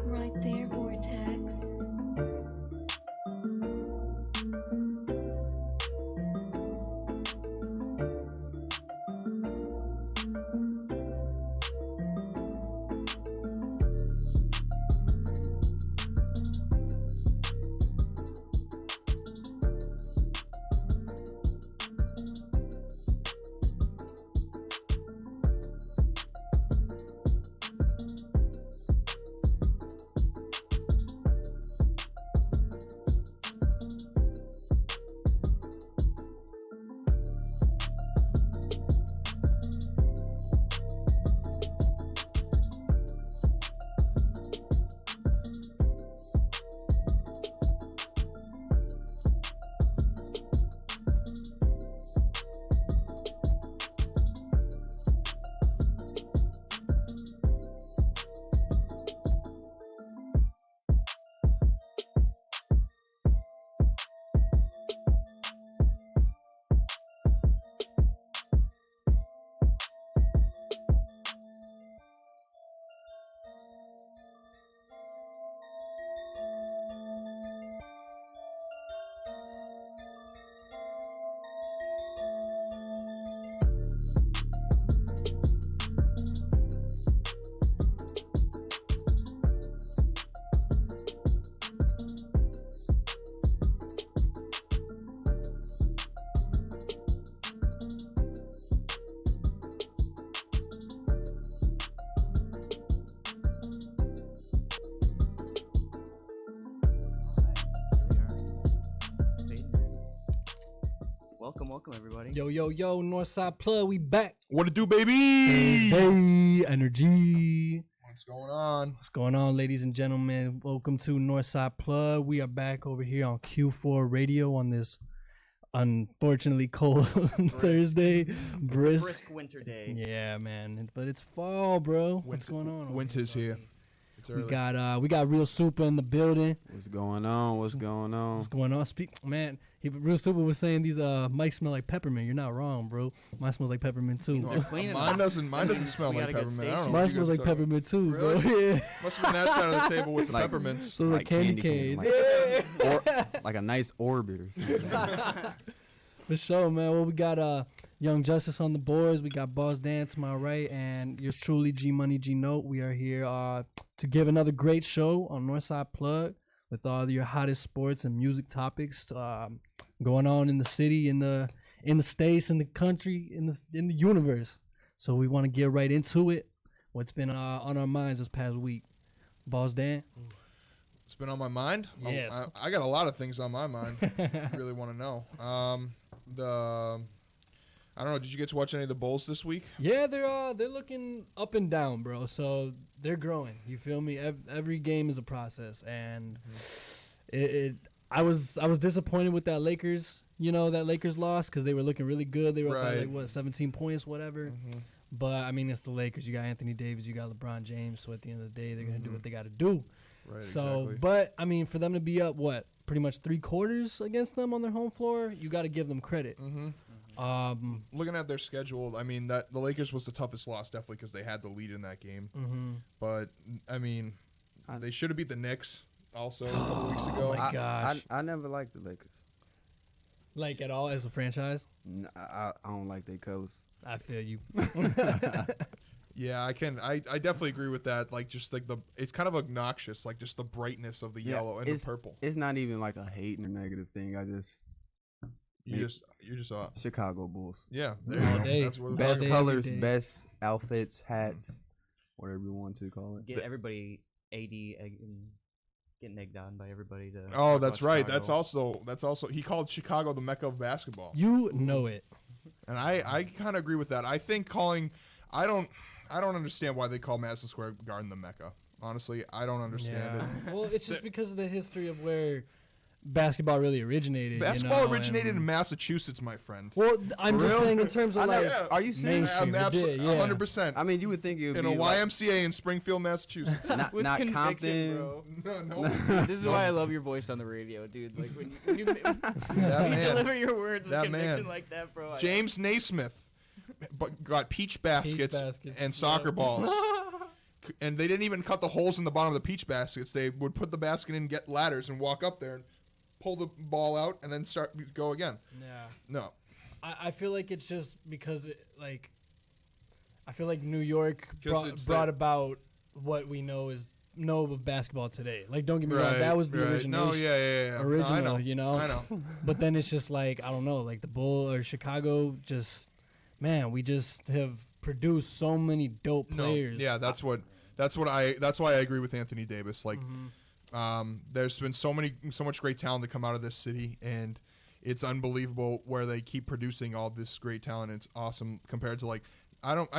Right there, Vortex. Welcome everybody. Yo, Northside Plug, we back. What it do, baby? Thursday energy. What's going on? What's going on, ladies and gentlemen? Welcome to Northside Plug. We are back over here on Q4 Radio on this unfortunately cold Thursday. It's a brisk winter day. Yeah, man. But it's fall, bro. What's going on? Winter's here. It's We early. got Real Supah in the building. What's going on? What's going on? What's going on? Real Supah was saying these mics smell like peppermint. You're not wrong, bro. Mine smells like peppermint too. They're cleaning Mine doesn't smell We like got a good peppermint. I don't know. station. what Mine you smells guys like talking peppermint too, Really? bro. Yeah. Must have been that side of the table with the Like- peppermints. So like candy canes. Or, like a nice orbit or something. For sure, man. Well, we got Young Justice on the boards. We got Boss Dan to my right, and yours truly, G Money, G Note. We are here to give another great show on Northside Plug with all your hottest sports and music topics going on in the city, in the states, in the country, in the universe. So we want to get right into it. What's been on our minds this past week, Boss Dan? It's been on my mind. Yes. I got a lot of things on my mind. I really want to know. I don't know. Did you get to watch any of the Bulls this week? Yeah, they're looking up and down, bro. So they're growing. You feel me? Every game is a process, and I was disappointed with that Lakers. That Lakers loss because they were looking really good. They were up by Right. 17 points, whatever. Mm-hmm. But I mean, it's the Lakers. You got Anthony Davis. You got LeBron James. So at the end of the day, they're gonna do what they got to do. Right. So, exactly. but I mean, for them to be up pretty much 3/4 against them on their home floor, you got to give them credit. Mm-hmm. Looking at their schedule, I mean that the Lakers was the toughest loss, definitely because they had the lead in that game. Mm-hmm. But I mean, they should have beat the Knicks also a couple weeks ago. Oh my gosh. I never liked the Lakers. Like at all as a franchise? I don't like their colors. I feel you. Yeah, I definitely agree with that. Like just like it's kind of obnoxious, like just the brightness of the yellow and the purple. It's not even like a hate or negative thing. You just saw it. Chicago Bulls. Yeah, All there you go. day. That's what we're Best day, talking colors, every day. best outfits, hats, whatever you want to call it. Get everybody getting egged on by everybody. To about. talk Oh, about that's right. Chicago. That's also he called Chicago the Mecca of basketball. You know it. And I kind of agree with that. I think I don't understand why they call Madison Square Garden the Mecca. Honestly, I don't understand it. Well, it's just because of the history of where basketball really originated. Basketball originated in Massachusetts, my friend. Well, I'm just saying in terms of like, Are you serious? mainstream, it did, 100%. I mean, you would think it would In be a YMCA in Springfield, Massachusetts. not With conviction, Compton. bro. No. This is why I love your voice on the radio, dude. Like when you That you man. deliver your words with That conviction man. like that, bro. James Naismith got peach baskets, and soccer balls. And they didn't even cut the holes in the bottom of the peach baskets. They would put the basket in, get ladders, and walk up there and pull the ball out and then go again. Yeah. No. I feel like it's just because I feel like New York 'Cause it's brought that- about what we know of basketball today. Like, don't get me wrong, that was the origination. No, yeah. Original, No, I know. you know. I know. But then it's just like, I don't know, like the Bull or Chicago, just man, we just have produced so many dope players. No, yeah, that's why I agree with Anthony Davis. Like, there's been so much great talent to come out of this city, and it's unbelievable where they keep producing all this great talent. It's awesome compared to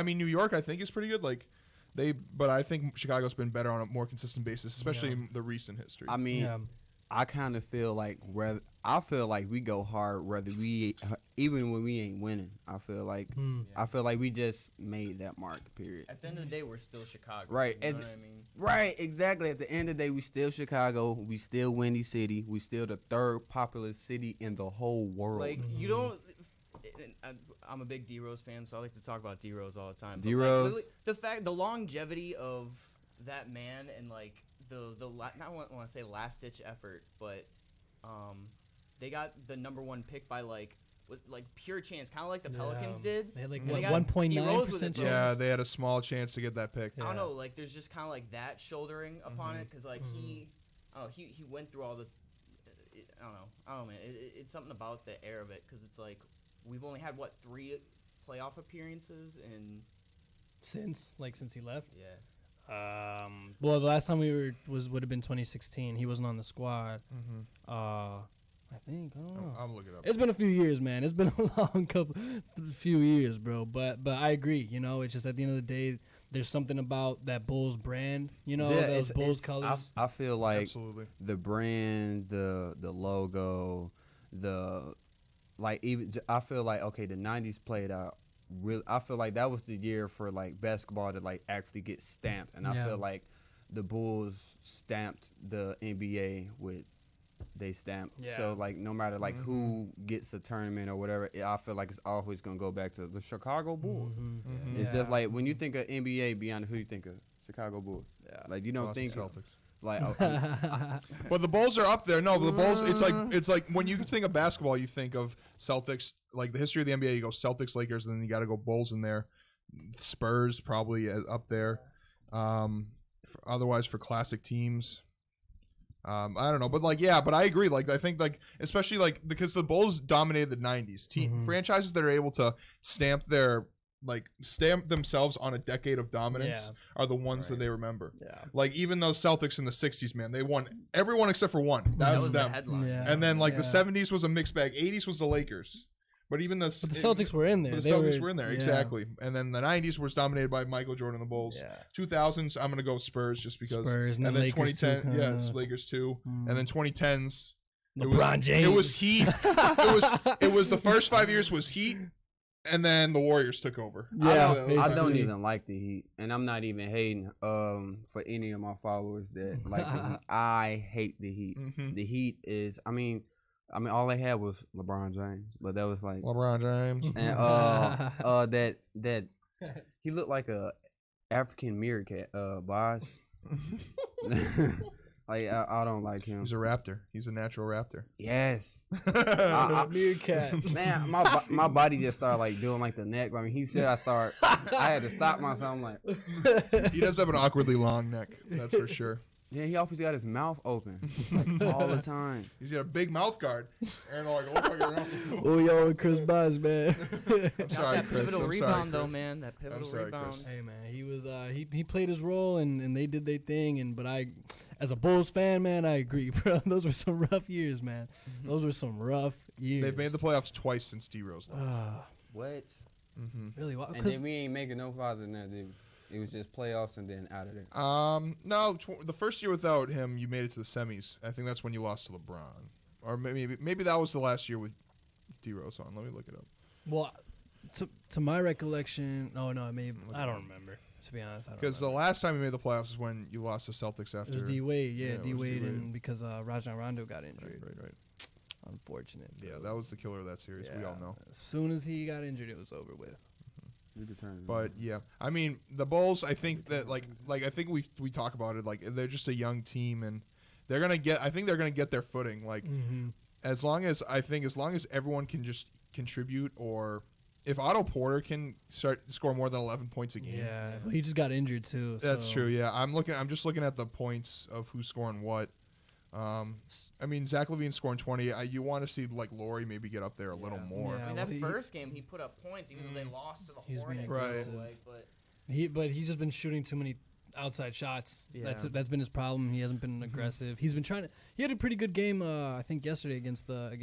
New York I think is pretty good. Like but I think Chicago's been better on a more consistent basis, especially in the recent history. I mean, I kind of feel like we go hard whether even when we ain't winning. I feel like we just made that mark. Period. At the end of the day, we're still Chicago. Right. You know what I mean? Right. Exactly. At the end of the day, we still Chicago. We still Windy City. We still the third populous city in the whole world. Like you don't. I'm a big D Rose fan, so I like to talk about D Rose all the time. But, D Rose. like, the longevity of that man and like not want to say last ditch effort, but they got the #1 pick by like pure chance, kind of like the Pelicans did. They had like And they got 1.9% chance. yeah, they had a small chance to get that pick. I don't know, like there's just kind of like that shouldering upon it because like he went through all the. I don't know, man. It's something about the air of it because it's like we've only had 3 playoff appearances and since he left. Yeah. Well, the last time would have been 2016. He wasn't on the squad. I think. I don't know. I'll look it up. It's been a few years, man. It's been a few years, bro. But I agree. You know, it's just at the end of the day, there's something about that Bulls brand. You know, those Bulls colors. I feel like Absolutely. the brand, the logo, I feel like the 90s played out. Really, I feel like that was the year for like basketball to like actually get stamped, and I feel like the Bulls stamped the NBA with they stamped. Yeah. So like no matter like who gets a tournament or whatever, I feel like it's always gonna go back to the Chicago Bulls. It's just like when you think of NBA, beyond who you think of Chicago Bulls. Yeah. Like you don't Boston think Celtics. like But the Bulls are up there. No, the Bulls. It's like when you think of basketball, you think of Celtics. Like the history of the NBA, you go Celtics, Lakers, and then you got to go Bulls in there. Spurs probably up there. Otherwise, for classic teams, I don't know. But but I agree. Like I think especially because the Bulls dominated the '90s. Franchises that are able to stamp themselves on a decade of dominance are the ones that they remember. Yeah. Like even those Celtics in the 60s, man, they won everyone except for one. That was them. The headline. Yeah. And then the 70s was a mixed bag. 80s was the Lakers. But even the Celtics were in there. The Celtics were in there, exactly. And then the 90s was dominated by Michael Jordan and the Bulls. Yeah. 2000s, I'm going to go Spurs just because. Spurs, and then Lakers 2010, too, yes, Lakers too. And then 2010s. LeBron James. It was Heat. it was the first 5 years was Heat. And then the Warriors took over. Yeah, I don't even like the Heat, and I'm not even hating for any of my followers that like the Heat. I hate the Heat. The Heat is, I mean, all they had was LeBron James, but that was like LeBron James, and that he looked like a African meerkat, Bosh. Like I don't like him. He's a raptor. He's a natural raptor. Yes. Meerkat. Man, my body just started like doing like the neck. I mean, he said I had to stop myself. I'm like, He does have an awkwardly long neck. That's for sure. yeah, he always got his mouth open like, all the time. He's got a big mouth guard. And Oh, yo, and Chris Bosh, man. I'm sorry, that Chris. pivotal I'm rebound sorry, though, Chris. man. That pivotal sorry, rebound. Chris. Hey, man, he was he played his role and they did their thing. But I, as a Bulls fan, man, I agree, bro. Those were some rough years, man. Those were some rough years. They've made the playoffs twice since D Rose left. what? Really? Well, And then we ain't making no farther than that. It was just playoffs and then out of there. No, the first year without him, you made it to the semis. I think that's when you lost to LeBron, or maybe that was the last year with D Rose on. Let me look it up. well, to my recollection, I don't remember. To be honest, I don't. Because the last time you made the playoffs is when you lost to Celtics after. it was D Wade, it was D Wade, D-Wade. and because Rajon Rondo got injured. Right. Unfortunate. Yeah, that was the killer of that series. We all know. As soon as he got injured, it was over with. We could turn it But yeah, I mean the Bulls. I think that like I think we talk about it like they're just a young team and they're gonna get. I think they're gonna get their footing. Like as long as everyone can just contribute, or if Otto Porter can score more than 11 points a game. Yeah, well, he just got injured too. That's so. true. Yeah, I'm just looking at the points of who's scoring what. I mean, Zach LaVine's scoring 20. You want to see like Laurie maybe get up there a little more. Yeah. I mean, well, that first game he put up points, even though they lost to the He's been Hornets. aggressive. Like, But he's just been shooting too many outside shots. Yeah. That's been his problem. He hasn't been aggressive. He's been trying to. He had a pretty good game. I think yesterday against the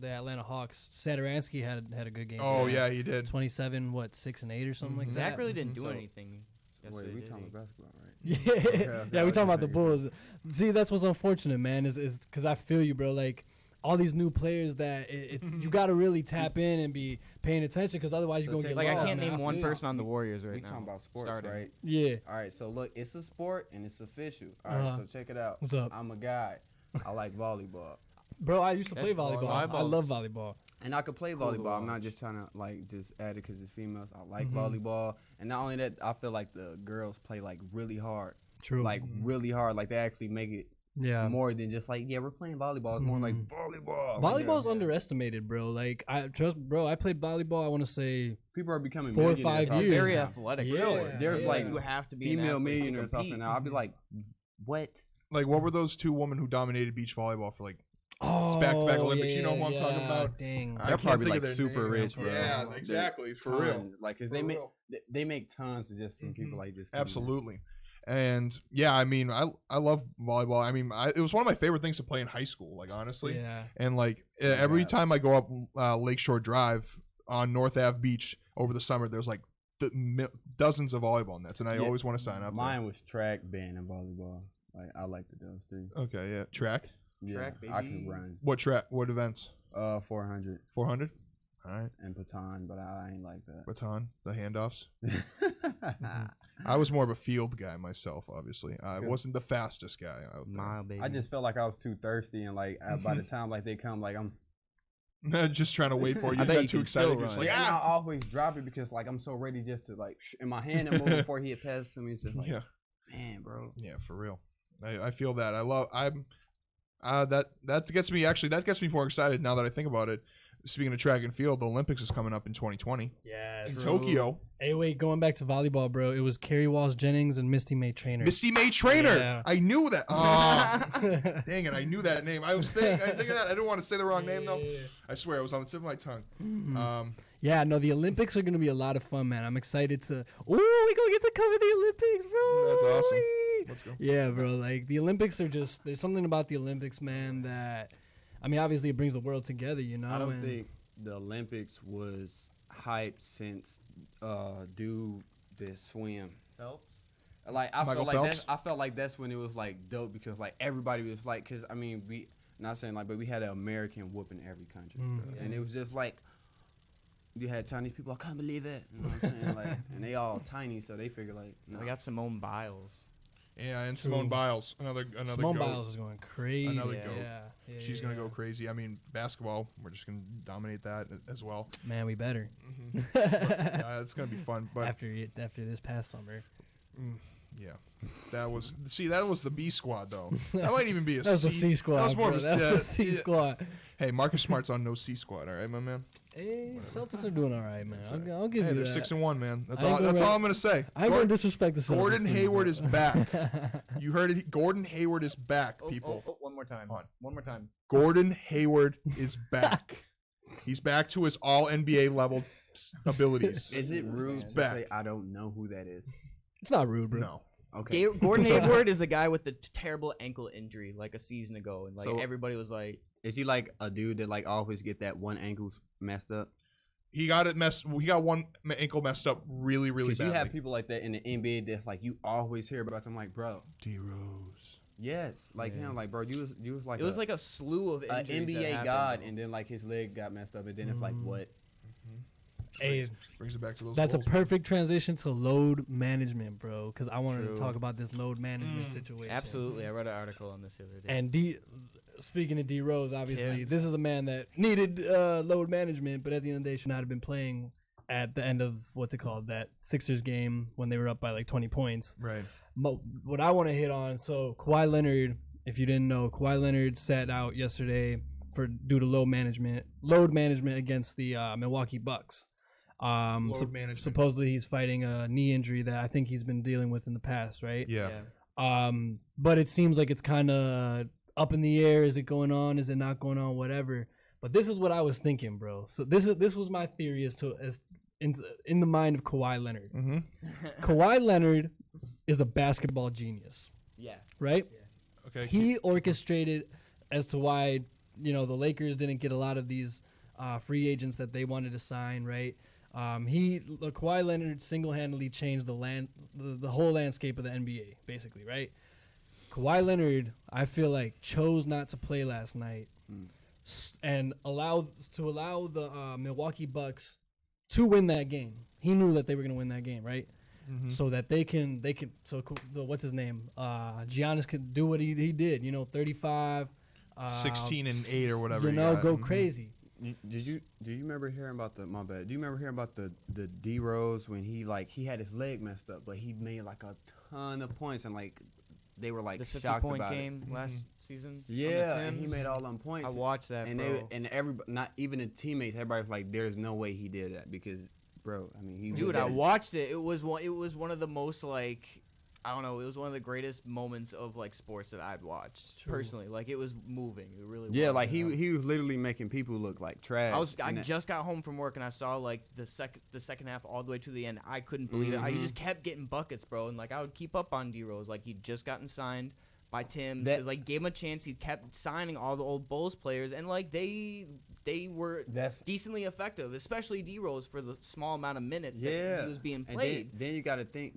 Atlanta Hawks. Saturansky had a good game. Oh too. yeah, he did. 27, 6 and 8 or something like that. Zach really didn't do So- anything. Wait, yesterday, we did talking he? about basketball, right? Yeah, we talking about the Bulls. See, that's what's unfortunate, man. Is because I feel you, bro. Like all these new players that it's you got to really tap in and be paying attention because otherwise So you're gonna say, get Like lost, I can't man. name one feel you. person on the Warriors right We now. talking about sports, starting. right? Yeah. All right, so look, it's a sport and it's official. All right, Uh-huh. so check it out. What's up? I'm a guy. I like volleyball. Bro, I used to That's play volleyball. I volleyball's- love volleyball. And I could play Cool to volleyball. I'm not watch. just trying to like just add it because it's females. I like volleyball, and not only that, I feel like the girls play like really hard, True. like really hard. Like they actually make it yeah. more than just like we're playing volleyball. It's more like volleyball. Volleyball's underestimated, bro. Like I played volleyball. I want to say People are becoming 4 or millionaires 5 off years. this Very now. athletic. Yeah. Really. There's Yeah. like You have to be an female athlete to millionaires off compete. it now. I'd be like, what? Like what were those two women who dominated beach volleyball for like oh back-to-back Olympics? You know who I'm yeah, talking about? Dang. I They're can't probably think of like their super names. rich, bro. Yeah, They're exactly. For real. tons. Like, cause For they make real. they make tons just from people like this. coming in. Absolutely. And yeah, I mean, I love volleyball. I mean, it was one of my favorite things to play in high school. Like honestly, Yeah. and like every time I go up Lakeshore Drive on North Ave Beach over the summer, there's like dozens of volleyball nets, and I Yeah. always want to sign up. Mine was track, band, and volleyball. Like I liked those three. Okay, yeah. Track. Yeah, Track, I baby. could run. What track? What events? 400 400. All right. and baton, but I ain't like that. Baton, the handoffs. I was more of a field guy myself. Obviously, I Good. wasn't the fastest guy out there. Mile, baby. I just felt like I was too thirsty, and like by the time like they come, like I'm. Just trying to wait for you. I You bet got you too can still excited. You're just run. like, Like, I ah. always drop it because like I'm so ready just to like in my hand and move before he had passed to me. It's just like, Yeah. man, bro. Yeah, for real. I feel that. That gets me actually. That gets me more excited now that I think about it. Speaking of track and field, the Olympics is coming up in 2020 Yeah. in Tokyo. Hey, wait, going back to volleyball, bro. It was Carrie Walls Jennings and Misty May Trainer. Misty May Trainer. Yeah. I knew that. Oh, dang it! I knew that name. I was thinking that. I didn't want to say the wrong name though. I swear it was on the tip of my tongue. Yeah, no, the Olympics are gonna be a lot of fun, man. I'm excited to. Ooh, we gonna get to cover the Olympics, bro. That's awesome. Whee! Let's go. Yeah, bro. Like the Olympics are just. There's something about the Olympics, man. That, I mean, obviously it brings the world together, you know. I don't and- think the Olympics was hyped since do this swim. Phelps. Like I Michael felt like Phelps? I felt like that's when it was like dope because like everybody was like, cause I mean we not saying like, but we had an American whooping every country, bro. And it was just like you had Chinese people. I can't believe it, you know what I'm saying? Like, and they all tiny, so they figure like, no. We got Simone Biles. Yeah, and Simone Biles, another Simone goat. Biles is going crazy. Another yeah, goat. yeah, She's gonna go crazy. I mean, basketball, we're just gonna dominate that as well. Man, we better. It's gonna be fun. But after this past summer. yeah, that was the B squad though. That might even be a That was the C squad. That was more bro. of a That was the C yeah. squad. Hey, Marcus Smart's on no C squad. All right, my man. Hey, Celtics are doing all right, man. I'll give Hey, you they're that. 6-1, man. That's I ain't all. gonna That's ra- all I'm gonna say. I ain't gonna disrespect the Celtics. Gordon team, Hayward but- is back. You heard it. Gordon Hayward is back, Oh, people. one more time. On. One more time. Gordon Hayward is back. He's back to his all NBA level abilities. Is it rude It's to back. say I don't know who that is? It's not rude, bro. No. Okay. Gordon Hayward is the guy with the terrible ankle injury like a season ago, and like So- everybody was like, Is he like a dude that like always get that one ankle messed up? He got it messed. He got one ankle messed up really Because badly. you have people like that in the NBA that's like you always hear about them. Like, bro, D Rose. yes, like him, like bro, you was like It was like a slew of an injuries that NBA happened, god, though. and then like his leg got messed up, and then it's like what? Hey, Brings it back to those. that's a Bulls. perfect transition to load management, bro. Because I wanted True. to talk about this load management situation. Absolutely, I read an article on this the other day. And speaking of D Rose, obviously, Yes. this is a man that needed load management, but at the end of the day, should not have been playing at the end of that Sixers game when they were up by like 20 points. Right. What I want to hit on, so Kawhi Leonard, if you didn't know, Kawhi Leonard sat out yesterday due to load management against the Milwaukee Bucks. Load management. Supposedly he's fighting a knee injury that I think he's been dealing with in the past, right? Yeah. But it seems like it's kind of up in the air. Is it going on? Is it not going on? Whatever. But this is what I was thinking, bro. So this was my theory as in the mind of Kawhi Leonard. Mm-hmm. Kawhi Leonard is a basketball genius, yeah. right? Okay. He orchestrated as to why the Lakers didn't get a lot of these free agents that they wanted to sign, right? Kawhi Leonard single-handedly changed the whole landscape of the NBA, basically, right? Kawhi Leonard, I feel like, chose not to play last night and allow the Milwaukee Bucks to win that game. He knew that they were going to win that game, right? Mm-hmm. So that what's his name? Giannis could do what he did, 35, 16 and 8 or whatever. he got. go Mhm. crazy. Do you remember hearing about my bad? Do you remember hearing about the D Rose when he had his leg messed up, but he made like a ton of points and like they were like The shocked 50-point about game last season. on the Yeah, and he Timbs. made all them points. I watched that, and bro. everybody, not even the teammates, everybody's like, "There's no way he did that," because, bro, I mean, he Dude, I watched it. It was one of the most like, I don't know. It was one of the greatest moments of like sports that I'd watched personally. Like it was moving. It really was. Yeah, like he was literally making people look like trash. I And that- just got home from work and I saw like the second half all the way to the end. I couldn't believe it. He just kept getting buckets, bro. And like I would keep up on D Rose. Like he'd just gotten signed by Tim's because like gave him a chance. He kept signing all the old Bulls players and like they were decently effective, especially D Rose for the small amount of minutes that he was being played. And then you got to think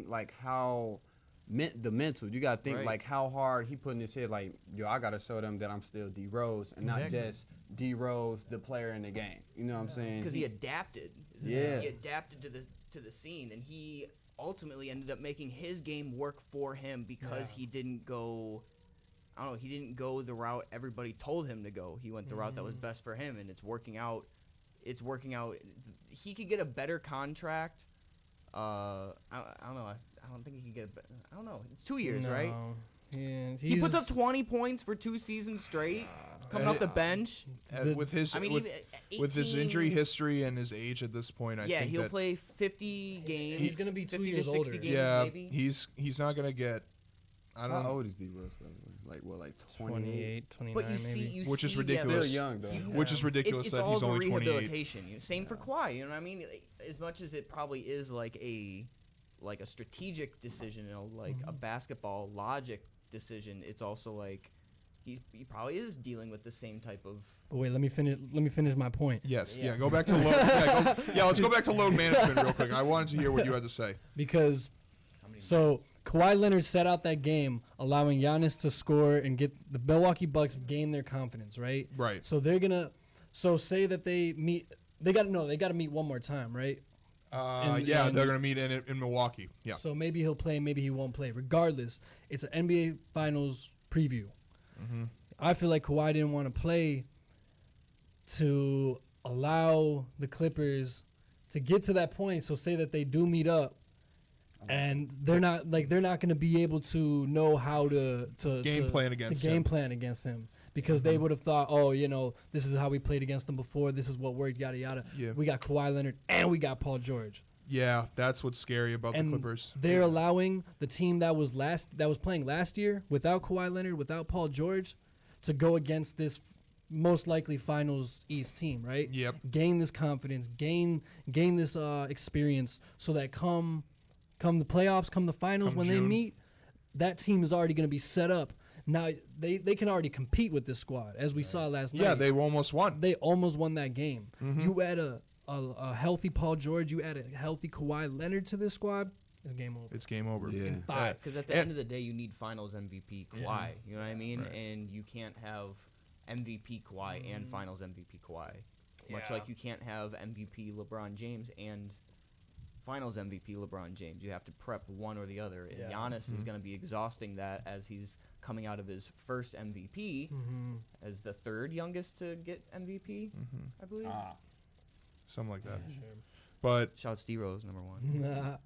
like how the mental. You got to think Right. like how hard he put in his head. Like, yo, I got to show them that I'm still D Rose and not just D Rose, the player in the game. You know what I'm saying? Because he adapted. Yeah. He adapted to the scene, and he ultimately ended up making his game work for him because he didn't go. I don't know. He didn't go the route everybody told him to go. He went the route that was best for him, and it's working out. It's working out. He could get a better contract. I don't know. I don't think he could get. I don't know. It's 2 years, right? And He puts up 20 points for 2 seasons straight, coming off the bench. With his I mean, with, even with his 18 injury history and his age at this point, I think he'll that play 50 games. He's gonna be 2 50 years to 60 older. games, yeah, maybe. he's not gonna get. I How don't know. old is D Rose, by the way? Like what, like 28? 28, 29 But you see, maybe. Which is see, ridiculous. Still young though. Which is ridiculous it's that all he's the only 28. rehabilitation. Same for Kawhi. You know what I mean? As much as it probably is like a strategic decision, like a basketball logic decision, it's also like he probably is dealing with the same type of. But wait, let me finish my point. Yes, Yeah. go back to load. Let's go back to load management real quick. I wanted to hear what you had to say. Because Kawhi Leonard set out that game, allowing Giannis to score and get the Milwaukee Bucks gain their confidence, right? Right. So they're gonna. So say that they meet. They got to meet one more time, right? And they're gonna meet in Milwaukee. Yeah. So maybe he'll play, maybe he won't play. Regardless, it's an NBA Finals preview. I feel like Kawhi didn't want to play to allow the Clippers to get to that point. So say that they do meet up, and they're not going to be able to know how to Game plan against game him. plan against him because they would have thought, oh, this is how we played against them before. This is what worked, yada yada. Yeah. We got Kawhi Leonard and we got Paul George. Yeah, that's what's scary about the And Clippers. they're allowing the team that was playing last year without Kawhi Leonard, without Paul George, to go against this most likely Finals East team, right? Yep. Gain this confidence, gain this experience, so that come the playoffs, come the finals, Come when June. they meet, that team is already going to be set up. Now they can already compete with this squad, as we saw last night. Yeah, they almost won. They almost won that game. You add a a healthy Paul George, you add a healthy Kawhi Leonard to this squad, it's game over. It's game over. Yeah. Five. Because at the end of the day, you need Finals MVP Kawhi. You know what I mean? Right. And you can't have MVP Kawhi and Finals MVP Kawhi. Much Yeah. like you can't have MVP LeBron James and Finals MVP LeBron James. You have to prep one or the other. And Yeah. Giannis is going to be exhausting that as he's coming out of his first MVP as the third youngest to get MVP, I believe. Something like that. Sure. But Shout out Steve-Rose, number one. Nah.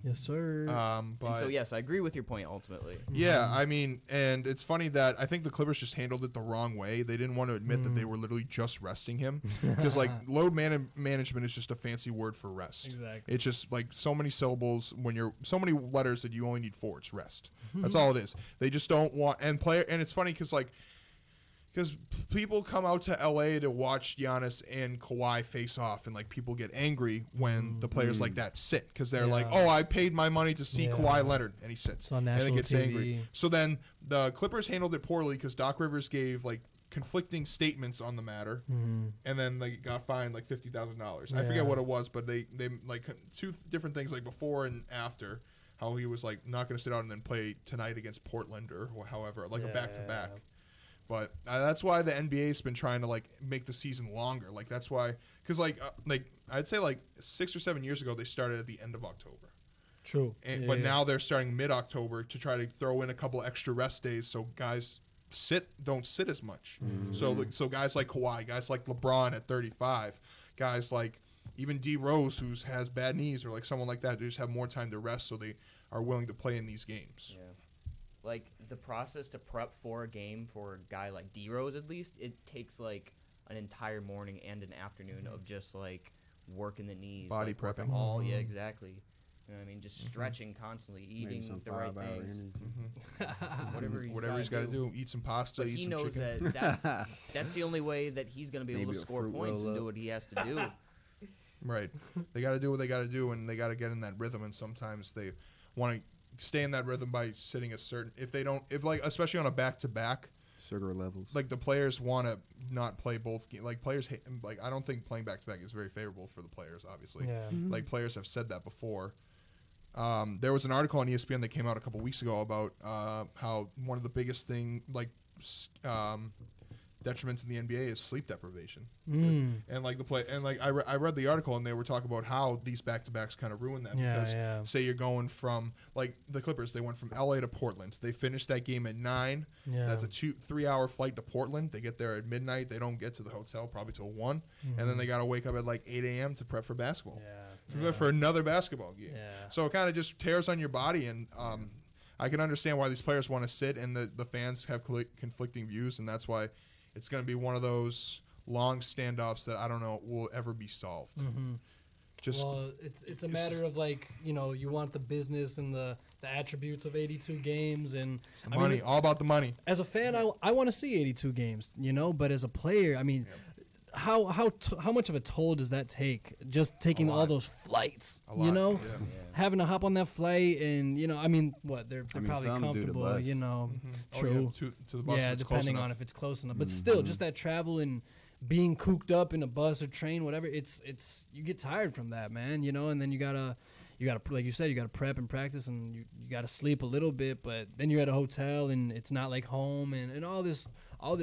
Yes, sir. And but so, yes, I agree with your point ultimately. yeah, I mean, and it's funny that I think the Clippers just handled it the wrong way. They didn't want to admit that they were literally just resting him because like load management is just a fancy word for rest. Exactly. It's just like so many syllables when you're so many letters that you only need four. It's rest. That's all it is. They just don't want and it's funny because people come out to LA to watch Giannis and Kawhi face off, and like people get angry when the players like that sit because they're like, Yeah. "Oh, I paid my money to see Yeah. Kawhi Leonard," and he sits, It's on and national it gets TV. angry. So then the Clippers handled it poorly because Doc Rivers gave like conflicting statements on the matter, and then they got fined like $50,000. I Yeah. forget what it was, but they like two different things like before and after. How he was like not going to sit out and then play tonight against Portland or however, like a back to back. But that's why the NBA's been trying to like make the season longer. Like that's why, because like I'd say like 6 or 7 years ago they started at the end of October, True. but now they're starting mid-October to try to throw in a couple extra rest days so guys don't sit as much. So guys like Kawhi, guys like LeBron at 35, guys like even D Rose who has bad knees or like someone like that, they just have more time to rest so they are willing to play in these games. Yeah. Like the process to prep for a game for a guy like D Rose, at least, it takes like an entire morning and an afternoon of just like working the knees, Body like, working prepping. all yeah, exactly. You know what I mean? Just stretching constantly, Maybe eating some the right 5-hour things, energy. whatever he's got to do. do, eat some pasta, But eat he some knows chicken. that that's the only way that he's going to be able Maybe to a score fruit points and roll-up. do what he has to do. Right. They got to do what they got to do, and they got to get in that rhythm. And sometimes they want to stay in that rhythm by sitting a certain. If like especially on a back to back, Sugar levels. like the players want to not play both. Like players hate. Like I don't think playing back to back is very favorable for the players. Obviously, Yeah. like players have said that before. There was an article on ESPN that came out a couple weeks ago about how one of the biggest detriments in the NBA is sleep deprivation. And like I read the article and they were talking about how these back to backs kind of ruin that because say you're going from like the Clippers, they went from LA to Portland. They finished that game at 9. Yeah. That's a 2-3 hour flight to Portland. They get there at midnight. They don't get to the hotel probably till 1, and then they got to wake up at like 8 a.m. to prep for basketball. Prepare for another basketball game. Yeah. So it kind of just tears on your body, and I can understand why these players want to sit, and the fans have conflicting views, and that's why it's going to be one of those long standoffs that I don't know will ever be solved. Just Well, it's a matter of like, you know, you want the business and the attributes of 82 games and the money, all about the money. as a fan, I want to see 82 games, you know, but as a player, I mean, how much of a toll does that take? Just taking all those flights, A lot, you know, yeah. having to hop on that flight and, you know, I mean, what they're I mean, probably some do the comfortable, bus. you know, Oh, true. yeah, to the bus. Yeah, if it's close depending on enough. if it's close enough. But still, just that travel and being cooped up in a bus or train, whatever, it's you get tired from that, man, you know, and then you gotta like you said, you gotta prep and practice and you gotta sleep a little bit, but then you're at a hotel and it's not like home and all this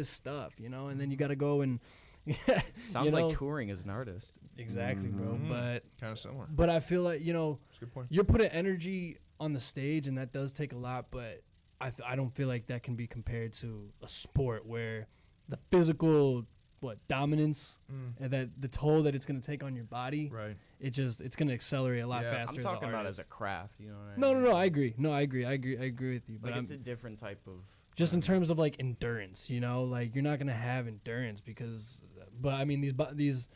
stuff, you know, and then you gotta go and Sounds you know, like touring as an artist. exactly, bro. But Kind of similar. but I feel like, you know, That's a good point. you're putting energy on the stage, and that does take a lot. But I don't feel like that can be compared to a sport where the physical dominance and that the toll that it's going to take on your body. Right. It's going to accelerate a lot Yeah. I'm faster. I'm talking as about artist. as a craft, you know what I No, mean? I agree. No, I agree with you. But Like I'm it's a different type of. just in terms of like endurance, you know, like you're not going to have endurance because. But I mean, this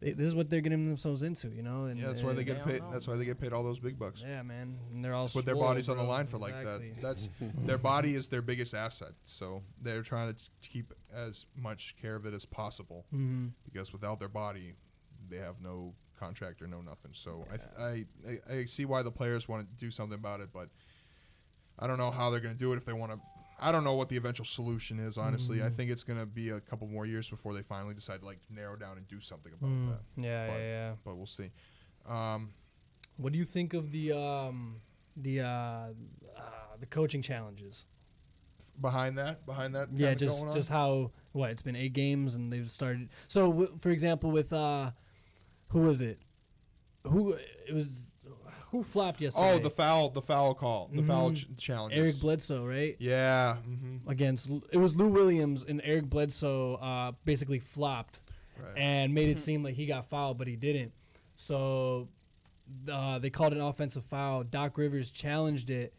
is what they're getting themselves into, you know. And Yeah, that's why they get don't paid. know. That's why they get paid all those big bucks. Yeah, man, and they're all Put their swole, bodies on the bro. line for like Exactly. that. That's their body is their biggest asset. So they're trying to keep as much care of it as possible because without their body, they have no contract or no nothing. So I see why the players want to do something about it, but I don't know how they're going to do it if they want to. I don't know what the eventual solution is. Honestly, I Mm-hmm. think it's gonna be a couple more years before they finally decide to like narrow down and do something about Mm. that. Yeah, But- yeah. But we'll see. What do you think of the coaching challenges? Behind that, Yeah, kinda going on? just how it's been 8 games and they've started. So for example, with who was it? Who flopped yesterday? Oh, the foul call, the foul Mhm. challenge. Eric Bledsoe, right? Yeah. Against it was Lou Williams, and Eric Bledsoe basically flopped Right. and made it seem like he got fouled, but he didn't. So they called an offensive foul. Doc Rivers challenged it,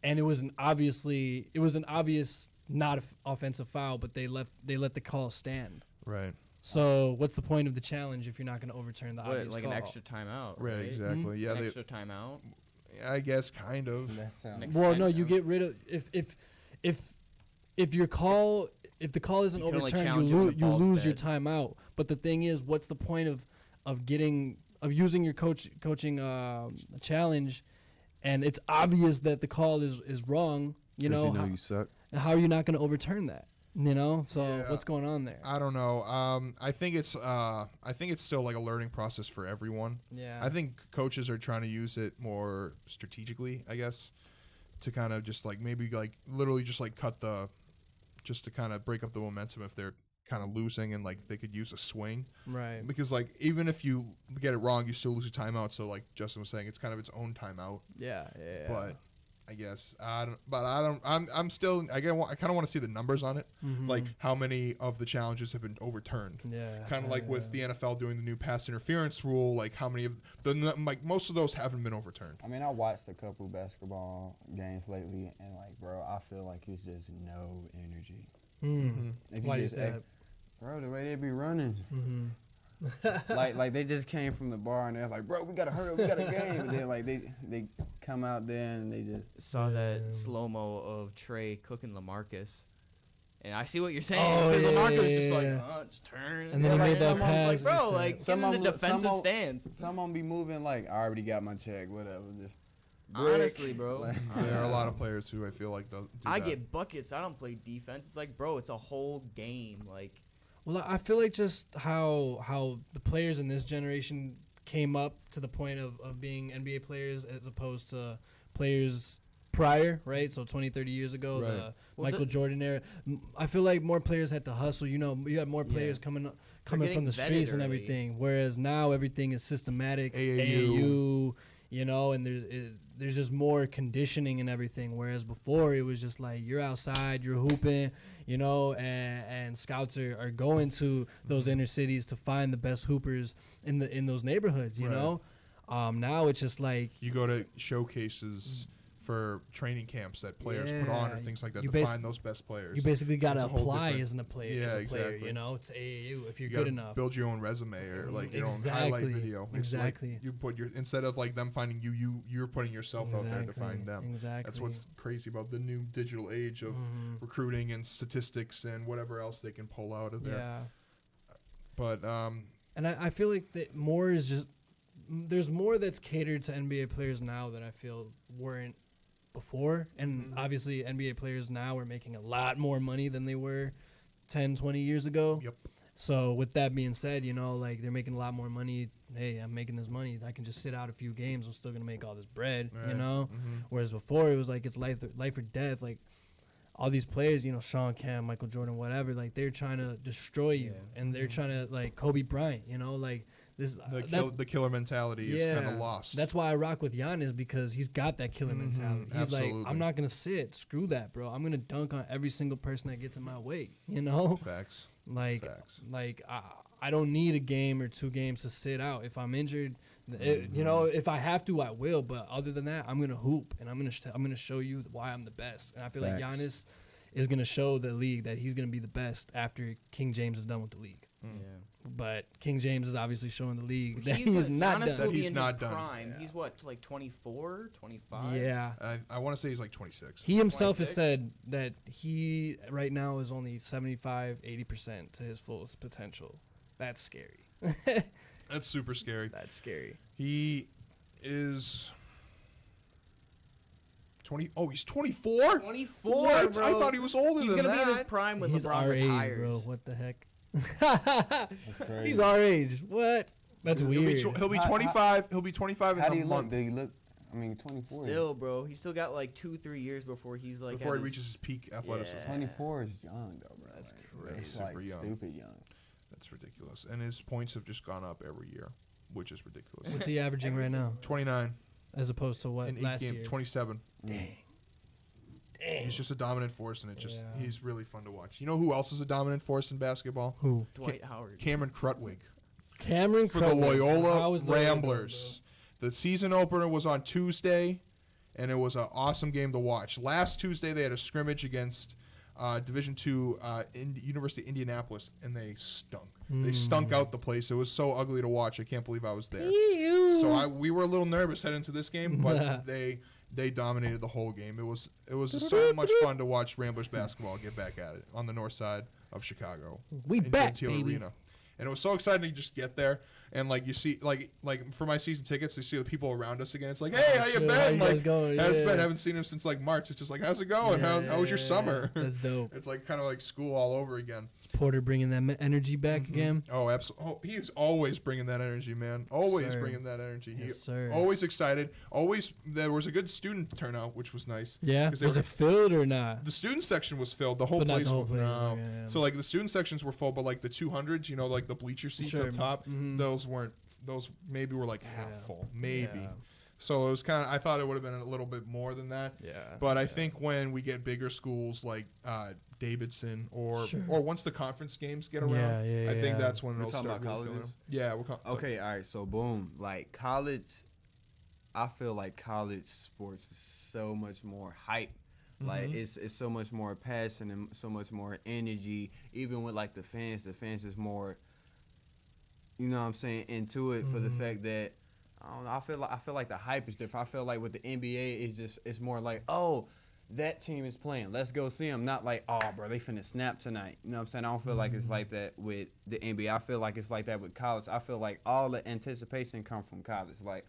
and it was an obvious not offensive foul, but they let the call stand. Right. So what's the point of the challenge if you're not going to overturn the What, obvious like call? an extra timeout, Right. right? Exactly. Yeah. An They, extra timeout. I guess kind of. That sounds. Next- Well, no, extent, you yeah. get rid of if your call if the call isn't You can only overturned, challenge it when the you ball's lose your dead. timeout. But the thing is, what's the point of using your coaching challenge, and it's obvious that the call is wrong. You know, how, you suck. how are you not going to overturn that? You know, so Yeah. what's going on there? I don't know. I think it's still like a learning process for everyone. Yeah, I think coaches are trying to use it more strategically, I guess, to kind of just like maybe like literally just like just to kind of break up the momentum if they're kind of losing and like they could use a swing, right. because like even if you get it wrong, you still lose a timeout. So like Justin was saying, it's kind of its own timeout. Yeah, yeah. But I guess I'm still I kind of want to see the numbers on it, Mhm. like how many of the challenges have been overturned. yeah, Kind of like with the NFL doing the new pass interference rule, like how many of like most of those haven't been overturned. I mean, I watched a couple basketball games lately, and like, bro, I feel like it's just no energy. If Why do you just say that? Bro, the way they be running, Mm-hmm. like they just came from the bar and they're like, bro, we gotta hurry up, we got a game. And then like they come out there and they just Saw Yeah. that slow mo of Trey cooking Lamarcus. And I see what you're saying. Oh, Because yeah, Lamarcus yeah, just like, yeah. just turn. And then he made that someone's pass, like, it's bro, just like, like- get Some in of the 'em- defensive some of- stance. some of them be moving like, I already got my check, whatever. Just Honestly, bro. Like- There are a lot of players who I feel like do I that. get buckets. I don't play defense. It's like, bro, it's a whole game. Like, Well, I feel like just how the players in this generation came up to the point of being NBA players as opposed to players prior, right? So 20, 30 years ago, Right. the Well, Michael Jordan era. I feel like more players had to hustle. You know, you had more players Yeah. coming getting from the vetted streets and early. everything. Whereas now everything is systematic. AAU. You know, and there's just more conditioning and everything. Whereas before it was just like you're outside, you're hooping, you know, and scouts are going to those inner cities to find the best hoopers in those neighborhoods, you Right. know. Now it's just like You go to showcases for training camps that players put on or Yeah, things like that you to basi- find those best players. you basically got It's to a whole apply different- as a player, Yeah, you know, to AAU if you're you good gotta enough. build your own resume or like your own Exactly, highlight video. It's like exactly. you put your instead of like them finding you're putting yourself out there to find them. Exactly. That's what's crazy about the new digital age of recruiting and statistics and whatever else they can pull out of there. Yeah. But And I feel like that more is just there's more that's catered to NBA players now that I feel weren't before. And obviously NBA players now are making a lot more money than they were 10, 20 years ago. Yep. So with that being said, you know, like they're making a lot more money. Hey, I'm making this money. I can just sit out a few games. I'm still going to make all this bread, you Right. know? Whereas before it was like it's life or death. Like all these players, you know, Sean Cam, Michael Jordan, whatever, like they're trying to destroy you, and they're trying to like Kobe Bryant, you know, like this. the killer mentality is kind of lost. That's why I rock with Giannis because he's got that killer mentality. He's like, absolutely. I'm not gonna sit. Screw that, bro. I'm gonna dunk on every single person that gets in my way. You know, Facts. like, Facts. I don't need a game or 2 games to sit out. If I'm injured, you know, if I have to, I will. But other than that, I'm gonna hoop and I'm gonna show you why I'm the best. And I feel like Facts. Giannis is gonna show the league that he's gonna be the best after King James is done with the league. yeah. But King James is obviously showing the league that He's he is gonna- not Giannis done. will be He's in not his done. prime. He's what, like 24, 25? Yeah. I want to say he's like 26. He himself has 26? said that he right now is only 75, 80% to his fullest potential. That's scary. That's super scary. That's scary. He is. 20. Oh, he's 24. 24, What? bro. I thought he was older He's than gonna that. be in his prime when He's LeBron our age, retires. bro. What the heck? crazy. He's our age. What? That's weird. He'll be 25. He'll be 25 How in do a you look? month Do you look? I mean, 24. Still, bro, he still got like 2-3 years before he's like before at he his- reaches his peak athleticism. Yeah. 24 is young though, bro. That's Like, That's it's like super young. stupid young. That's ridiculous. And his points have just gone up every year, which is ridiculous. What's he averaging right now? 29 As opposed to what in 8 last games, year? 27. Dang. He's just a dominant force, and Yeah. he's really fun to watch. You know who else is a dominant force in basketball? Who? Dwight Howard. Cameron Crutwig Cameron for the Crowley. Loyola How was Loyola, Ramblers. The season opener was on Tuesday, and it was an awesome game to watch. Last Tuesday, they had a scrimmage against Division II University of Indianapolis, and they stunk. They stunk out the place. It was so ugly to watch. I can't believe I was there. So we were a little nervous heading into this game, but they dominated the whole game. It was so much fun to watch Ramblers basketball get back at it on the north side of Chicago. We in back, Gentile baby. Arena. And it was so exciting to just get there. And like you see, like for my season tickets, you see the people around us again. It's like, hey, how you shit, been? how you guys Like, going? it's Yeah. been. I haven't seen him since like March. It's just like, how's it going? How was your summer? That's dope. It's like kind of like school all over again. Is Porter bringing that energy back again? Oh, absolutely. Oh, he is always bringing that energy, man. Always Sir. bringing that energy. Yes, sir. Always excited. Always. There was a good student turnout, which was nice. Yeah. 'Cause they Was were- it filled or not? The student section was filled. The whole But not place the whole was place, no. okay, yeah. So like the student sections were full, but like the 200s, you know, like the bleacher seats Sure. up top, Mhm. those weren't. Those maybe were like half Yeah. full, maybe. Yeah. So it was kind of. I thought it would have been a little bit more than that. Yeah. But I think when we get bigger schools like Davidson or Sure. once the conference games get around, Yeah, I think yeah. that's when We're it'll talking start about really filling colleges? up. Yeah, we're Okay, all right. So boom, like college. I feel like college sports is so much more hype. Like it's so much more passion and so much more energy. Even with like the fans is more. You know what I'm saying, into it for the fact that I don't know. I feel like the hype is different. I feel like with the NBA it's more like, oh, that team is playing. Let's go see them. Not like, oh, bro, they finna snap tonight. You know what I'm saying? I don't feel like it's like that with the NBA. I feel like it's like that with college. I feel like all the anticipation come from college. Like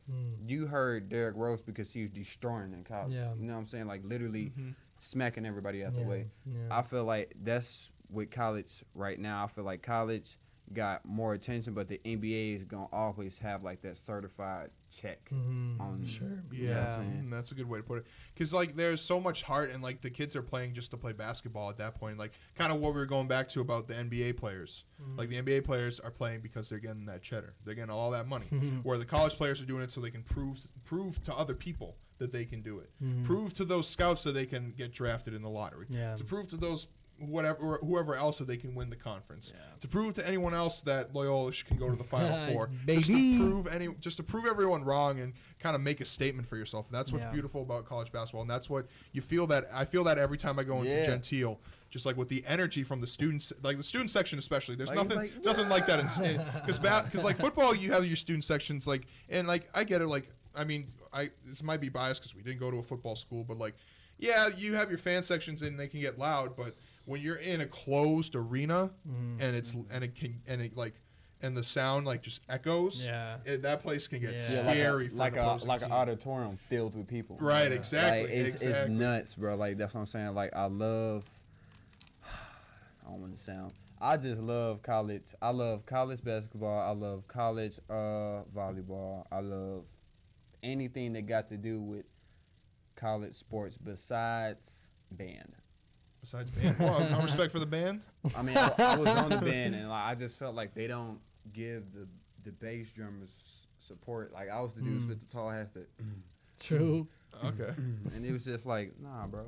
you heard Derrick Rose because he was destroying in college. Yeah. You know what I'm saying? Like literally smacking everybody out the Yeah, way. yeah. I feel like that's with college right now. I feel like college got more attention, but the NBA is gonna always have like that certified check on. Sure. You know what I'm saying? That's a good way to put it. Because like there's so much heart, and like the kids are playing just to play basketball at that point. Like kind of what we were going back to about the NBA players. Like the NBA players are playing because they're getting that cheddar. They're getting all that money. Where the college players are doing it so they can prove to other people that they can do it. Prove to those scouts that they can get drafted in the lottery. Yeah. To prove to those whoever else that they can win the conference. To prove to anyone else that Loyola can go to the Final Four. Baby. Just to prove everyone wrong and kind of make a statement for yourself. And that's what's Yeah. beautiful about college basketball, and that's what you feel. That I feel that every time I go into Yeah. Gentile, just like with the energy from the students, like the student section especially. There's Like, nothing like that because like football, you have your student sections like, and like I get it. Like I mean, this might be biased because we didn't go to a football school, but like, yeah, you have your fan sections and they can get loud, but when you're in a closed arena and and the sound like just echoes, Yeah. that place can get Yeah. scary for like an opposing an team. auditorium filled with people. Right, exactly. Like, it's exactly. nuts, bro. Like that's what I'm saying. Like I love. I don't want to sound. I just love college. I love college basketball. I love college volleyball. I love anything that got to do with college sports besides band. Besides band, well, no respect for the band. I mean, I was on the band, and like, I just felt like they don't give the bass drummers support. Like I was the dudes with the tall hats that, True. Okay. and it was just like, nah, bro,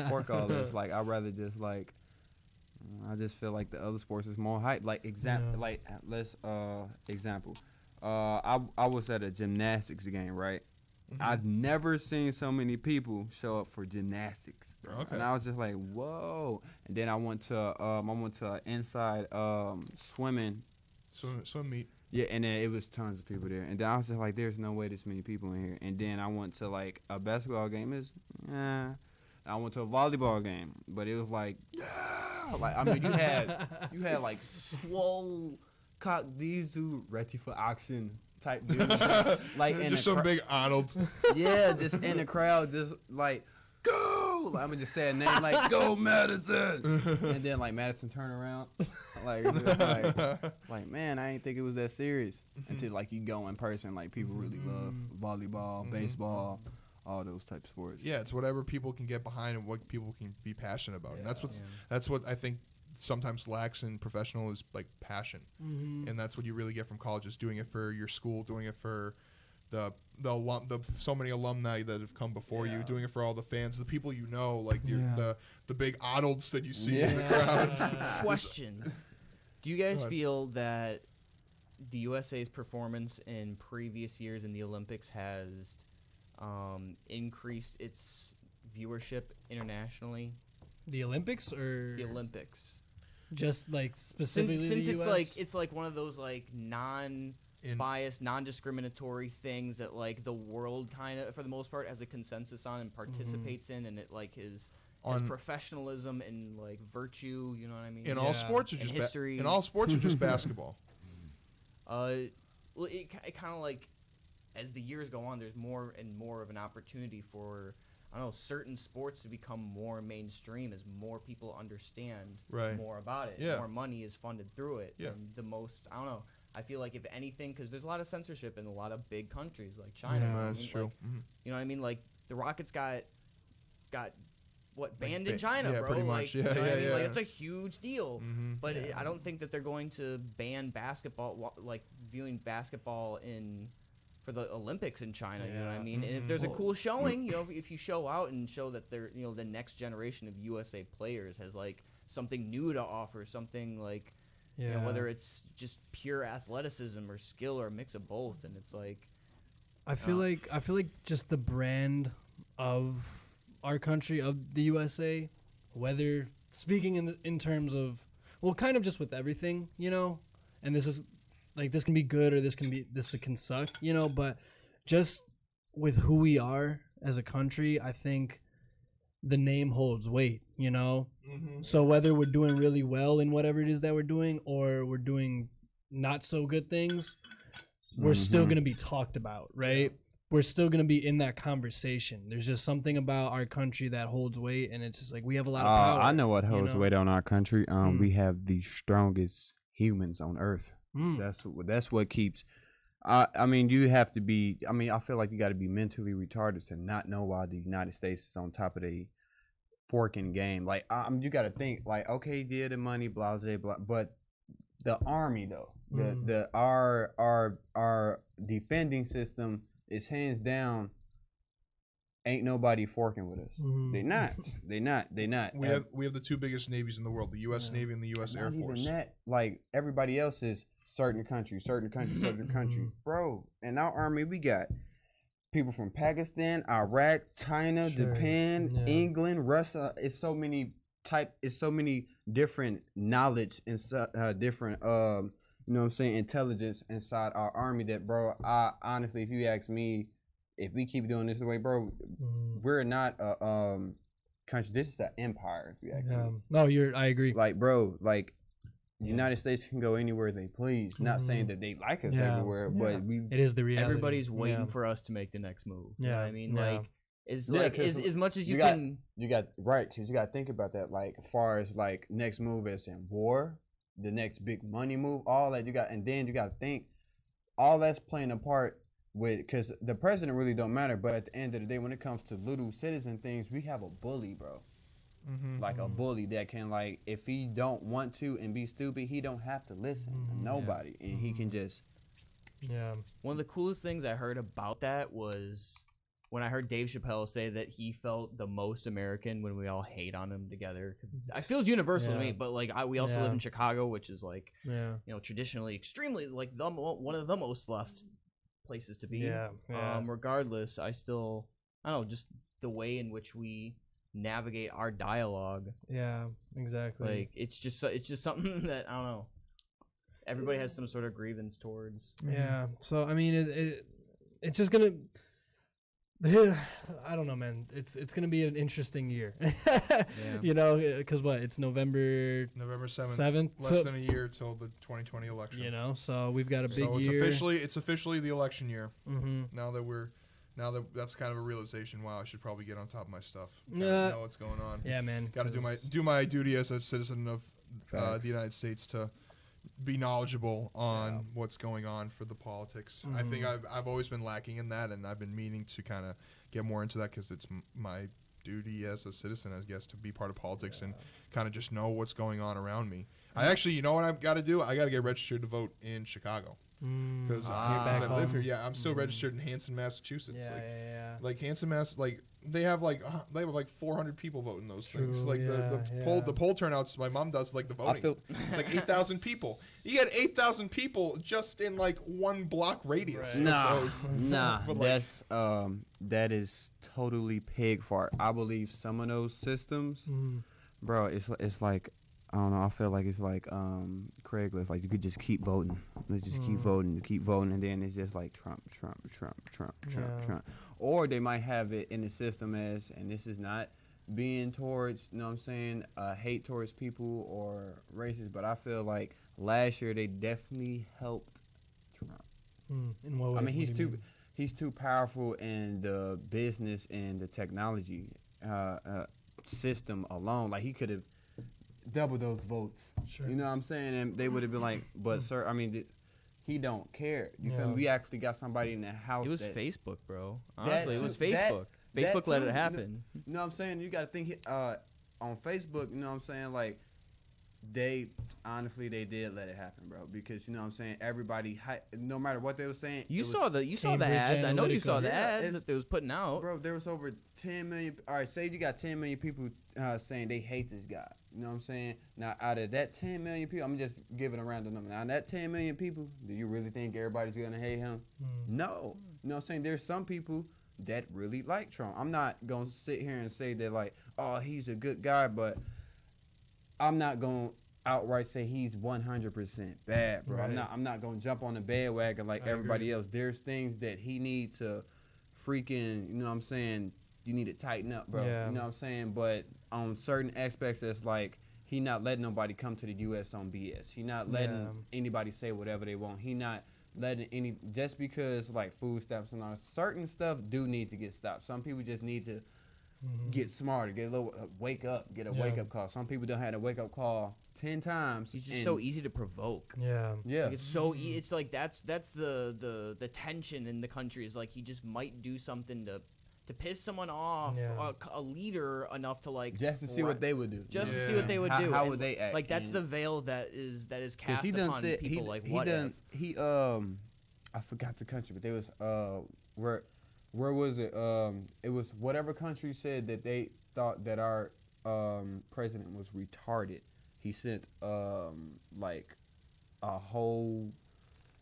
fork all this. Like I'd rather just like, I just feel like the other sports is more hype. Like like let's example. I was at a gymnastics game, right? I've never seen so many people show up for gymnastics, bro. Okay. And I was just like, whoa. And then I went to an inside swimming. Swim meet. Yeah, and then it was tons of people there. And then I was just like, there's no way this many people in here. And then I went to like a basketball game. I went to a volleyball game, but it was like, like I mean, you had like swole cock diesel ready for action type dudes, like in just the some big Arnold. yeah, just in the crowd, just like go. I'm gonna just say a name like go Madison, and then like Madison turn around, like man, I didn't think it was that serious until like you go in person. Like people really love volleyball, baseball, all those type of sports. Yeah, it's whatever people can get behind and what people can be passionate about. And that's what I think sometimes lacks in professional is like passion. And that's what you really get from college, is doing it for your school, doing it for the so many alumni that have come before you, doing it for all the fans, the people you know, like the big Arnolds that you see in the crowds. Question: do you guys feel that the USA's performance in previous years in the Olympics has increased its viewership internationally? The Olympics or The Olympics, just like specifically since the US? it's like one of those like non-biased, non-discriminatory things that like the world kind of for the most part has a consensus on and participates in, and it like has professionalism and like virtue. You know what I mean? In all sports, or just history. In all sports, or just basketball. Well, it kind of like as the years go on, there's more and more of an opportunity for, I don't know, certain sports to become more mainstream as more people understand more about it. Yeah. More money is funded through it. Yeah. And the most, I don't know, I feel like if anything, because there's a lot of censorship in a lot of big countries like China. Yeah. I That's mean, true. like, you know what I mean? Like the Rockets got what banned in China, yeah, bro. pretty Like, much. you know what I mean? Yeah. Like it's a huge deal. But I don't think that they're going to ban basketball, like viewing basketball for the Olympics in China. You know what I mean? And if there's a cool showing, you know, if you show out and show that they're, you know, the next generation of USA players has like something new to offer, something like, you know, whether it's just pure athleticism or skill or a mix of both, and it's like, I feel like just the brand of our country, of the USA, whether speaking in terms of, well, kind of just with everything, you know, and this is like, this can be good or this can suck, you know, but just with who we are as a country, I think the name holds weight, you know. So whether we're doing really well in whatever it is that we're doing, or we're doing not so good things, we're still going to be talked about, right? We're still going to be in that conversation. There's just something about our country that holds weight, and it's just like we have a lot of power. I know what holds know? weight on our country. We have the strongest humans on earth. That's what keeps. I mean, you have to be. I mean, I feel like you got to be mentally retarded to not know why the United States is on top of the forking game. Like, you got to think like, okay, yeah, the money, blah, blah, blah, but the army though, our defending system is hands down. Ain't nobody forking with us. They not. We have the two biggest navies in the world, the U.S. Navy and the U.S. Air Force. Even that, like everybody else is certain country, bro. In our army, we got people from Pakistan, Iraq, China, Japan, England, Russia. It's so many different knowledge and different you know what I'm saying, intelligence inside our army that, bro, I honestly, if you ask me, if we keep doing this way, bro, we're not a country. This is an empire, if you ask me. No, I agree. Like, bro, like United States can go anywhere they please. Not saying that they like us everywhere, but it is the reality. everybody's waiting for us to make the next move. You know what I mean? Like, as much as you got, can. You got right, because you got to think about that. Like, as far as like next move as in war, the next big money move, all that you got, and then you got to think all that's playing a part with, because the president really don't matter. But at the end of the day, when it comes to little citizen things, we have a bully, bro. Like a bully that can, like, if he don't want to and be stupid, he don't have to listen to nobody, and he can just. One of the coolest things I heard about that was when I heard Dave Chappelle say that he felt the most American when we all hate on him together. I feel it's universal to me, but like we also live in Chicago, which is like, you know, traditionally extremely like one of the most left places to be. Regardless, I don't know, just the way in which we navigate our dialogue. Yeah, exactly. Like it's just something that I don't know. Everybody has some sort of grievance towards. Yeah. So I mean, it's just gonna. I don't know, man. It's gonna be an interesting year. You know, because it's November November 7th. 7th. Less than a year till the 2020 election. You know, so we've got a big So it's year. officially the election year. Mm-hmm. Now that that's kind of a realization. Wow, I should probably get on top of my stuff. Yeah. Know what's going on. Yeah, man. Got to do my duty as a citizen of the United States to be knowledgeable on what's going on for the politics. I think I've always been lacking in that, and I've been meaning to kind of get more into that because it's my duty as a citizen, I guess, to be part of politics and kind of just know what's going on around me. I actually, you know what I've got to do? I got to get registered to vote in Chicago. Because I live here. Yeah, I'm still registered in Hanson, Massachusetts. Yeah. Like Hanson, Mass. Like they have like 400 people voting those things. Like the poll turnouts. My mom does like the voting. It's like 8,000 people. You get 8,000 people just in like one block radius. Right. Nah. But, That's that is totally pig fart. I believe some of those systems, bro. It's like. I don't know. I feel like it's like Craigslist. Like you could just keep voting. Let's just keep voting, and then it's just like Trump. Or they might have it in the system as, and this is not being towards, you know what I'm saying, hate towards people or racist, but I feel like last year they definitely helped Trump. In what way? I mean, he's too powerful in the business and the technology system alone. Like he could have double those votes. Sure. You know what I'm saying? And they would have been like, but sir, I mean, he don't care. You feel me? We actually got somebody in the house. It was Facebook, bro. Honestly, it was Facebook. Facebook Facebook let it happen. You know what I'm saying? You got to think on Facebook, you know what I'm saying? Like, they did let it happen, bro, because you know what I'm saying, everybody, no matter what they were saying, You saw the ads. I know you saw the ads that they was putting out, bro. There was over 10 million. All right, say you got 10 million people saying they hate this guy. You know what I'm saying? Now, out of that 10 million people, I'm just giving a random number. Now, that 10 million people, do you really think everybody's gonna hate him? No. You know what I'm saying? There's some people that really like Trump. I'm not gonna sit here and say that like, oh, he's a good guy, but I'm not gonna outright say he's 100% bad, bro. Right. I'm not gonna jump on the bandwagon like everybody else. There's things that he needs to freaking, you know what I'm saying, you need to tighten up, bro. Yeah. You know what I'm saying? But on certain aspects, it's like he not letting nobody come to the U.S. on BS. He not letting anybody say whatever they want. He not letting any, just because like food stamps and all certain stuff do need to get stopped. Some people just need to get smarter, get a little wake up, get a wake up call. Some people don't have a wake up call 10 times. He's just so easy to provoke. Yeah. Like it's so it's like that's the tension in the country is like he just might do something to piss someone off, a leader enough to like just to see what they would do. Just to see what they would do. How would they act? Like that's the veil that is cast upon people. Like he what done, if? he I forgot the country, but there was where was it? It was whatever country said that they thought that our president was retarded. He sent like a whole.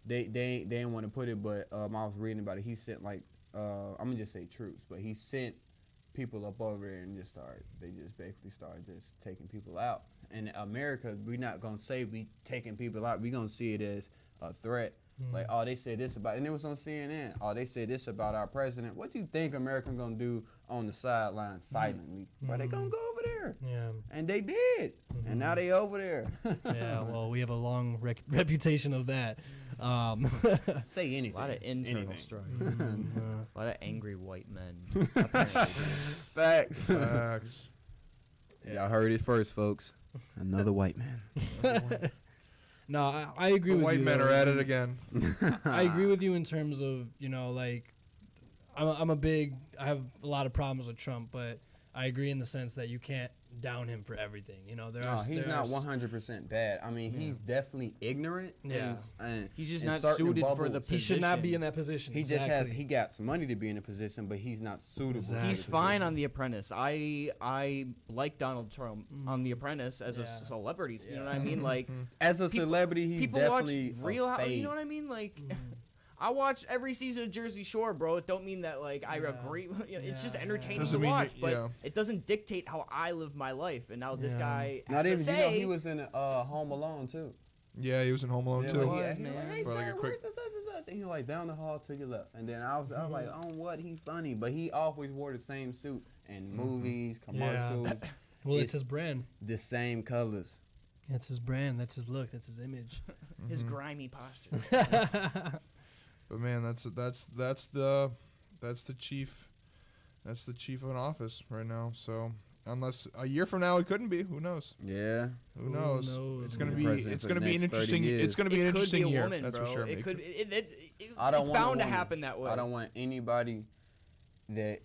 They didn't want to put it, but I was reading about it. He sent like I'm gonna just say troops, but he sent people up over there and they just basically started just taking people out. In America, we're not gonna say we taking people out. We're gonna see it as a threat. Like, oh, they said this about, and it was on CNN. Oh, they said this about our president. What do you think America gonna do on the sideline silently? But they gonna go over there. Yeah. And they did. And now they over there. Yeah. Well, we have a long reputation of that. Say anything. A lot of internal strife. A lot of angry white men. Facts. Y'all heard it first, folks. Another white man. No, I agree with you. White men are at it again. I agree with you in terms of, you know, like, I have a lot of problems with Trump, but I agree in the sense that you can't down him for everything. You know, he's not 100% bad. I mean, he's definitely ignorant. Yeah. He's just not suited for the position. He should not be in that position. He just he got some money to be in a position, but he's not suitable. Exactly. He's fine on The Apprentice. I like Donald Trump on The Apprentice as a celebrity. You know what I mean? Like as a celebrity, he's definitely watch Real House. You know what I mean? Like. I watch every season of Jersey Shore, bro. It don't mean that like I agree. It's just entertaining to watch, but it doesn't dictate how I live my life. And now this guy, not even you know, he was in Home Alone too. Yeah, he was in Home Alone too. He was, man. Hey, for like a quick. Where's the such and such? seen him like down the hall to your left, and then I was like, oh, what? He funny, but he always wore the same suit in movies, commercials. Well, it's his brand. The same colors. That's his brand. That's his look. That's his image. His grimy posture. But man, that's the chief. That's the chief of an office right now. So unless a year from now it couldn't be, who knows? Yeah. Who knows? It's gonna be President for the an next 30 interesting. years. It's gonna be an It could interesting be a year. woman, That's bro. for sure. It could. It's I don't want a bound to woman. happen that way. I don't want anybody that.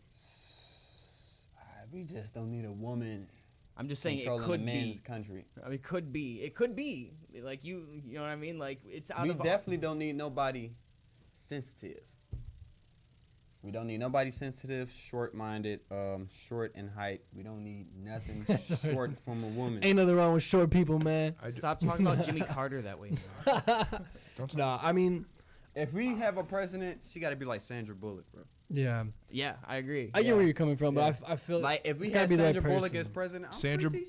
We just don't need a woman I'm just saying it controlling could a man's be. country. I mean, it could be. It could be. Like you know what I mean? Like it's out We of. definitely don't need nobody sensitive. We don't need nobody sensitive, short-minded, short in height. We don't need nothing short from a woman. Ain't nothing wrong with short people, man. Stop talking about Jimmy Carter that way. Nah, I mean, If we have a president, she got to be like Sandra Bullock, bro. yeah. Yeah, I agree. I get where you're coming from, but I feel Like if we it's gotta had be that Sandra Bullock person. as president, I'm Sandra pretty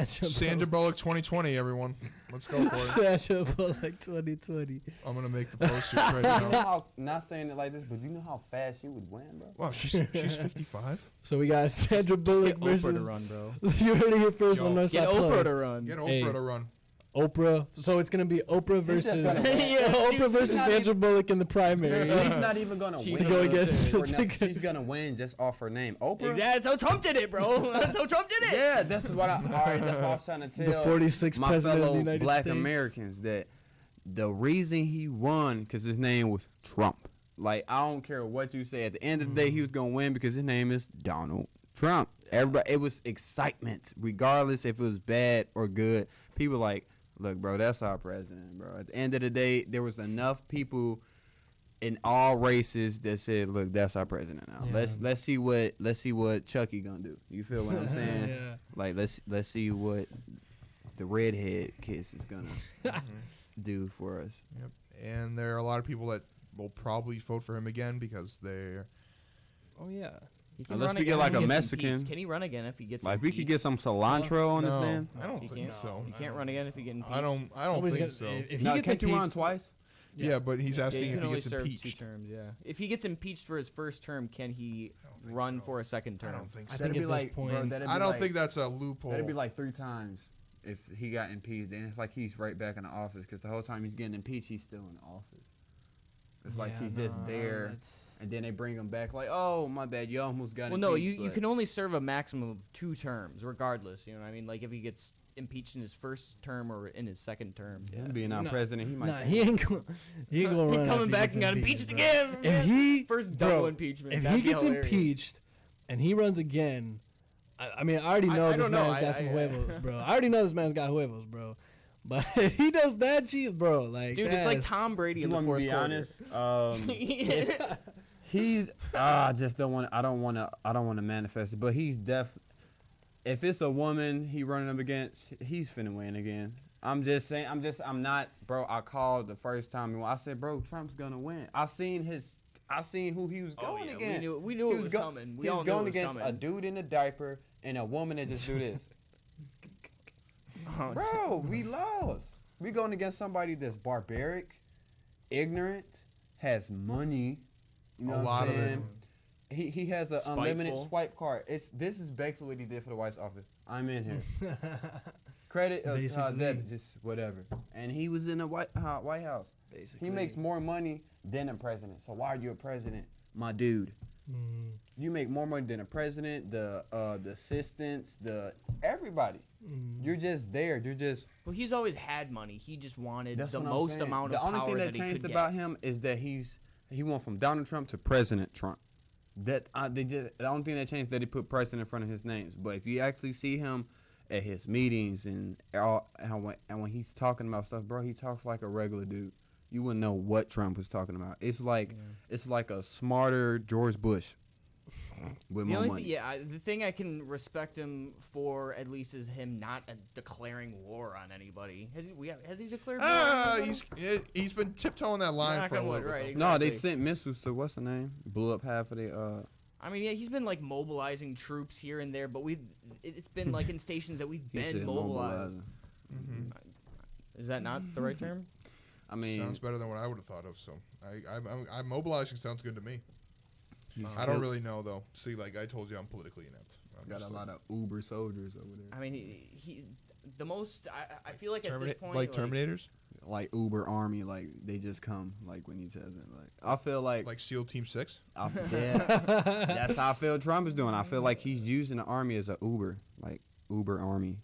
sure. Sandra Bullock 2020. Everyone, let's go for it. Sandra Bullock 2020. I'm gonna make the poster right You know now. how, not saying it like this, but you know how fast she would win, bro. Wow, she's 55. So we got Sandra Bullock Get Oprah to versus. run, bro. You heard it here first Yo, on Northside Get Oprah Plug. to run. Get Oprah Hey. to run. Oprah. So it's gonna be Oprah She's just versus gonna win. Oprah versus Sandra Bullock in the primary. She's not even gonna She's win. to go against- for nothing. She's gonna win just off her name. Oprah. Exactly. That's how Trump did it, bro. That's how Trump did it. Yeah, that's what I. All right, that's what I was trying to tell The 46th my president of fellow the United Black States. Americans that the reason he won because his name was Trump. Like I don't care what you say. At the end of the day, he was gonna win because his name is Donald Trump. Everybody, it was excitement, regardless if it was bad or good. People like, look, bro, that's our president, bro. At the end of the day, there was enough people in all races that said, look, that's our president now. Yeah. Let's see what Chucky gonna do. You feel what I'm saying? Yeah. Like let's see what the redhead kiss is gonna do for us. Yep. And there are a lot of people that will probably vote for him again because they're. Oh yeah. He can Unless run we get again like if he a gets Mexican. impeached. Can he run again if he gets Like we impeached? could get some cilantro on this No, man. I don't He think can't. so. He can't run again if he gets impeached. I don't Nobody's think gonna- so. If he No, gets can't you run impeached, twice? Yeah, but he's Yeah, asking you if can he only gets serve impeached. 2 terms. Yeah. If he gets impeached for his first term, can he think run so. for a second term? I don't think I so. think at this point, I don't think that's a loophole. That'd be like 3 times if he got impeached. Then it's like he's right back in the office because the whole time he's getting impeached, he's still in the office. It's like Yeah, he's just no, there, that's- and then they bring him back like, oh my bad, you almost got Well, impeached. no, you but- can only serve a maximum of 2 terms, regardless. You know what I mean? Like if he gets impeached in his first term or in his second term. Him being our Nah, president, he might. Nah, take he it. ain't going. He ain't going to He run. coming after back gets and got impeached, impeached bro. again. If man. he First bro, double impeachment. if that'd he be gets hilarious. impeached and he runs again, I mean, I already know I this don't know. man's got some I- huevos, bro. I already know this man's got huevos, bro. But if he does that, geez, bro, like Dude, it's like that's- Tom Brady You in the want me to fourth be quarter. honest? He's I just don't want. I don't want to manifest it. But he's if it's a woman he running up against, he's finna win again. I'm just saying. I'm not, bro. I called the first time. I said, bro, Trump's gonna win. I seen who he was going against. We knew He it was go- coming. We He all was knew it going was against coming. a dude in a diaper and a woman that just do this. Oh, Bro, we lost. We going against somebody that's barbaric, ignorant, has money. You know A what lot I'm of it. saying? He has an unlimited Spiteful. swipe card. This is basically what he did for the White Office. I'm in here. Credit Basically. debit, just whatever. And he was in the White House. Basically. He makes more money than a president. So why are you a president, my dude? Mm, You make more money than a president, the assistants, everybody. You're just there. You're just. Well, he's always had monty. He just wanted That's the what I'm most saying. amount The of only power thing that he changed could about get. him is that he went from Donald Trump to President Trump. The only thing that changed is that he put president in front of his names. But if you actually see him at his meetings and when he's talking about stuff, bro, he talks like a regular dude. You wouldn't know what Trump was talking about. It's like a smarter George Bush with The more only money. the thing I can respect him for at least is him not declaring war on anybody. Has he declared war? on anybody? He's been tiptoeing that line Knock for a on little wood, bit. right, though. No, they exactly. sent missiles to what's the name? Blew up half of the. I mean, yeah, he's been like mobilizing troops here and there, but it's been like in stations that we've He been said mobilized. mobilizing. Is that not the right term? I mean, Sounds better than what I would have thought of. So I'm mobilizing. Sounds good to me. he's I don't really know though. See, like I told you, I'm politically inept. I'm got just a like- lot of Uber soldiers over there. I mean, he the most. I feel like at this point, like Terminators, Like Uber Army, like they just come like when you tell them. Like I feel like, like SEAL Team 6. that's how I feel Trump is doing. I feel like he's using the army as a Uber, like Uber Army.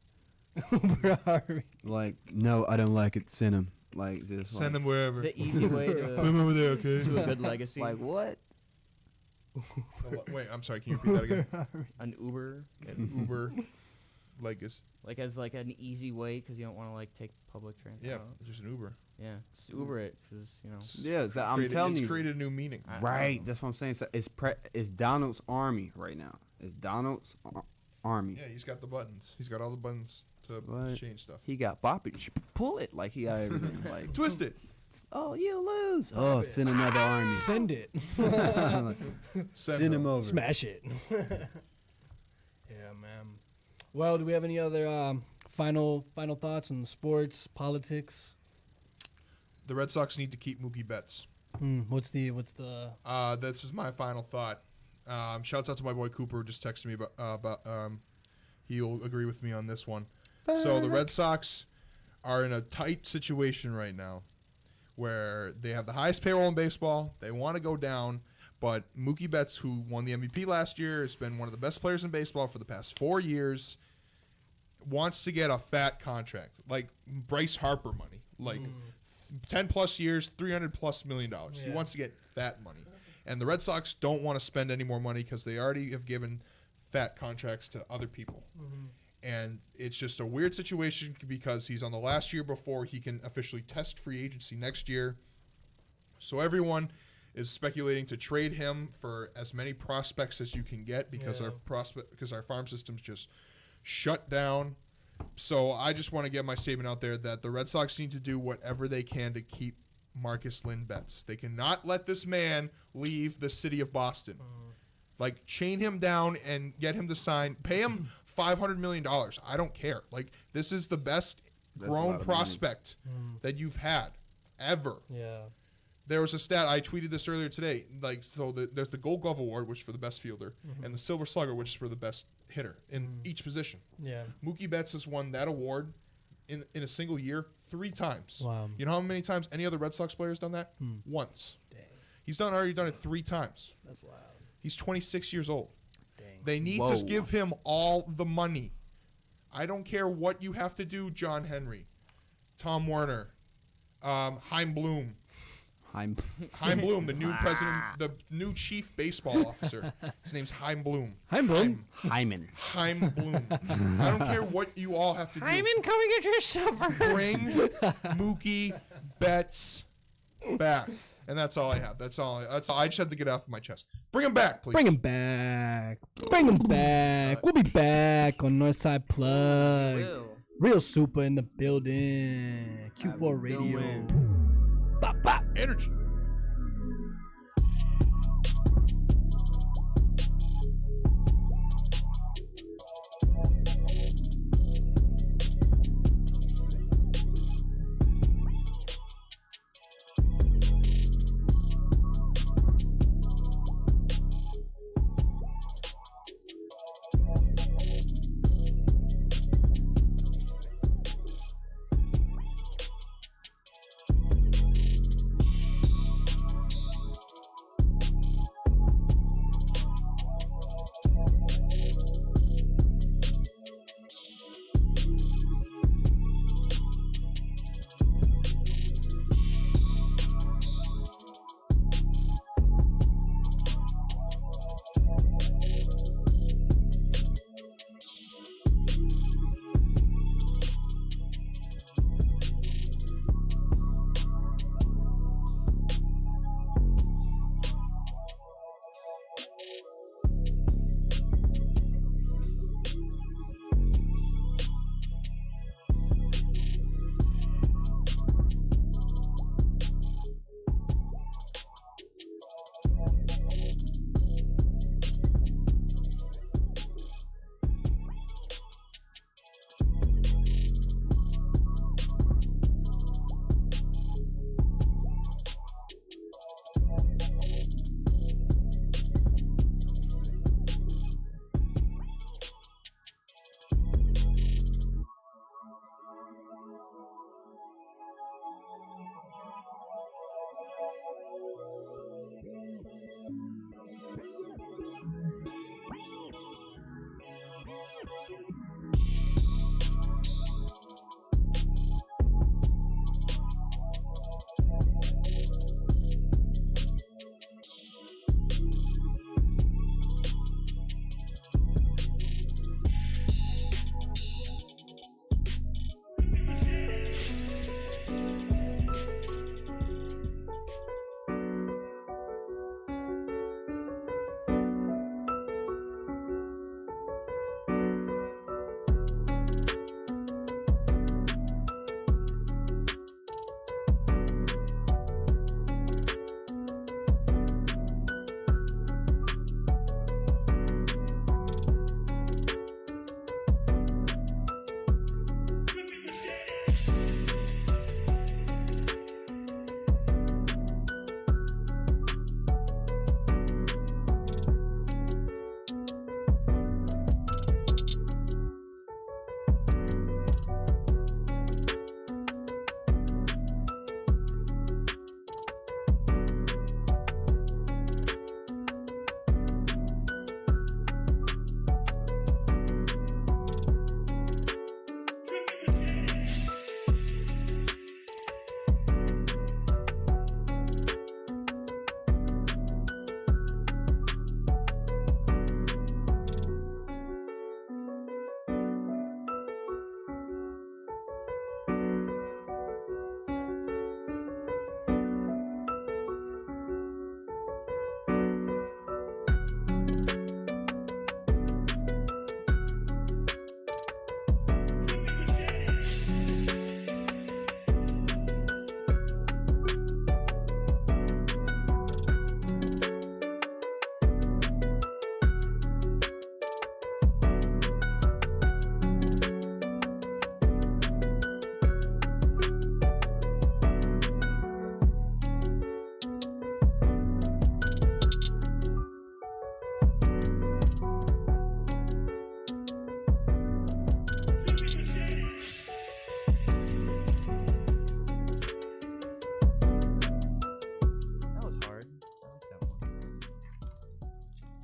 Uber Army. Like no, I don't like it. Send him. Like just Send them wherever. the easy way Put them to over there, okay? to a good legacy. like what? Wait, I'm sorry. Can you repeat that again? An Uber, Uber, legacy. like as like an easy way because you don't want to like take public transport. Yeah, just an Uber. Yeah, just Uber it because you know. Yeah, so I'm telling it's you. created a new meaning. Right, that's what I'm saying. So it's Donald's army right now. It's Donald's army. Yeah, he's got the buttons. He's got all the buttons to What? change stuff. He got bop it, pull it like he got everything. Like Twist it. oh, you lose. Oh, send another army. Send it. Send him over. Smash it. Yeah, man. Well, do we have any other final thoughts on sports, politics? The Red Sox need to keep Mookie Betts. What's the This is my final thought. Shouts out to my boy Cooper who just texted me about he'll agree with me on this one. So the Red Sox are in a tight situation right now where they have the highest payroll in baseball. They want to go down, but Mookie Betts, who won the MVP last year, has been one of the best players in baseball for the past 4 years, wants to get a fat contract, like Bryce Harper money, like 10 plus years, $300+ million. He Yeah. wants to get fat money. And the Red Sox don't want to spend any more money because they already have given fat contracts to other people. And it's just a weird situation because he's on the last year before he can officially test free agency next year. So everyone is speculating to trade him for as many prospects as you can get because our farm system's just shut down. So I just want to get my statement out there that the Red Sox need to do whatever they can to keep Marcus Lynn Betts. They cannot let this man leave the city of Boston. Like, chain him down and get him to sign. Pay him $500 million. I don't care. Like, this is the best That's a lot grown of prospect that you've had ever. Yeah. There was a stat, I tweeted this earlier today. Like, so there's the Gold Glove Award, which is for the best fielder, and the Silver Slugger, which is for the best hitter in each position. Yeah. Mookie Betts has won that award in a single year 3 times. Wow. You know how many times any other Red Sox player has done that? Once. Dang. He's already done it 3 times. That's wild. He's 26 years old. Dang. They need Whoa. to give him all the money. I don't care what you have to do, John Henry, Tom Werner, Chaim Bloom. I'm Chaim Bloom, the new president, the new chief baseball officer. His name's Chaim Bloom. Hi, Bloom. Hyman. Chaim Bloom. I don't care what you all have to do. come and get your supper. Bring Mookie Betts back. And that's all I have. That's all. I just had to get off my chest. Bring him back, please. Bring him back. Bring him back. We'll be back on Northside Plug. Will. Real Supah in the building. Q4 Radio. Bop, bop. Energy.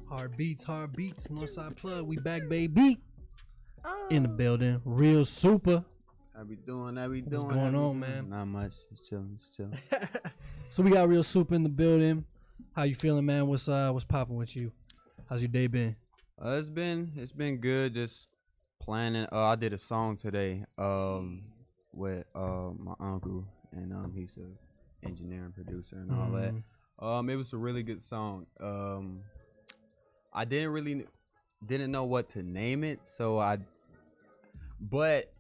Hard beats, Northside plug. We back, baby. In the building. Real Supah. How we doing? How we What's doing? going How we on, doing? man? Not much. Just chilling. Just chilling. So we got Real Supah in the building. How you feeling, man? What's popping with you? How's your day been? It's been good. Just planning. I did a song today. With my uncle, and he's a engineer and producer and all that. It was a really good song. I didn't know what to name it, so but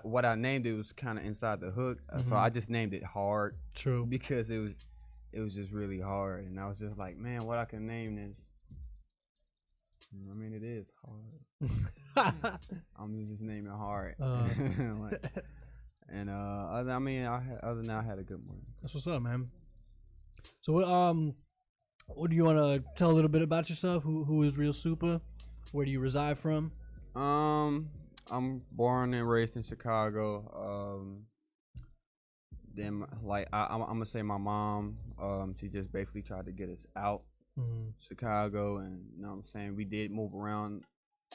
what I named it was kind of inside the hook, so I just named it Hard. True. Because it was just really hard, and I was just like, man, what I can name this? I mean, it is hard. I'm just naming Hard. And other than that, I had a good morning. That's what's up, man. So what do you want to tell a little bit about yourself? Who is Real Supah? Where do you reside from? I'm born and raised in Chicago. Then I'm gonna say my mom, she just basically tried to get us out Chicago, and you know what I'm saying, we did move around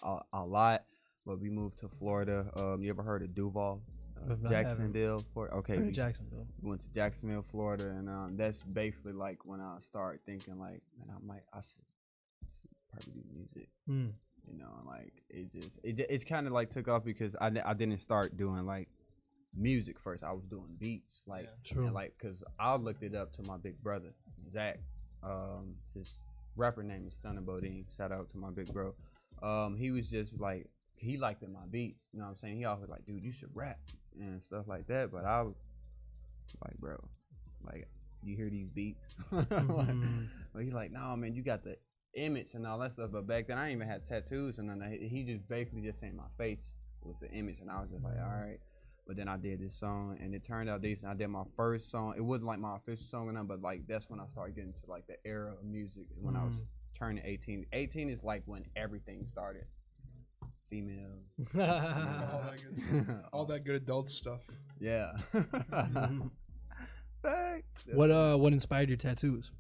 a lot, but we moved to Florida. You ever heard of Duval? Jacksonville, Florida. Okay, we went to Jacksonville, Florida, and that's basically like when I started thinking like, man, I should probably do music. You know, and like it's kind of like took off because I didn't start doing like music first. I was doing beats, like, and like, cause I looked it up to my big brother Zach. His rapper name is Stunner Bodine. Shout out to my big bro. He was just like, he liked my beats. You know what I'm saying? He always like, dude, you should rap and stuff like that. But I was like, bro, like, you hear these beats? But he's like, no, man, you got the image and all that stuff. But back then I didn't even have tattoos, and then he just basically just saying my face was the image, and I was just like, all right. But then I did this song, and it turned out decent. I did my first song. It wasn't like my official song or nothing, but like that's when I started getting to like the era of music when I was turning 18. 18 is like when everything started. Females. All that good stuff. All that good adult stuff. Yeah. Thanks. What inspired your tattoos?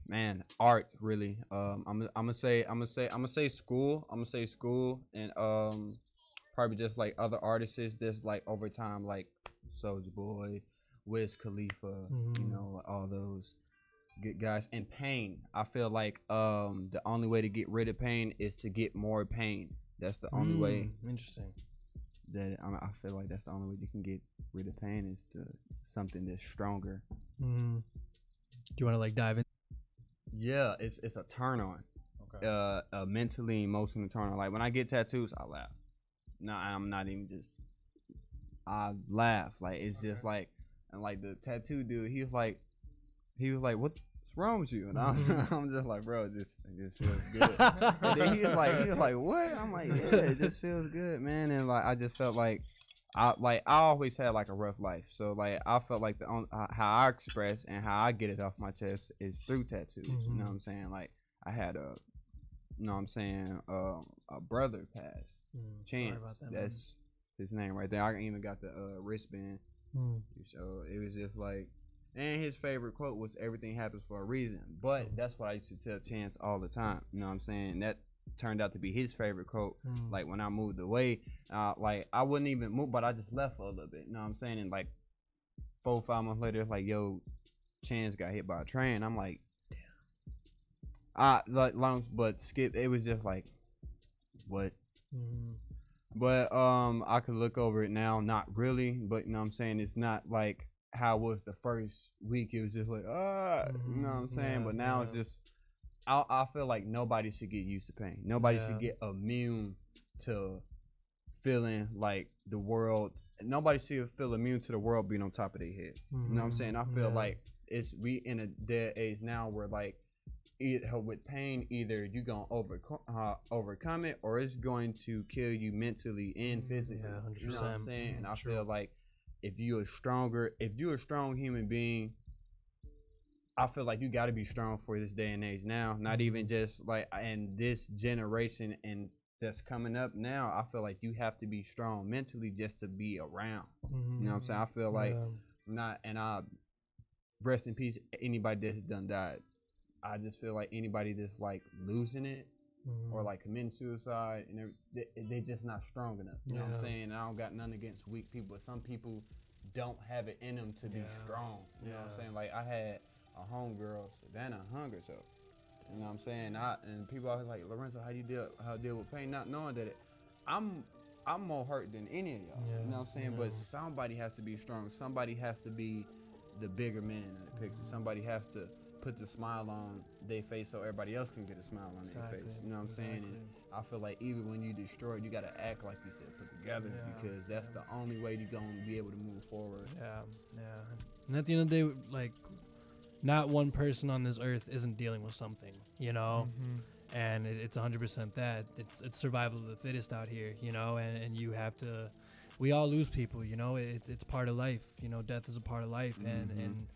Man, art really. I'm gonna say school. I'm gonna say school, and probably just like other artists that's like over time, like Soulja Boy, Wiz Khalifa, you know, all those good guys. And pain. I feel like the only way to get rid of pain is to get more pain. That's the only way. Interesting. That I feel like that's the only way you can get rid of pain is to something that's stronger. Do you want to like dive in? Yeah, it's a turn on. Okay. Mentally, emotionally turn on. Like when I get tattoos, I laugh. No, I'm not even just. I laugh. Like it's just like, and like the tattoo dude, he was like, what's wrong with you? And I'm just like, bro, this feels good. And then he was like, what? I'm like, yeah, it just feels good, man. And like I just felt like I always had like a rough life, so like I felt like how I express and how I get it off my chest is through tattoos. You know what I'm saying? Like I had you know what I'm saying, a brother passed. Chance, that's his name right there. I even got the wristband. So it was just like, and his favorite quote was, "Everything happens for a reason." But that's what I used to tell Chance all the time. You know what I'm saying? That turned out to be his favorite quote. Like when I moved away, like I wouldn't even move, but I just left for a little bit. You know what I'm saying? And like 4 or 5 months later, it's like, yo, Chance got hit by a train. I'm like, damn. But skip. It was just like, what? But I could look over it now. Not really, but you know what I'm saying? It's not like how it was the first week. It was just like, you know what I'm saying? But now it's just, I feel like nobody should get used to pain. Nobody should get immune to feeling like the world. Nobody should feel immune to the world being on top of their head. You know what I'm saying? I feel like we in a dead age now where like, with pain, either you gonna overcome it, or it's going to kill you mentally and physically. You know what I'm saying? And I feel like if you're a strong human being, I feel like you got to be strong for this day and age now. Not even just like in this generation and that's coming up now. I feel like you have to be strong mentally just to be around. You know what I'm saying? I feel like I rest in peace anybody that's done died. I just feel like anybody that's like losing it or like committing suicide and they just not strong enough. You know what I'm saying? And I don't got nothing against weak people, but some people don't have it in them to be strong. You know what I'm saying? Like I had a homegirl, Savannah, hung herself. You know what I'm saying? And people always like, Lorenzo, how you deal with pain? Not knowing that I'm more hurt than any of y'all. You know what I'm saying? But somebody has to be strong. Somebody has to be the bigger man in the picture. Somebody has to put the smile on their face so everybody else can get a smile on their face. You know what I'm saying? And I feel like even when you destroy it, you gotta act like you said, put together, because that's the only way you're gonna be able to move forward. And at the end of the day, like, not one person on this earth isn't dealing with something, you know? And it's 100% that. It's survival of the fittest out here, you know? And you have to, we all lose people, you know? It's part of life, you know? Death is a part of life, and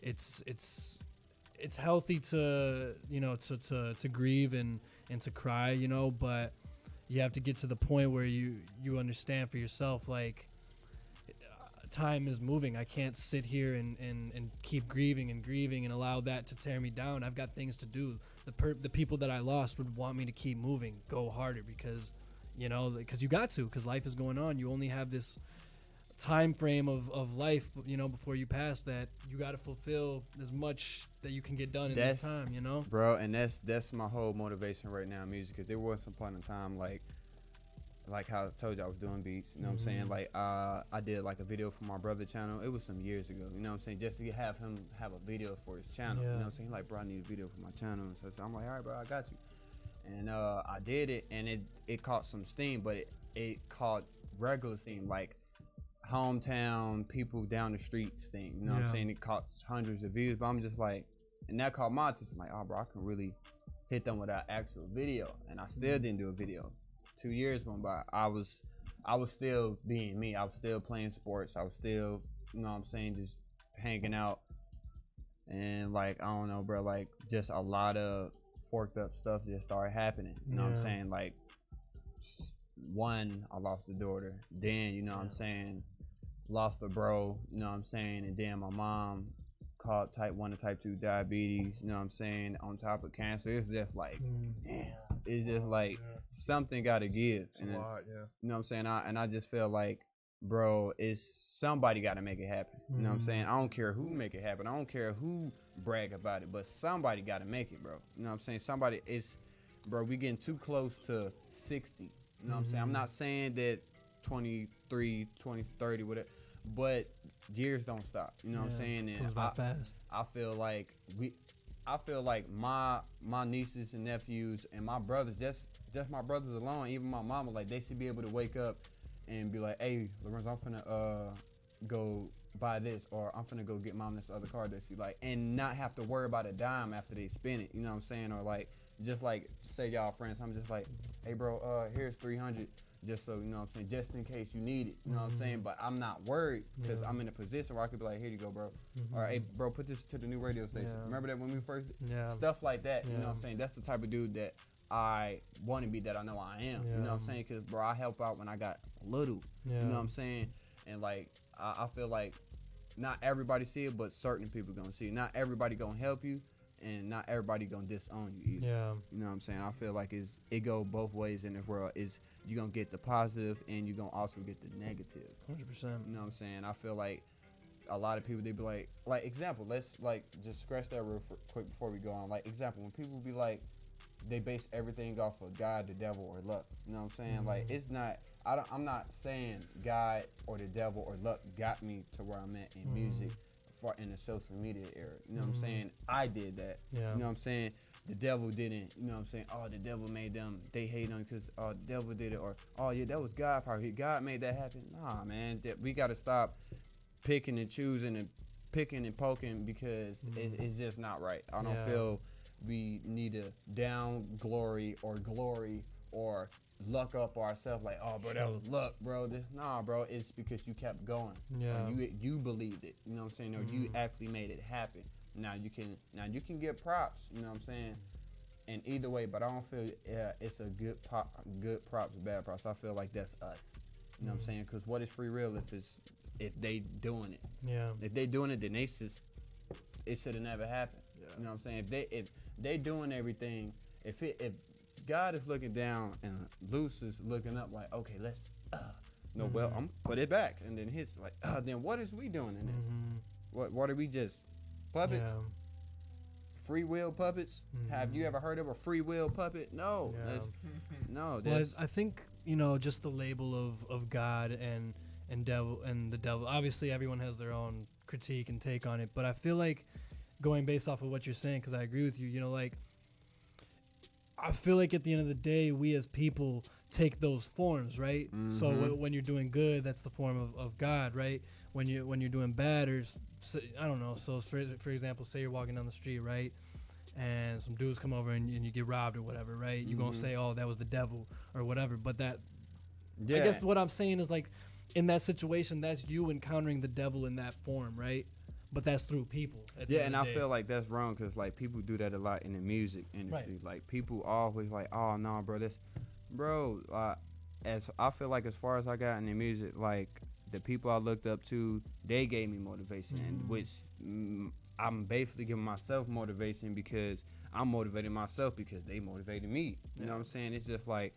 it's healthy to, you know, to grieve and to cry, you know, but you have to get to the point where you understand for yourself, like, time is moving. I can't sit here and keep grieving and allow that to tear me down. I've got things to do. The people that I lost would want me to keep moving, go harder, because, you know, because you got to, because life is going on. You only have this time frame of life, you know, before you pass, that you got to fulfill as much that you can get done in this time, you know, bro. And that's my whole motivation right now in music, because there was some point in time like how I told you I was doing beats, you know what I'm saying? Like I did like a video for my brother channel. It was some years ago, you know what I'm saying? Just to have him have a video for his channel, you know what I'm saying? Like, bro, I need a video for my channel. So I'm like, all right, bro, I got you. And I did it, and it caught some steam, but it caught regular steam, like hometown people down the street steam, you know what I'm saying? It caught hundreds of views, but I'm just like, and that caught my attention, like, oh, bro, I can really hit them with an actual video. And I still didn't do a video. 2 years went by. I was still being me. I was still playing sports. I was still, you know what I'm saying, just hanging out. And like, I don't know, bro, like just a lot of forked up stuff just started happening. You know what I'm saying? Like, one, I lost a daughter. Then, you know what I'm saying, lost a bro, you know what I'm saying? And then my mom caught type 1 and type 2 diabetes, you know what I'm saying, on top of cancer. It's just like, damn, it's just like something got to give. It's a lot, you know what I'm saying? I just feel like, bro, it's somebody got to make it happen. You know what I'm saying? I don't care who make it happen. I don't care who brag about it, but somebody got to make it, bro. You know what I'm saying? Somebody is, bro, we getting too close to 60. You know what I'm saying? I'm not saying that 23, 20, 30, whatever, but years don't stop. You know what I'm saying? And goes by fast. I feel like my nieces and nephews and my brothers, just my brothers alone, even my mama, like, they should be able to wake up and be like, hey, Lorenzo, I'm finna go buy this, or I'm finna go get mom this other car that she like, and not have to worry about a dime after they spend it. You know what I'm saying? Or like, just like, say y'all friends, I'm just like, hey bro, here's 300, just so, you know what I'm saying, just in case you need it. You know what I'm saying? But I'm not worried, because I'm in a position where I could be like, here you go, bro. Or hey bro, put this to the new radio station. Remember that when we first stuff like that. You know what I'm saying? That's the type of dude that I want to be, that I know I am. You know what I'm saying? Because, bro, I help out when I got little. You know what I'm saying? And like, I feel like not everybody see it, but certain people gonna see it. Not everybody gonna help you, and not everybody gonna disown you either. You know what I'm saying? I feel like it go both ways in this world. Is you gonna get the positive, and you gonna also get the negative. 100%. You know what I'm saying? I feel like a lot of people, they be like example, let's like just scratch that real quick before we go on. Like, example, when people be like, they base everything off of God, the devil, or luck. You know what I'm saying? Like, it's not, I'm not saying God or the devil or luck got me to where I'm at in music in the social media era. You know what I'm saying? I did that. You know what I'm saying? The devil didn't. You know what I'm saying? Oh, the devil made them, they hate on because, oh, the devil did it. Or, oh, yeah, that was God probably. God made that happen. Nah, man. We got to stop picking and choosing and picking and poking, because it's just not right. I don't feel we need to down glory or luck up ourselves like, oh, bro, that was luck, bro. Nah, bro, it's because you kept going. You believed it, you know what I'm saying? Or you actually made it happen. Now you can get props, you know what I'm saying? And either way, but I don't feel it's a good props, bad props. I feel like that's us. You know what I'm saying? Because what is free will if they doing it? If they doing it, then it should have never happened. You know what I'm saying? If they doing everything, if God is looking down and Luce is looking up like, okay, let's well, I'm put it back, and then his like, then what is we doing in this? What are we just puppets? Yeah. Free will puppets? Have you ever heard of a free will puppet? No. Yeah. No. Well, I think, you know, just the label of God and devil and the devil. Obviously, everyone has their own critique and take on it, but I feel like going based off of what you're saying, because I agree with you. You know, like I feel like at the end of the day, we as people take those forms, right? So when you're doing good, that's the form of God, right? When you're doing bad, I don't know. So for example, say you're walking down the street, right? And some dudes come over and you get robbed or whatever, right? You're going to say, oh, that was the devil or whatever. But I guess what I'm saying is like in that situation, that's you encountering the devil in that form, right? But that's through people. And I feel like that's wrong because like people do that a lot in the music industry. Right. Like people always like, oh no, bro, as I feel like as far as I got in the music, like the people I looked up to, they gave me motivation, and which I'm basically giving myself motivation because I'm motivating myself because they motivated me. You know what I'm saying? It's just like,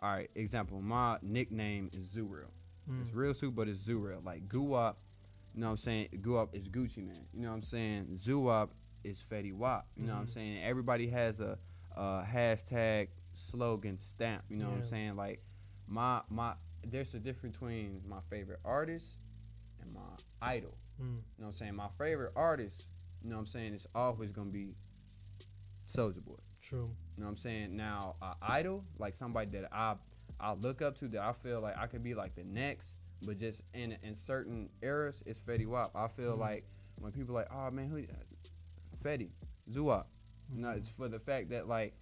all right, example, my nickname is Zuril. It's Real Supah, but it's Zuril. Like Guwap, you know what I'm saying? Guwap is Gucci Man. You know what I'm saying? Zuwap is Fetty Wap. You know what I'm saying? Everybody has a hashtag slogan stamp. You know what I'm saying? Like my there's a difference between my favorite artist and my idol. You know what I'm saying? My favorite artist, you know what I'm saying, it's always gonna be Soulja Boy. True. You know what I'm saying? Now, idol, like somebody that I look up to, that I feel like I could be like the next, but just in certain eras, it's Fetty Wap. I feel like when people like, oh man, who Fetty, Zuwap. No, it's for the fact that like,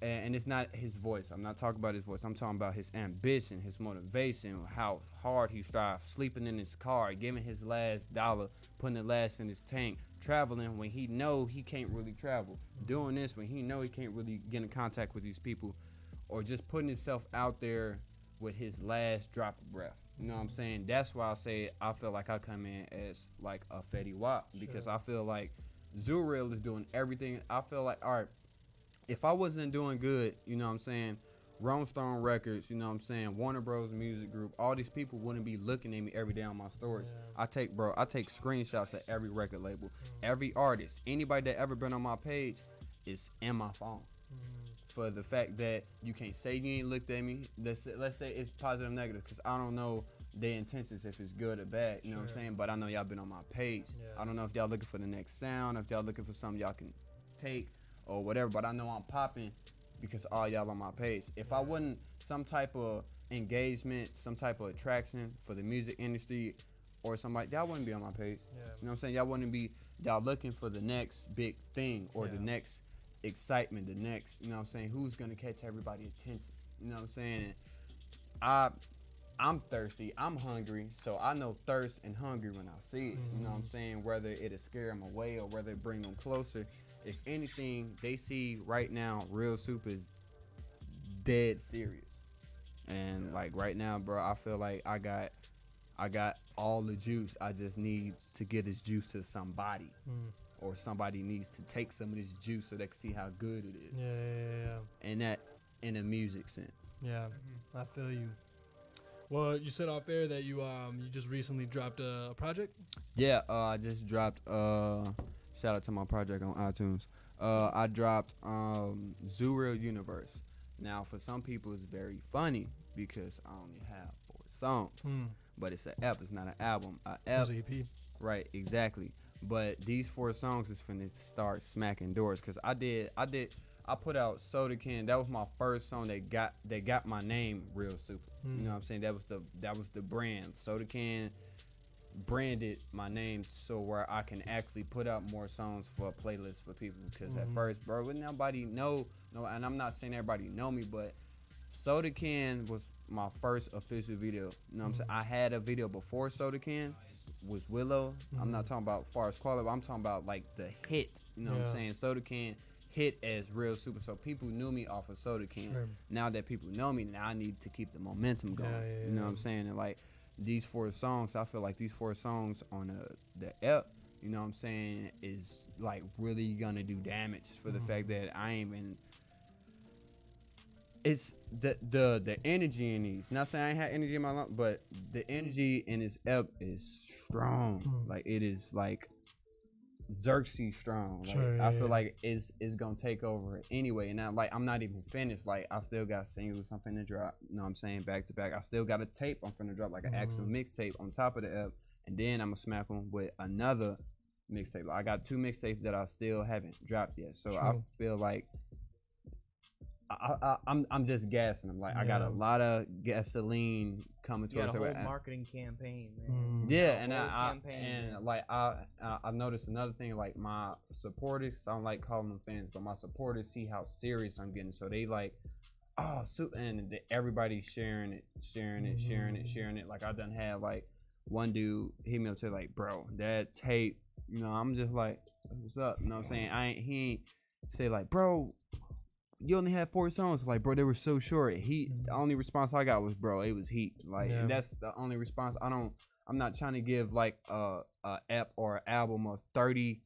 and it's not his voice. I'm not talking about his voice. I'm talking about his ambition, his motivation, how hard he strives, sleeping in his car, giving his last dollar, putting the last in his tank, traveling when he know he can't really travel, doing this when he know he can't really get in contact with these people, or just putting himself out there with his last drop of breath. You know what I'm saying? That's why I say I feel like I come in as like a Fetty Wap, because I feel like Zuril is doing everything. I feel like, all right, if I wasn't doing good, you know what I'm saying, Rolling Stone Records, you know what I'm saying, Warner Bros. Music Group, all these people wouldn't be looking at me every day on my stories. I take screenshots of every record label, every artist, anybody that ever been on my page is in my phone. For the fact that you can't say you ain't looked at me. Let's say it's positive or negative, because I don't know their intentions if it's good or bad, you know what I'm saying? But I know y'all been on my page. I don't know if y'all looking for the next sound, if y'all looking for something y'all can take or whatever, but I know I'm popping because all y'all on my page. If I wasn't some type of engagement, some type of attraction for the music industry or something like that, y'all wouldn't be on my page. You know what I'm saying? Y'all looking for the next big thing or the next excitement, the next, you know what I'm saying, who's gonna catch everybody's attention. You know what I'm saying? And I'm thirsty, I'm hungry, so I know thirst and hungry when I see it. You know what I'm saying? Whether it'll scare them away or whether it bring them closer. If anything, they see right now Real Supah is dead serious. And like right now, bro, I feel like I got all the juice. I just need to get this juice to somebody. Or somebody needs to take some of this juice so they can see how good it is. Yeah. And that in a music sense. Yeah, I feel you. Well, you said off air that you just recently dropped a project? Yeah, I just dropped, shout out to my project on iTunes. I dropped Zuril Universe. Now, for some people, it's very funny because I only have 4 songs. But it's an EP, it's not an album. It's an EP. Right, exactly. But these 4 songs is finna start smacking doors, because I put out Soda Can. That was my first song that got my name Real Supah. You know what I'm saying? That was the brand. Soda Can branded my name so where I can actually put out more songs for a playlist for people. Because at first, bro, wouldn't nobody know? No, and I'm not saying everybody know me, but Soda Can was my first official video. You know what I'm saying? I had a video before Soda Can. Was Willow. I'm not talking about far as quality, but I'm talking about like the hit. You know what I'm saying? Soda Can hit as Real Supah, so people knew me off of Soda Can. Now that people know me, now I need to keep the momentum going. You know what I'm saying? And like these 4 songs, I feel like these 4 songs on the EP, you know what I'm saying, is like really gonna do damage for the fact that I ain't been. It's the energy in these. Not saying I ain't had energy in my life, but the energy in this ep is strong. Like it is like Xerxes strong. Like Sure, I yeah, feel yeah. like it's gonna take over anyway. And now like I'm not even finished. Like I still got singles I'm finna drop. You know what I'm saying? Back to back. I still got a tape I'm finna drop, like an actual mixtape on top of the ep. And then I'm gonna smack them with another mixtape. Like, I got 2 mixtapes that I still haven't dropped yet. So I True. feel like I'm just gassing them. Like I got a lot of gasoline coming You got towards a whole me. marketing campaign, man. Yeah, A and whole I campaign, and man. like I noticed another thing. Like my supporters, I don't like calling them fans, but my supporters see how serious I'm getting, so they like, oh, so, and everybody's sharing it. Like I done had like one dude hit me up to like, bro, that tape. You know, I'm just like, what's up? You know what I'm saying? He ain't say like, bro, you only had 4 songs. Like, bro, they were so short. The only response I got was, bro, it was heat. Like, and that's the only response. I'm not trying to give like a ep or an album of 30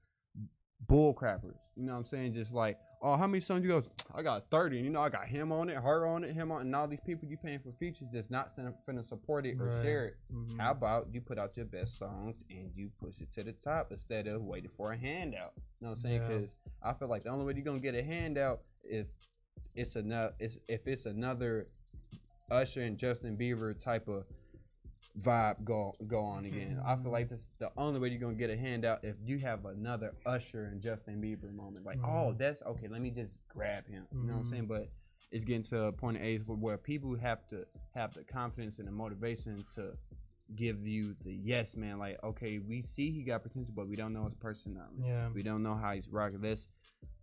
bull crappers. You know what I'm saying? Just like, oh, how many songs you got? I got 30. You know, I got him on it, her on it, him on it, and all these people you paying for features that's not finna support it or share it. How about you put out your best songs and you push it to the top instead of waiting for a handout? You know what I'm saying? Because I feel like the only way you're gonna get a handout if it's another Usher and Justin Bieber type of vibe go on again. I feel like this the only way you're gonna get a handout if you have another Usher and Justin Bieber moment. Like, oh, that's okay. Let me just grab him. You know what I'm saying? But it's getting to a point of age where people have to have the confidence and the motivation to give you the yes, man. Like, okay, we see he got potential, but we don't know his personality. Yeah. We don't know how he's rocking this.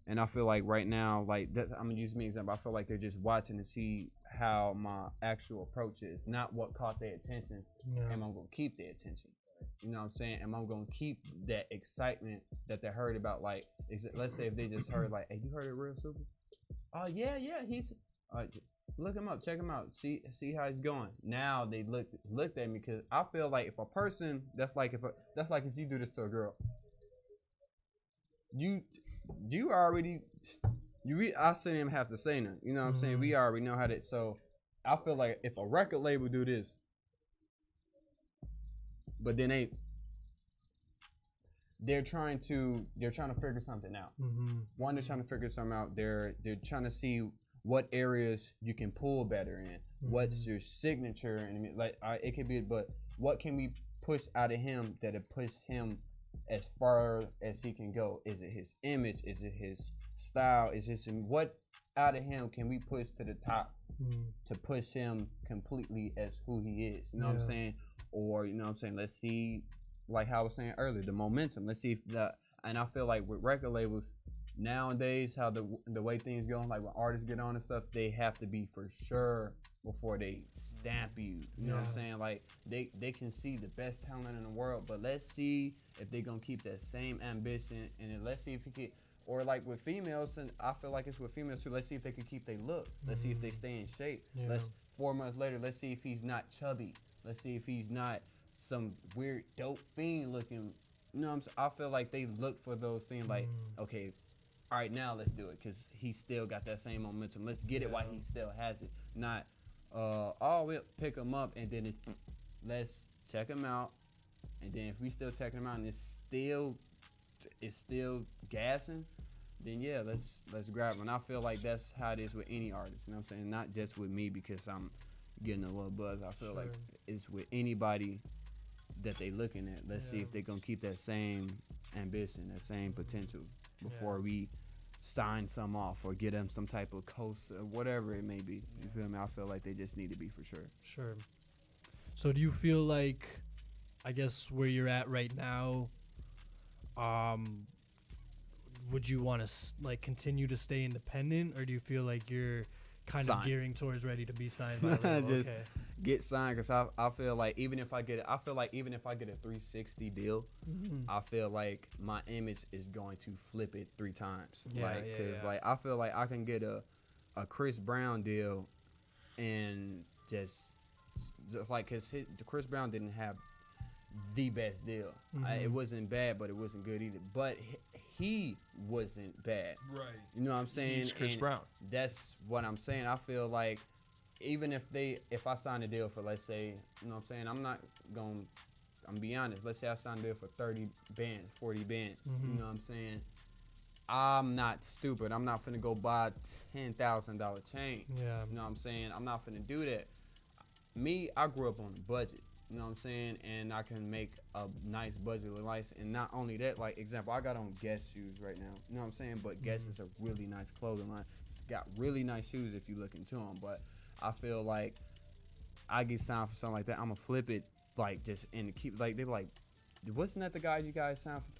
And I feel like right now, like that, I'm gonna use me example. I feel like they're just watching to see how my actual approach is, not what caught their attention. Am I gonna keep their attention? You know what I'm saying? Am I gonna keep that excitement that they heard about? Like, let's say if they just heard like, hey, you heard of Real Supah? Oh yeah, he's. Look him up, check him out, see how he's going. Now they looked at me because I feel like if a person that's like if you do this to a girl, you already I shouldn't even have to say nothing. You know what I'm saying? We already know how that. So I feel like if a record label do this, but then they're trying to figure something out. One, they're trying to figure something out. They're trying to see what areas you can pull better in. What's your signature? And like it could be, but what can we push out of him that'll push him as far as he can go? Is it his image? Is it his style? Is this what out of him can we push to the top to push him completely as who he is? You know what I'm saying? Or, you know what I'm saying, let's see, like how I was saying earlier, the momentum. Let's see if and I feel like with record labels nowadays, how the way things go, like when artists get on and stuff, they have to be for sure before they stamp you. You know what I'm saying? Like they can see the best talent in the world, but let's see if they're gonna keep that same ambition, and then let's see if he can. Or like with females, and I feel like it's with females too. Let's see if they can keep their look. Let's see if they stay in shape. Let's 4 months later, let's see if he's not chubby. Let's see if he's not some weird dope fiend looking. You know what I'm saying? I feel like they look for those things. Like, okay, all right, now let's do it because he still got that same momentum. Let's get it while he still has it. Not, we'll pick him up and then let's check him out. And then if we still checking him out and it's still gassing, then yeah, let's grab him. And I feel like that's how it is with any artist. You know what I'm saying? Not just with me because I'm getting a little buzz. I feel like it's with anybody that they looking at. Let's see if they're gonna keep that same ambition, that same potential before we sign some off or get them some type of coast or whatever it may be. You feel me? I feel like they just need to be for sure. Sure. So do you feel like, I guess where you're at right now, would you want to like continue to stay independent, or do you feel like you're kind of gearing towards ready to be signed by a label? Just get signed, because I feel like even if I get a 360 deal, I feel like my image is going to flip it 3 times. Like I feel like I can get a Chris Brown deal and just like, because Chris Brown didn't have the best deal. It wasn't bad, but it wasn't good either. But he wasn't bad. Right. You know what I'm saying? He's Chris And Brown. That's what I'm saying. I feel like even if I sign a deal for, let's say, you know what I'm saying, I'm be honest. Let's say I sign a deal for 30 bands, 40 bands. You know what I'm saying? I'm not stupid. I'm not finna go buy a $10,000 chain. Yeah. You know what I'm saying? I'm not finna do that. Me, I grew up on a budget. You know what I'm saying? And I can make a nice budget with life. And not only that, like, example, I got on Guess shoes right now. You know what I'm saying? But Guess is a really nice clothing line. It's got really nice shoes if you look into them. But I feel like I get signed for something like that, I'm going to flip it, like, just in the keep. Like, they're like, wasn't that the guy you guys signed for?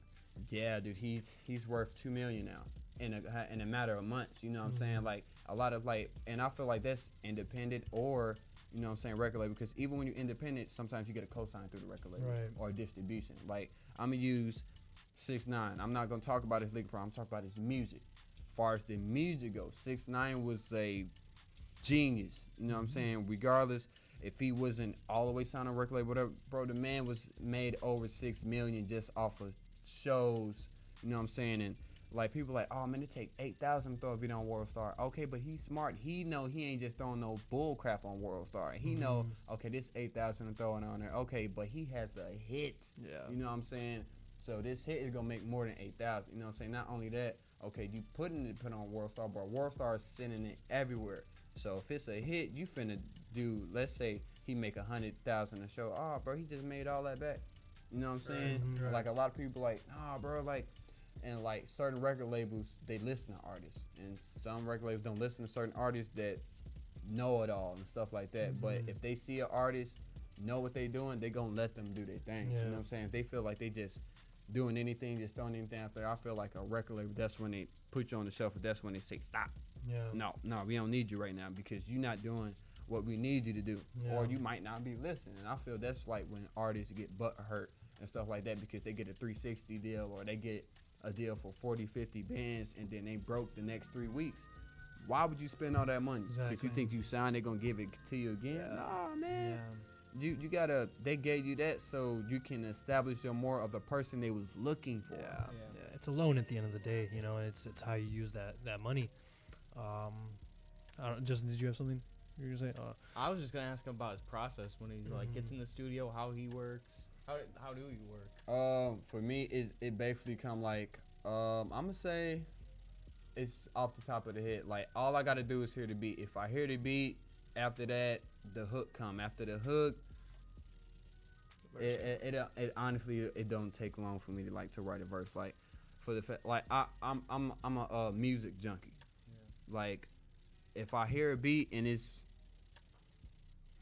Yeah, dude, he's worth $2 million now in a matter of months. You know what I'm saying? Like, a lot of, like, and I feel like that's independent or, you know what I'm saying, record label, because even when you're independent, sometimes you get a cosign through the record label or distribution. Like, I'm going to use 6ix9ine. I'm not going to talk about his legal problem. I'm talking about his music. As far as the music goes, 6ix9ine was a genius. You know what I'm saying? Regardless, if he wasn't all the way signed on a record label, whatever, bro, the man was made over $6 million just off of shows. You know what I'm saying? And like, people like, oh man, it take 8,000 to throw a video on World Star. Okay, but he's smart. He know he ain't just throwing no bull crap on World Star. He know, okay, this 8,000 to throw it on there. Okay, but he has a hit. Yeah. You know what I'm saying? So this hit is gonna make more than 8,000. You know what I'm saying? Not only that, okay, you put on World Star, but World Star is sending it everywhere. So if it's a hit, you finna do, let's say he make 100,000 a show. Oh, bro, he just made all that back. You know what I'm saying? Right. Like, a lot of people like, nah, bro, like, and like certain record labels, they listen to artists, and some record labels don't listen to certain artists that know it all and stuff like that. But if they see an artist know what they doing, they gonna let them do their thing. You know what I'm saying? If they feel like they just doing anything, just throwing anything out there, I feel like a record label, that's when they put you on the shelf, that's when they say stop. Yeah. No, we don't need you right now because you're not doing what we need you to do, or you might not be listening. And I feel that's like when artists get butt hurt and stuff like that because they get a 360 deal or they get a deal for 40, 50 bands and then they broke the next 3 weeks. Why would you spend all that money? Because you think you signed, they're gonna give it to you again? Nah, man. You gotta, they gave you that so you can establish your more of the person they was looking for. Yeah. It's a loan at the end of the day, you know, and it's how you use that money. Justin, did you have something you were gonna say? I was just gonna ask him about his process when he's like gets in the studio, how he works. How do you work? For me, it basically come like, I'm gonna say it's off the top of the head. Like, all I gotta do is hear the beat. If I hear the beat, after that, the hook come. After the hook, it honestly, it don't take long for me to write a verse. Like, for the fact, like, I'm a music junkie. Like, if I hear a beat and it's,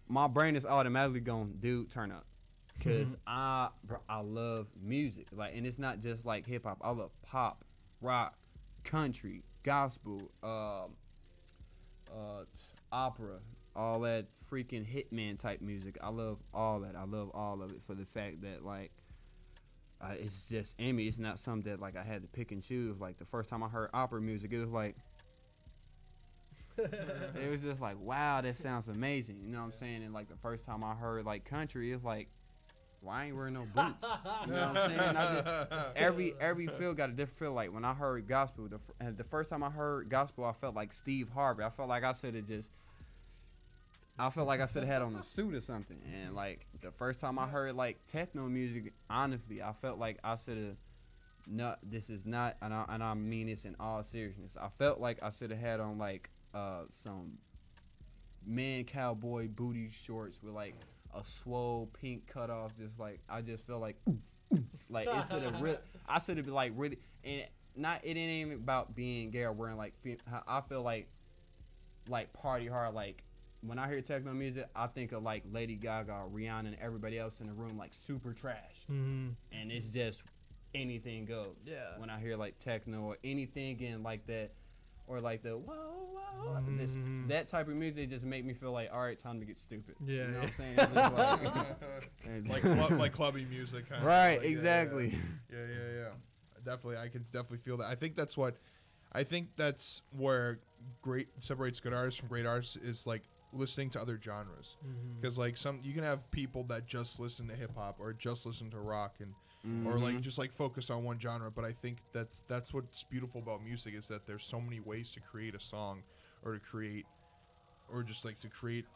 my brain is automatically going, dude, turn up. Cause I love music, like, and it's not just like hip hop. I love pop, rock, country, gospel, opera, all that freaking hitman type music. I love all that. I love all of it for the fact that, like, it's just in me. It's not something that, like, I had to pick and choose. Like, the first time I heard opera music, it was like, it was just like, wow, that sounds amazing. You know what I'm saying? And like, the first time I heard like country, it's like, well, I ain't wearing no boots. You know what I'm saying? Every feel got a different feel. Like, when I heard gospel, the first time I heard gospel, I felt like Steve Harvey. I felt like I should have had on a suit or something. And like, the first time I heard like techno music, honestly, I felt like I should have. No, this is not, and I mean this in all seriousness. I felt like I should have had on like some man cowboy booty shorts with like a swole pink cutoff, just like, I just feel like like, it should have really, I should have been like really, and not, it ain't even about being gay or wearing like, I feel like party hard. Like, when I hear techno music, I think of like Lady Gaga, Rihanna, and everybody else in the room like super trashed, and it's just anything goes. Yeah. When I hear like techno or anything in like that, or like the whoa, that type of music, just make me feel like, all right, time to get stupid. Yeah. You know what I'm saying? It's just like clubby music kind right, of. Right, exactly. Yeah. Definitely, I can definitely feel that. I think that's where great separates good artists from great artists is like listening to other genres. Because like you can have people that just listen to hip hop or just listen to rock and or like just like focus on one genre. But I think that's what's beautiful about music is that there's so many ways to create a song or to create or just like to create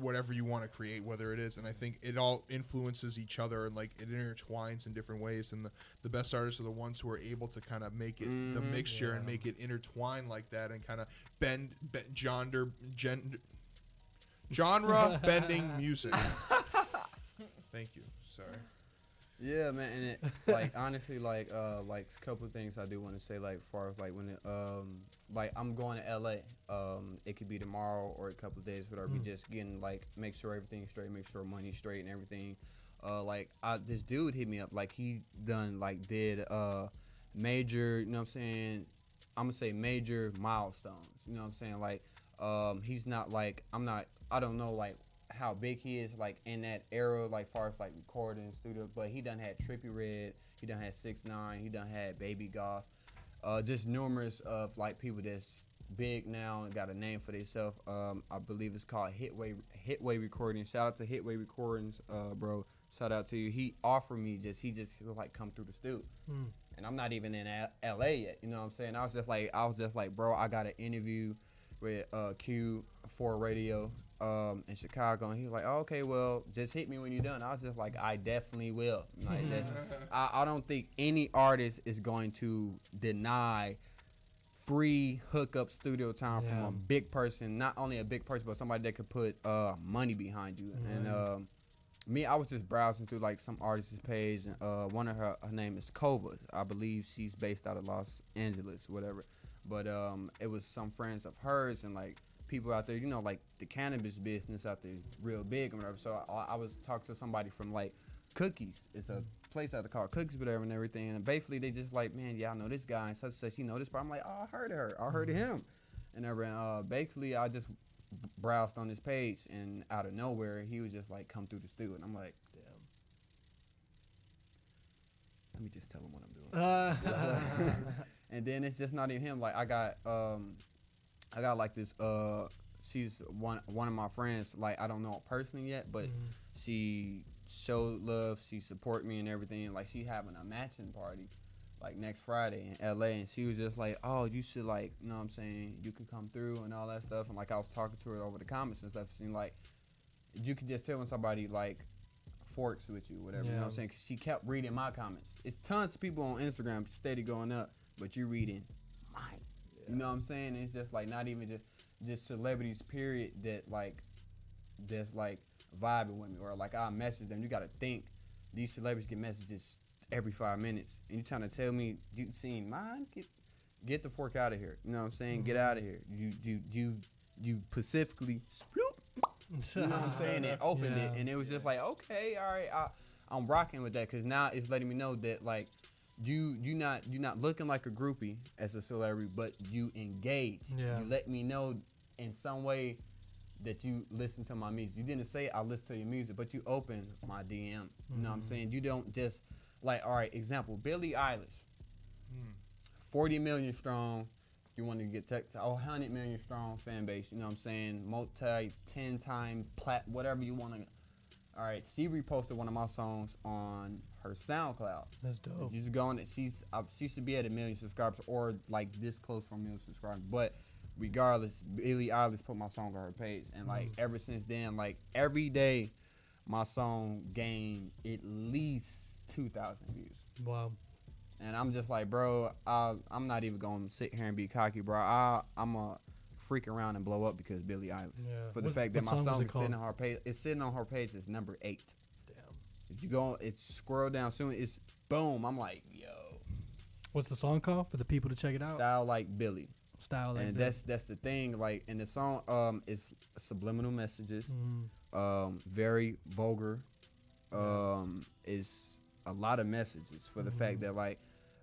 whatever you want to create, whether it is. And I think it all influences each other and like it intertwines in different ways. And the best artists are the ones who are able to kind of make it the mixture and make it intertwine like that and kind of bend genre bending music. Thank you. Sorry. Yeah, man, and it like honestly, like a couple of things I do want to say, like as far as like when it, like I'm going to LA, it could be tomorrow or a couple of days, whatever. We just getting like make sure everything's straight, make sure money's straight and everything. Like this dude hit me up, like he done like did major, you know what I'm saying? I'm gonna say major milestones, you know what I'm saying? Like he's not like I don't know like how big he is like in that era, like far as like recording studio, but he done had Trippie Redd, he done had 6ix9ine, he done had Baby Goth, just numerous of like people that's big now and got a name for themselves. I believe it's called Hitway Recording. Shout out to Hitway Recordings, bro. Shout out to you. He offered me he just like come through the studio, and I'm not even in LA yet. You know what I'm saying? I was just like, bro, I got an interview with Q for radio in Chicago, and he was like, oh, okay, well, just hit me when you're done. I was just like, I definitely will. Like, I don't think any artist is going to deny free hookup studio time from a big person, not only a big person, but somebody that could put money behind you. And me, I was just browsing through like some artist's page, and one of her name is Kova. I believe she's based out of Los Angeles, whatever. But it was some friends of hers and like people out there, you know, like the cannabis business out there real big and whatever. So I was talking to somebody from like Cookies. It's a place out there called Cookies, whatever, and everything. And basically they just like, man, yeah, I know this guy and such and such. You know this, but I'm like, oh, I heard of her. I heard of him. And everything. Basically I just browsed on his page, and out of nowhere he was just like, come through the studio, and I'm like, damn. Let me just tell him what I'm doing. And then it's just not even him. Like I got like this. She's one of my friends. Like I don't know her personally yet, but she showed love. She support me and everything. Like she having a matching party, like next Friday in LA, and she was just like, oh, you should like, you know what I'm saying, you can come through and all that stuff. And like I was talking to her over the comments and stuff, and like you could just tell when somebody like forks with you, whatever. You know what I'm saying? 'Cause she kept reading my comments. It's tons of people on Instagram steady going up, but you're reading mine. You know what I'm saying? It's just like not even just celebrities, period, that's like vibing with me, or like I message them. You gotta think these celebrities get messages every 5 minutes, and you trying to tell me you seen mine? Get the fork out of here. You know what I'm saying? Get out of here. You specifically you know what I'm saying? And opened it, and it was just like, okay, all right, I'm rocking with that, because now it's letting me know that like you not looking like a groupie as a celebrity, but you engaged. Yeah. You let me know in some way that you listen to my music. You didn't say I listen to your music, but you opened my DM. You know what I'm saying? You don't just like, all right, example, Billie Eilish, 40 million strong. You want to get to 100 million strong fan base. You know what I'm saying? Multi 10 time plat, whatever you want to. All right, she reposted one of my songs on her SoundCloud. That's dope. You just go on it. She should be at 1 million subscribers, or like this close from 1 million subscribers. But regardless, Billie Eilish put my song on her page, and like ever since then, like every day, my song gained at least 2,000 views. Wow. And I'm just like, bro, I'm not even gonna sit here and be cocky, bro. I'm a freak around and blow up because Billie Eilish. Yeah. For the fact that what my song was song it is sitting called? on her page. It's sitting on her page as number 8. Damn. If you go, it's scroll down soon. It's boom. I'm like, yo. What's the song called for the people to check it out? Style like Billie. Style like And Billie. that's the thing. Like in the song, it's subliminal messages. Very vulgar. It's a lot of messages for the fact that like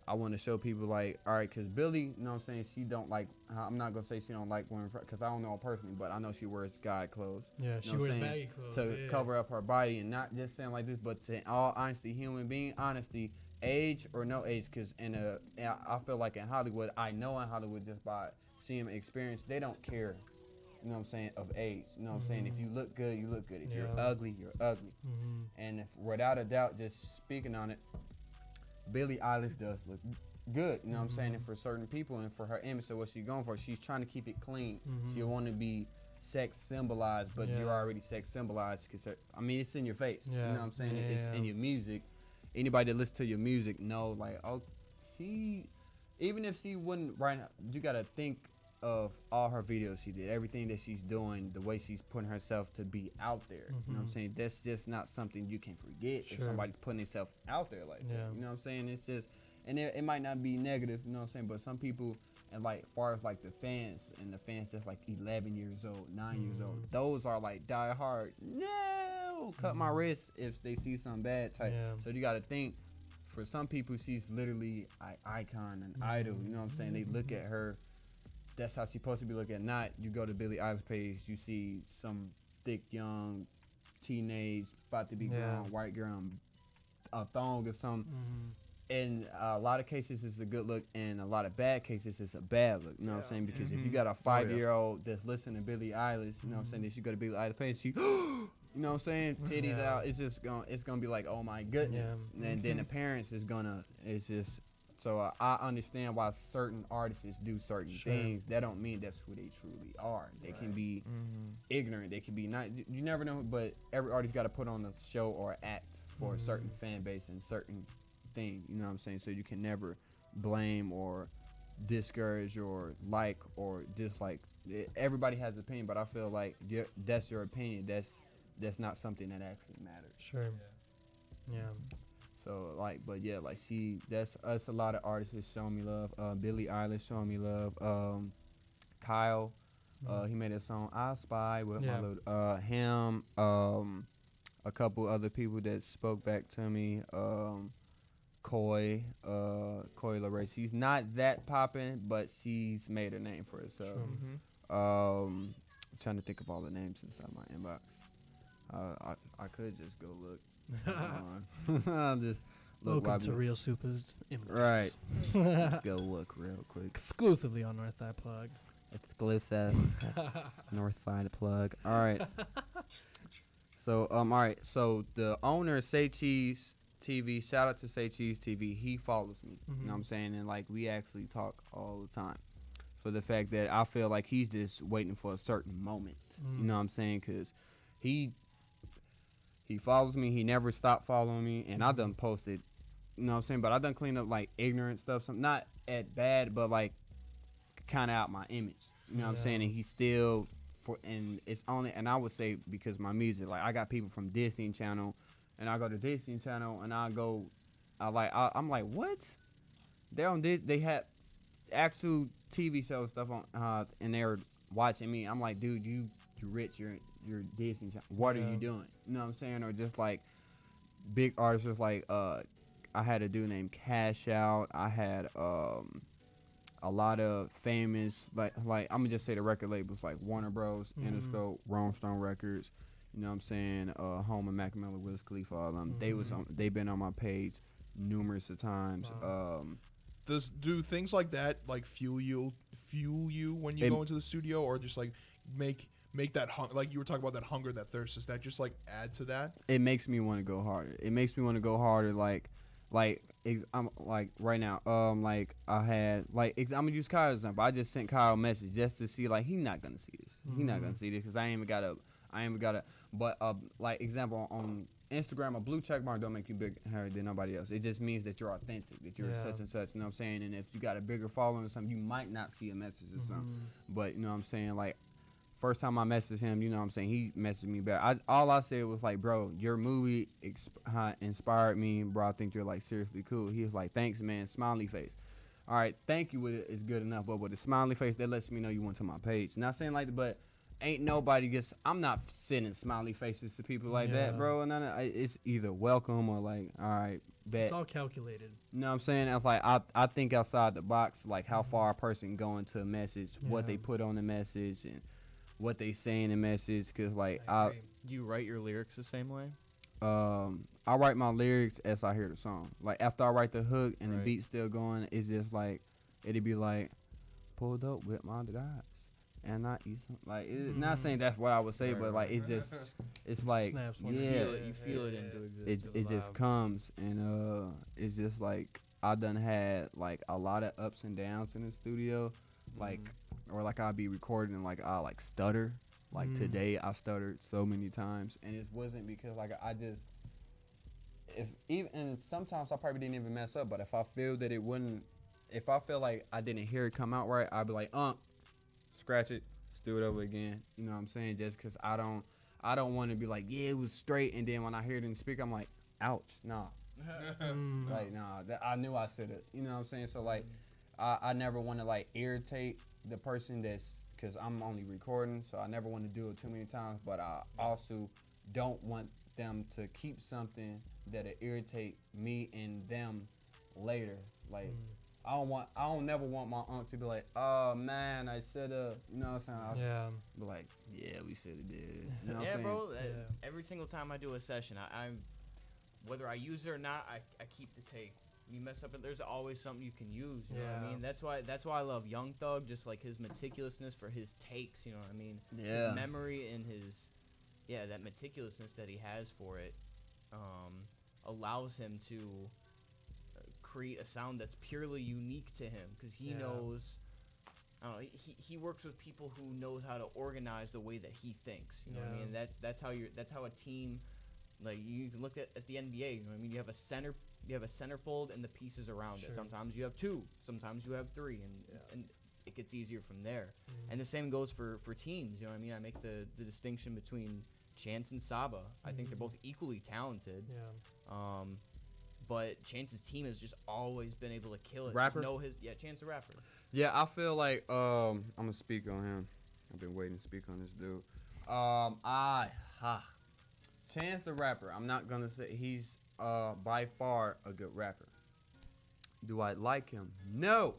I want to show people like, all right, because Billie, you know what I'm saying, she don't like, I'm not going to say she don't like wearing, because I don't know her personally, but I know she wears guy clothes. Yeah, you she know what wears I'm saying, baggy clothes. to cover up her body, and not just saying like this, but to, in all honesty, human being honesty, age or no age, because I feel like in Hollywood, I know in Hollywood just by seeing experience, they don't care you know what I'm saying, of age. You know what I'm saying? If you look good, you look good. If you're Yeah. ugly, you're ugly. And if, without a doubt, just speaking on it, Billie Eilish does look good. You know what I'm saying? And for certain people and for her image, so what she's going for, she's trying to keep it clean. She want to be sex symbolized, but you're already sex symbolized. Cause I mean, it's in your face. You know what I'm saying? It's in your music. Anybody that listens to your music know, like, oh, even if she wouldn't right now, you gotta think of all her videos she did, everything that she's doing, the way she's putting herself to be out there. You know what I'm saying? That's just not something you can forget if somebody's putting themselves out there like that. You know what I'm saying? It's just, and it might not be negative, you know what I'm saying? But some people, and like far as like the fans that's like 11 years old, 9 years old, those are like die hard. No, cut my wrist if they see something bad type. So you gotta think. For some people, she's literally an icon, an idol. You know what I'm saying? They look at her. That's how she's supposed to be looked at. Not you go to Billie Eilish page, you see some thick, young, teenage, about to be grown, white girl, in a thong or something. In a lot of cases, it's a good look. In a lot of bad cases, it's a bad look. You know what I'm saying? Because if you got a 5-year-old that's listening to Billie Eilish, you know what I'm saying? Then she go to Billie Eilish page, she, you know what I'm saying? Titties out. It's just gonna be like, oh my goodness. And then the parents is gonna. It's just. So I understand why certain artists do certain things. That don't mean that's who they truly are. They can be ignorant. They can be not. You never know. But every artist got to put on a show or act for a certain fan base and certain thing. You know what I'm saying? So you can never blame or discourage or like or dislike. Everybody has an opinion, but I feel like that's your opinion. That's not something that actually matters. Sure. Yeah. So like, but yeah, like that's us. A lot of artists is showing me love. Billie Eilish showing me love. Kyle, he made a song "I Spy" with my little him. A couple other people that spoke back to me. Coy LaRae. She's not that popping, but she's made a name for herself. I'm trying to think of all the names inside my inbox. I could just go look. Just look. Welcome to Real Supah's inbox. Right. Let's go look real quick. Exclusively on Northside Plug. Exclusive. Northside Plug. All right. So all right. So the owner of Say Cheese TV, shout out to Say Cheese TV. He follows me. You know what I'm saying? And like we actually talk all the time. For the fact that I feel like he's just waiting for a certain moment. You know what I'm saying? Because he follows me. He never stopped following me. And I done posted, you know what I'm saying? But I done cleaned up like ignorant stuff. Some not at bad, but like kind of out my image. You know what I'm saying? And he still, and it's only, and I would say because my music, like I got people from Disney Channel, and I go to Disney Channel, and I'm like, what? They're on this, they had actual TV show stuff on, and they're watching me. I'm like, dude, you rich, you're Disney Channel. What are you doing? You know what I'm saying? Or just like big artists, just like I had a dude named Cash Out. I had a lot of famous like I'm gonna just say the record labels like Warner Bros, Interscope, Rolling Stone Records. You know what I'm saying? Home of Mac Miller, Wiz Khalifa, all them. They've been on my page numerous of times. Do things like that like fuel you when you go into the studio, or just like make that like you were talking about, that hunger, that thirst? Does that just like add to that? It makes me want to go harder. It makes me want to go harder. I'm like right now. Like I had I'm gonna use Kyle's example. I just sent Kyle a message just to see like he not gonna see this. He not gonna see this because I ain't even got a. But like example on Instagram, a blue check mark don't make you bigger than nobody else. It just means that you're authentic, that you're such and such. You know what I'm saying? And if you got a bigger following or something, you might not see a message or something. But you know what I'm saying? Like first time I messaged him, you know what I'm saying? He messaged me back. All I said was like, bro, your movie inspired me, bro. I think you're like seriously cool. He was like, thanks, man. Smiley face. All right, thank you with it is good enough, but with a smiley face, that lets me know you went to my page. Not saying like that, but ain't nobody gets. I'm not sending smiley faces to people like that, bro. And it's either welcome or like, all right, bet. It's all calculated. You know what I'm saying? It's like I think outside the box, like how far a person going to a message, what they put on the message, and what they say in the message. Cause like Do you write your lyrics the same way? I write my lyrics as I hear the song. Like after I write the hook and the beat's still going, it's just like it'd be like pulled up with my guys. and I eat some. Like, not saying that's what I would say, but like, it's just, it's like, Snaps one. yeah, You feel it into existence. it just comes, and it's just like I done had like a lot of ups and downs in the studio, like, or like I'll be recording and like I like stutter. Like today I stuttered so many times, and it wasn't because like I just, if even, and sometimes I probably didn't even mess up, but if I feel that it wouldn't, if I feel like I didn't hear it come out right, I'd be like, scratch it, let's do it over again. You know what I'm saying? Just because I don't want to be like, yeah, it was straight, and then when I hear it in the speaker, I'm like, ouch, nah. Like, nah, I knew I said it. You know what I'm saying? So like, I never want to like irritate the person that's, because I'm only recording, so I never want to do it too many times, but I also don't want them to keep something that'll irritate me and them later. Like, I don't never want my aunt to be like, oh man, I said you know what I'm saying? I'll be like, yeah, we said it did. You know what I'm saying? Bro. Every single time I do a session, I'm whether I use it or not, I keep the take. You mess up, and there's always something you can use. You know what I mean? That's why I love Young Thug, just like his meticulousness for his takes. You know what I mean? Yeah. His memory and his, that meticulousness that he has for it, allows him to create a sound that's purely unique to him, because he knows. I don't know. He works with people who knows how to organize the way that he thinks. You know what I mean? That's how a team. Like, you can look at the NBA. You know what I mean? You have a centerfold and the pieces around it. Sometimes you have two, sometimes you have three, and it gets easier from there. And the same goes for teams. You know what I mean? I make the distinction between Chance and Saba. I think they're both equally talented. But Chance's team has just always been able to kill it. Rapper? Chance the Rapper. Yeah, I feel like I'm gonna speak on him. I've been waiting to speak on this dude. Chance the Rapper. I'm not gonna say he's by far a good rapper. Do I like him? No.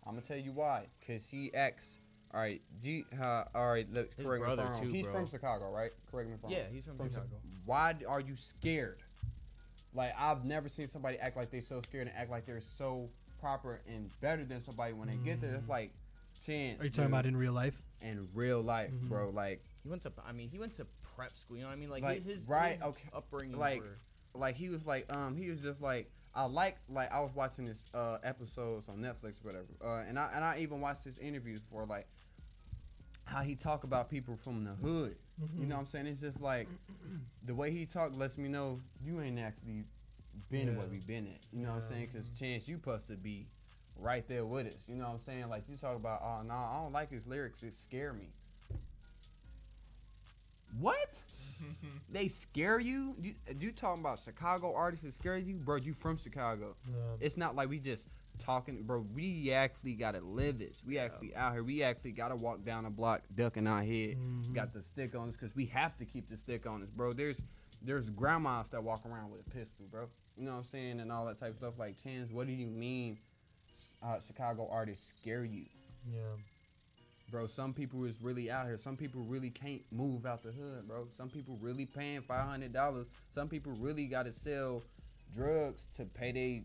I'm gonna tell you why. Cause he acts. All right, correct me if I'm wrong. He's from Chicago, right? Correct me if I'm wrong. Yeah, he's from Chicago. Why are you scared? Like, I've never seen somebody act like they're so scared and act like they're so proper and better than somebody when they get there. It's like, Chance. Are you talking about in real life? In real life, bro. Like, he went to prep school. You know what I mean? Like his upbringing. Like he was like, he was just like, I was watching this episodes on Netflix or whatever, and I even watched this interview before, like how he talk about people from the hood. You know what I'm saying? It's just like the way he talk lets me know you ain't actually been where we been at. You know what I'm saying? Because Chance, you supposed to be right there with us. You know what I'm saying? Like, you talk about, oh no, I don't like his lyrics. It scare me. What? They scare you? You talking about Chicago artists that scare you? Bro, you from Chicago. It's not like we just talking, bro. We actually gotta live this. We actually out here. We actually gotta walk down the block ducking our head. Got the stick on us because we have to keep the stick on us, bro. There's grandmas that walk around with a pistol, bro. You know what I'm saying? And all that type of stuff. Like, Chance, what do you mean Chicago artists scare you? Yeah. Bro, some people is really out here. Some people really can't move out the hood, bro. Some people really paying $500. Some people really got to sell drugs to pay their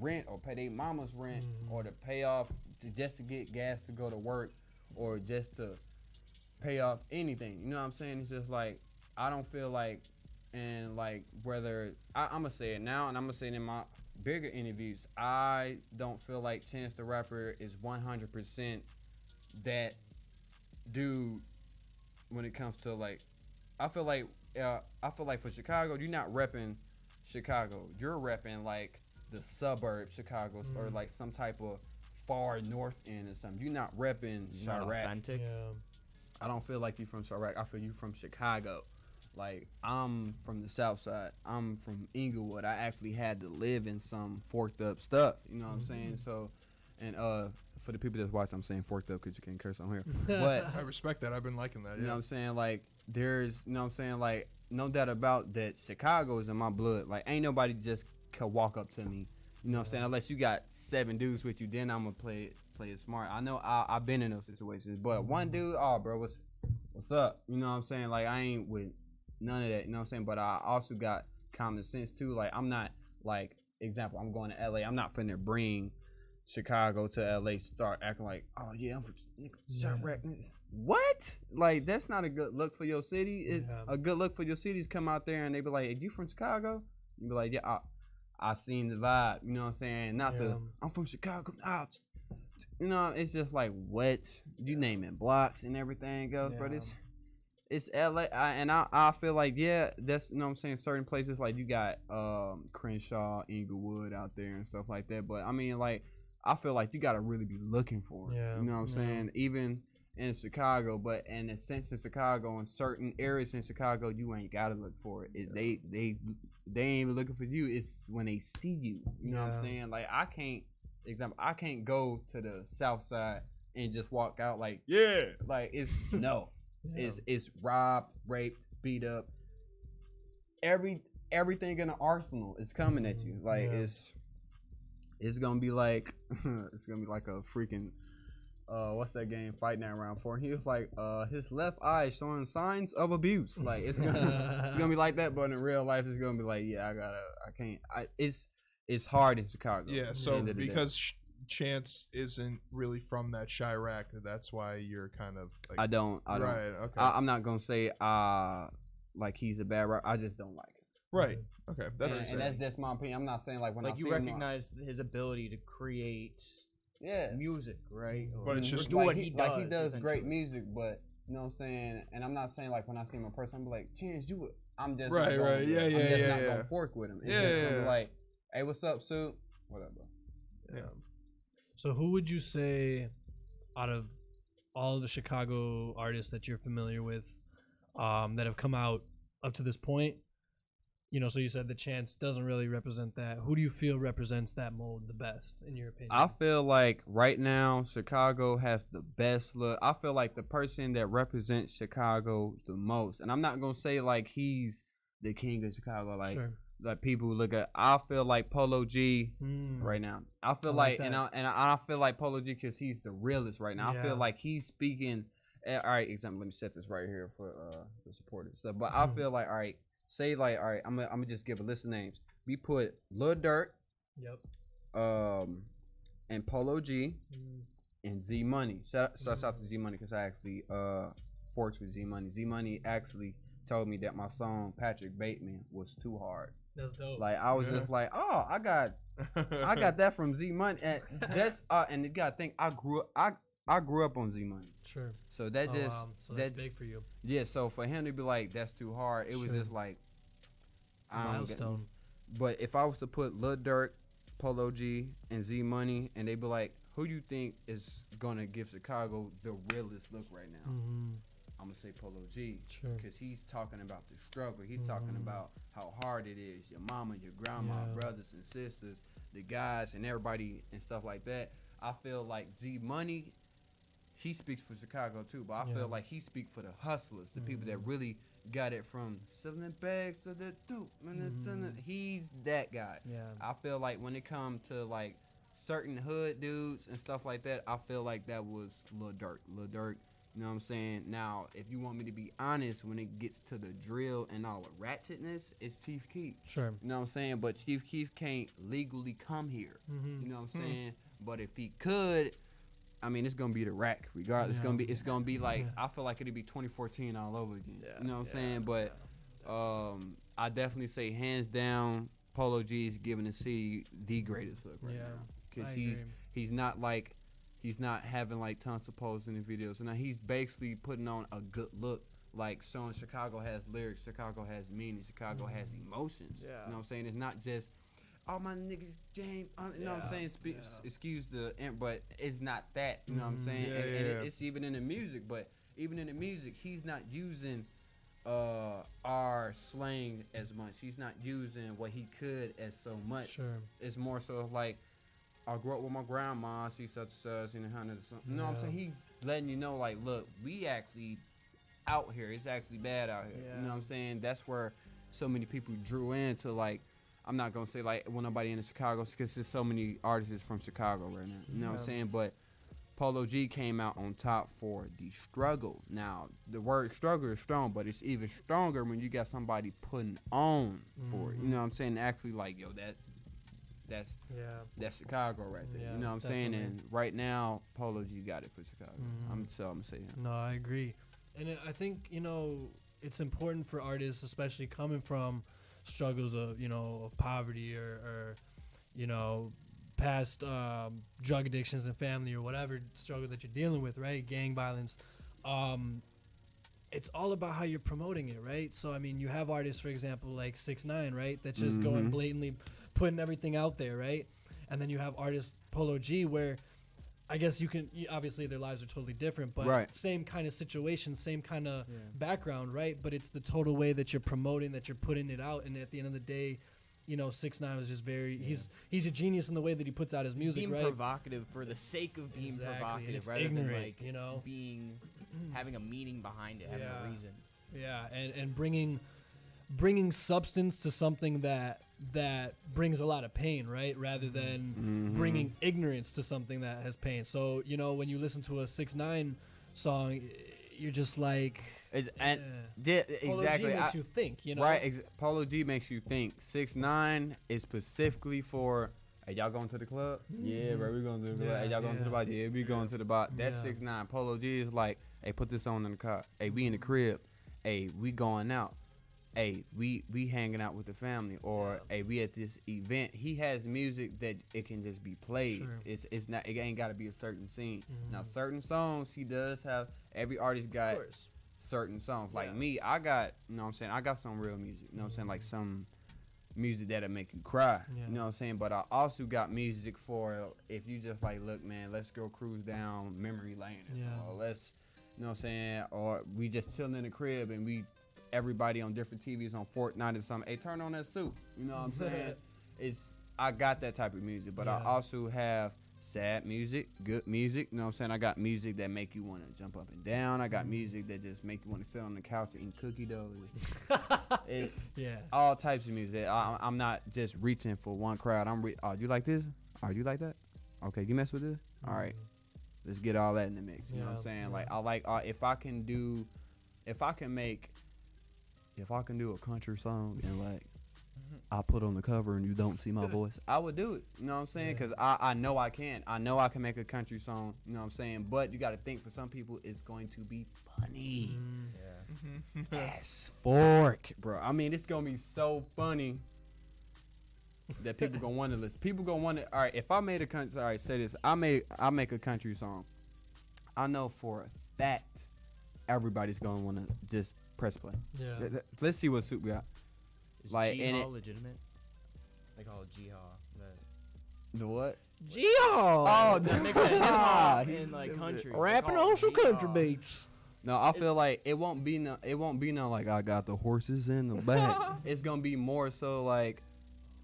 rent or pay their mama's rent or to pay off just to get gas to go to work or just to pay off anything. You know what I'm saying? It's just like, I don't feel like, and like whether, I'm going to say it now and I'm going to say it in my bigger interviews, I don't feel like Chance the Rapper is 100% that dude when it comes to like, I feel like for Chicago, you're not repping Chicago. You're repping like the suburb Chicago or like some type of far north end or something. You're not repping Chirac. Authentic. Yeah. I don't feel like you from Chirac. I feel you from Chicago. Like, I'm from the South Side. I'm from Inglewood. I actually had to live in some forked up stuff. You know what I'm saying? So, and for the people that's watching, I'm saying forked up because you can't curse on here. But I respect that. I've been liking that. you know what I'm saying? Like, there's, you know what I'm saying? Like, no doubt about that. Chicago is in my blood. Like, ain't nobody just can walk up to me. You know what I'm saying? Unless you got 7 dudes with you, then I'm gonna play it smart. I know I've been in those situations, but one dude, oh bro, what's up? You know what I'm saying? Like, I ain't with none of that. You know what I'm saying? But I also got common sense too. Like, I'm not like, example, I'm going to LA. I'm not finna bring Chicago to LA start acting like, oh yeah, I'm from Chirac. What? Like that's not a good look for your city. A good look for your city is come out there and they be like, hey, you from Chicago? You be like, yeah, I seen the vibe. You know what I'm saying? Not the I'm from Chicago. You know, it's just like what you naming blocks and everything else, but it's LA, I feel like that's you know what I'm saying. Certain places like you got Crenshaw, Inglewood out there and stuff like that. But I mean, like I feel like you gotta really be looking for it. You know what I'm saying? Even in Chicago, but in a sense in Chicago, in certain areas in Chicago, you ain't gotta look for it. They ain't even looking for you. It's when they see you. You know what I'm saying? Like I can't go to the South Side and just walk out like like it's no. It's robbed, raped, beat up. Everything in the arsenal is coming at you. Like it's gonna be like it's gonna be like a freaking what's that game Fight Night Round 4? He was like his left eye showing signs of abuse. Like it's gonna be like that, but in real life it's gonna be like it's hard in Chicago. Yeah, so because Chance isn't really from that Chirac, that's why you're kind of like I don't right, okay. I'm not gonna say like he's a bad rapper. I just don't like him. Right. Okay. And that's just my opinion. I'm not saying like when like I you see recognize his ability to create music, right? But it's just do like what he does. Like he does great music, but you know what I'm saying. And I'm not saying like when I see him in person, I'm like, Chance, do it. I'm just right. I'm just not gonna fork with him. It's just gonna be like, hey, what's up, Sue? Whatever. Yeah. So who would you say out of all of the Chicago artists that you're familiar with that have come out up to this point, you know, so you said the Chance doesn't really represent that. Who do you feel represents that mold the best, in your opinion? I feel like right now Chicago has the best look. I feel like the person that represents Chicago the most, and I'm not going to say like he's the king of Chicago, like like people who look at. I feel like Polo G right now. I feel like and I feel like Polo G because he's the realest right now. I feel like he's speaking. All right, example. Let me set this right here for the supporters stuff. But I feel like all right. Say like all right. I'm gonna just give a list of names. We put Lil Durk. And Polo G. And Z Money. Shouts out to Z Money because I actually forks with Z Money. Z Money actually told me that my song Patrick Bateman was too hard. That's dope. Like I was just like, oh, I got that from Z Money, and just and you gotta think I grew up on Z Money. Sure. So that so that's big for you. Yeah. So for him to be like that's too hard, it was just like a milestone. But if I was to put Lil Durk, Polo G, and Z Money, and they be like, who do you think is gonna give Chicago the realest look right now? I'm gonna say Polo G, because he's talking about the struggle. He's talking about how hard it is. Your mama, your grandma, brothers and sisters, the guys, and everybody and stuff like that. I feel like Z Money, he speaks for Chicago too, but I feel like he speaks for the hustlers, the people that really got it from selling bags to the dope. He's that guy. I feel like when it comes to like certain hood dudes and stuff like that, I feel like that was Lil Durk. Lil Durk. You know what I'm saying? Now, if you want me to be honest, when it gets to the drill and all the ratchetness, it's Chief Keef. Sure. You know what I'm saying? But Chief Keef can't legally come here. You know what I'm saying? But if he could, I mean, it's gonna be the rack regardless. It's gonna be like I feel like it'd be 2014 all over again. You know what I'm saying? But I definitely say hands down, Polo G is giving the city the greatest look right now because he's not like. He's not having like tons of posts in the videos. So now he's basically putting on a good look, like showing Chicago has lyrics, Chicago has meaning, Chicago has emotions. You know what I'm saying? It's not just, oh my niggas James. You know what I'm saying? Excuse the, but it's not that. You know what I'm saying? And it's even in the music. But even in the music, he's not using our slang as much. He's not using what he could as so much. Sure. It's more so like. I grew up with my grandma, she such and such, and something. You know what I'm saying? He's letting you know, like, look, we actually out here. It's actually bad out here. You know what I'm saying? That's where so many people drew into, like, I'm not going to say, like, when nobody in Chicago, because there's so many artists from Chicago right now. You know what I'm saying? But Polo G came out on top for the struggle. Now, the word struggle is strong, but it's even stronger when you got somebody putting on for it. You know what I'm saying? Actually, like, yo, that's Chicago right there. Yeah, You know what I'm saying? definitely. And right now, Polo G got it for Chicago. Mhm. I'm gonna say him. No, I agree. And I think, it's important for artists, especially coming from struggles of, of poverty or past drug addictions in family or whatever struggle that you're dealing with, right? Gang violence. It's all about how you're promoting it, right? So, I mean, you have artists, for example, like 6ix9ine, right? That's just going blatantly putting everything out there, right? And then you have artists, Polo G, where I guess obviously their lives are totally different, but Right. same kind of situation, same kind of background, right? But it's the total way that you're promoting, that you're putting it out. And at the end of the day, 6ix9ine was just he's a genius in the way that he puts out his music, being right? provocative for the sake of being Exactly, and provocative, it's rather ignorant, than like having a meaning behind it, having a reason. Yeah, and bringing substance to something that brings a lot of pain, right? Rather than bringing ignorance to something that has pain. So, when you listen to a 6ix9ine song, you're just like, Polo G Exactly. makes you think, Right. Polo G makes you think. 6ix9ine is specifically for, hey, y'all going to the club? Yeah, bro, we going to the club. Yeah, Hey, y'all going to the bar? Yeah, we going to the bar. That's Yeah. 6ix9ine. Polo G is like, hey, put this on in the car. Hey, we in the crib. Hey, we going out. Hey, we hanging out with the family, or hey, we at this event. He has music that it can just be played. Sure. It's not. It ain't got to be a certain scene. Now, certain songs he does have. Every artist got certain songs. Like me, I got. You know what I'm saying? I got some real music. You know what I'm saying? Like some music that'll make you cry. Yeah. You know what I'm saying? But I also got music for if you just like, look, man, let's go cruise down memory lane or something. Or let's, you know what I'm saying? Or we just chilling in the crib and everybody on different TVs on Fortnite or something. Hey, turn on that suit. You know what I'm saying? I got that type of music, but I also have sad music, good music. You know what I'm saying? I got music that make you want to jump up and down. I got music that just make you want to sit on the couch and eat cookie dough. All types of music. I'm not just reaching for one crowd. Oh, you like this? Oh, you like that? Okay, you mess with this? All right. Let's get all that in the mix. You know what I'm saying? Like I like if I can do a country song and like I put on the cover and you don't see my voice, I would do it. You know what I'm saying? Because I know I can. I know I can make a country song. You know what I'm saying? But you got to think, for some people, it's going to be funny. As fork, bro. I mean, it's going to be so funny that people going to want to listen. People going to want to, all right, if I made a country, all right, say this. I make a country song. I know for a fact everybody's going to want to just press play. Yeah. Let's see what Soup got. Is Like, G-Haw legitimate? They call it G-Haw. The what? G-Haw! Oh, They mix that hip-hop he's and like stupid. country. They Rapping call it on some country G-Haw. beats. No, I feel like it won't be no like I got the horses in the back. It's gonna be more so like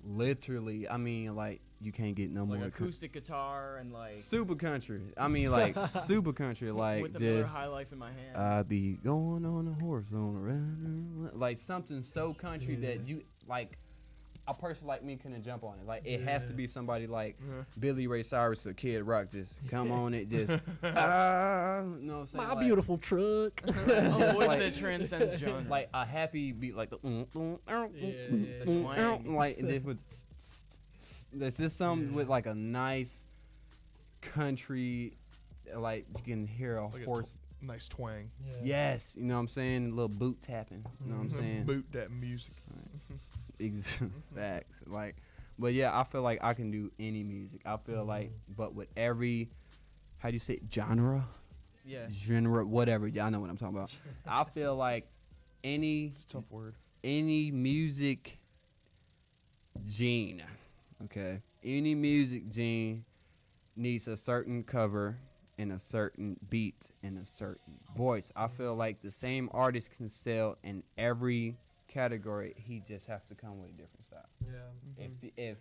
literally. I mean, like you can't get no Like more acoustic guitar and like super country. I mean, like super country. Like with the Miller just High Life in my hand. I be going on a horse on a round, like something so country that you like. A person like me couldn't jump on it. Like it has to be somebody like Billy Ray Cyrus or Kid Rock. Just come on it. Just you know what I'm saying? My Like, beautiful truck. A voice like- that transcends genres. like a happy beat, like the The twang. like and then with there's just something with like a nice country, like you can hear a Like horse. nice twang. Yes, you know what I'm saying. A little boot tapping. You know what I'm saying. Boot that music. Facts. Like, but yeah, I feel like I can do any music. I feel like, but with every, how do you say it, genre? Yeah. Genre, whatever. Y'all know what I'm talking about. I feel like any It's a tough word. music gene, okay? Any music gene needs a certain cover and a certain beat and a certain voice. I feel like the same artist can sell in every category. He just have to come with a different style. Yeah.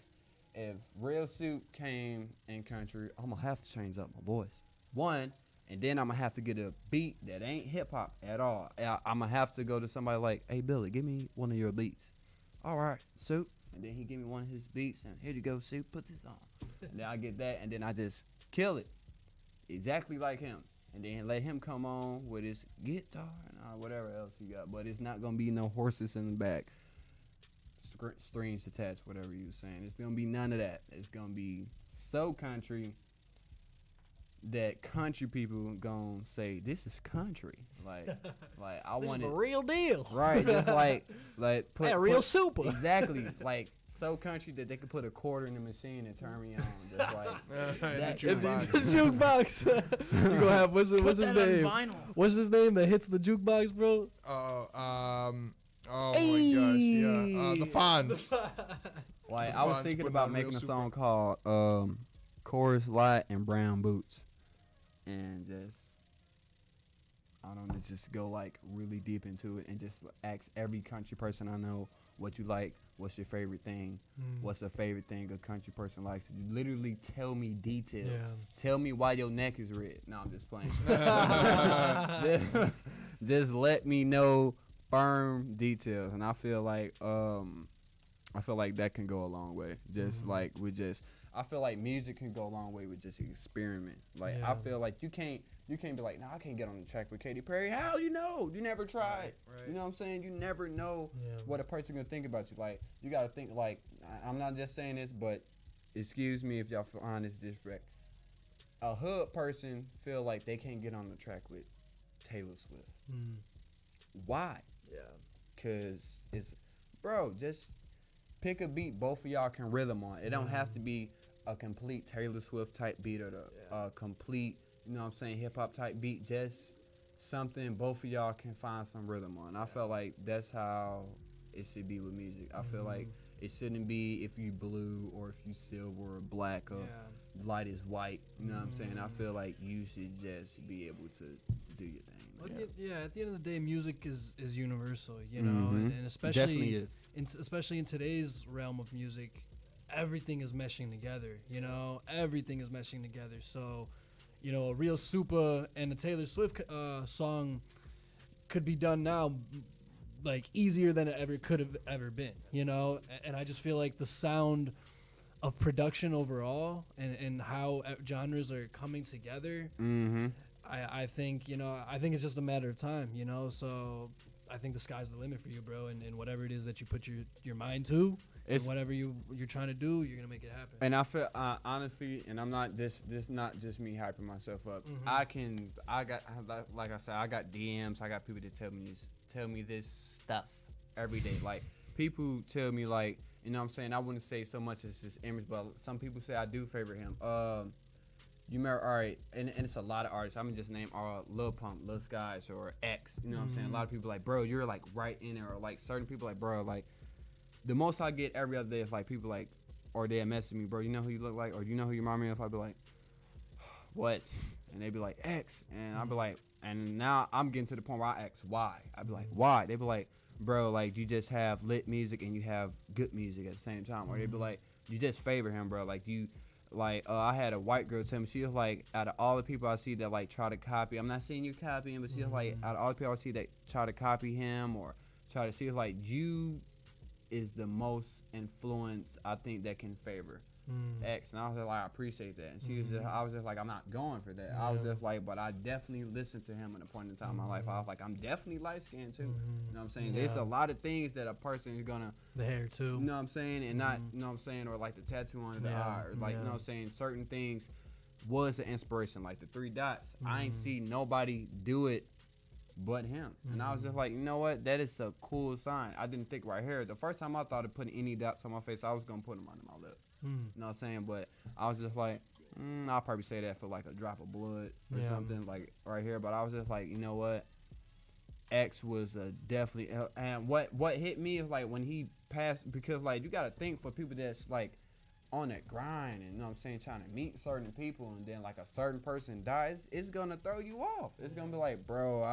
If Real Soup came in country, I'm gonna have to change up my voice. One, and then I'm gonna have to get a beat that ain't hip hop at all. I'm gonna have to go to somebody like, hey Billy, give me one of your beats. All right, Soup. And then he give me one of his beats, and here you go, Soup, put this on. And then I get that, and then I just kill it, exactly like him. And then let him come on with his guitar and whatever else he got. But it's not gonna be no horses in the back. strings attached, whatever you were saying. It's gonna be none of that. It's gonna be so country that country people gonna say this is country. Like I This want is it the real deal. right. Just like put Real put- Supah. Exactly. Like so country that they could put a quarter in the machine and turn me on. Just like that The jukebox. The jukebox. You gonna have what's his Put that on name? vinyl. What's his name that hits the jukebox, bro? Oh my gosh, yeah. The Fonz. Like The I was Fonz thinking putting about on making Real a song called Chorus Light and Brown Boots, and just I don't know, just go like really deep into it and just ask every country person I know what you like, what's your favorite thing, what's a favorite thing a country person likes. You literally tell me details. Yeah. Tell me why your neck is red. No, I'm just playing. just let me know firm details, and I feel like that can go a long way. Just like I feel like music can go a long way with just experiment. Like I Yeah. feel like you can't be like, nah, I can't get on the track with Katy Perry. How you know? You never tried. Right. You know what I'm saying? You never know Yeah. what a person gonna think about you. Like you gotta think like I'm not just saying this, but excuse me if y'all find this disrespect. A hood person feel like they can't get on the track with Taylor Swift. Why? Yeah. Cause it's just pick a beat both of y'all can rhythm on. It don't have to be a complete Taylor Swift type beat or a complete, you know what I'm saying, hip hop type beat. Just something both of y'all can find some rhythm on. I felt like that's how it should be with music. I feel like it shouldn't be if you blue or if you silver or black or light is white. You know what I'm saying? I feel like you should just be able to do your thing. At the end of the day, music is universal, you know, and Definitely especially is. especially in today's realm of music, everything is meshing together. You know, everything is meshing together. So, you know, a Real Supah and a Taylor Swift song could be done now, like easier than it ever could have ever been. You know, and I just feel like the sound of production overall and how genres are coming together. I think, you know, I think it's just a matter of time, you know, so I think the sky's the limit for you, bro, and whatever it is that you put your mind to, and whatever you're trying to do, you're going to make it happen. And I feel, honestly, and I'm not just not just me hyping myself up. Like I said, I got DMs, I got people that tell me this stuff every day. Like, people tell me, like, you know what I'm saying, I wouldn't say so much as his image, but some people say I do favor him. You remember, all right, and it's a lot of artists. I'm gonna just name Lil Pump, Lil Skies, or X. You know what I'm saying? A lot of people like, bro, you're like right in there, or like certain people like, bro, like the most I get every other day is like people like, or they message me, bro, you know who you look like, or you know who you remind me of? I'd be like, what? And they'd be like, X, and I'd be like, and now I'm getting to the point where I ask why. I'd be like, why? They'd be like, bro, like you just have lit music and you have good music at the same time, or they'd be like, you just favor him, bro, like you. Like, I had a white girl tell me, she was like, out of all the people I see that, like, try to copy, I'm not saying you're copying, but she was like, out of all the people I see that try to copy him or she was like, you is the most influence I think that can favor X. And I was just like, I appreciate that. And I was just like, I'm not going for that. I was just like, but I definitely listened to him at a point in time in my life. I was like, I'm definitely light-skinned, too. You know what I'm saying? There's a lot of things that a person is going to, The hair, too. you know what I'm saying? And not, you know what I'm saying? Or like the tattoo on the eye. Or like, you know what I'm saying? Certain things was an inspiration. Like the 3 dots. I ain't see nobody do it but him. And I was just like, you know what? That is a cool sign. I didn't think right here. The first time I thought of putting any dots on my face, I was going to put them under my lip. You know what I'm saying? But I was just like, I'll probably say that for like a drop of blood or something like right here. But I was just like, you know what? X was definitely, and what hit me is like when he passed, because like you gotta think for people that's like on that grind and, you know what I'm saying, trying to meet certain people, and then like a certain person dies, it's gonna throw you off. It's gonna be like, bro,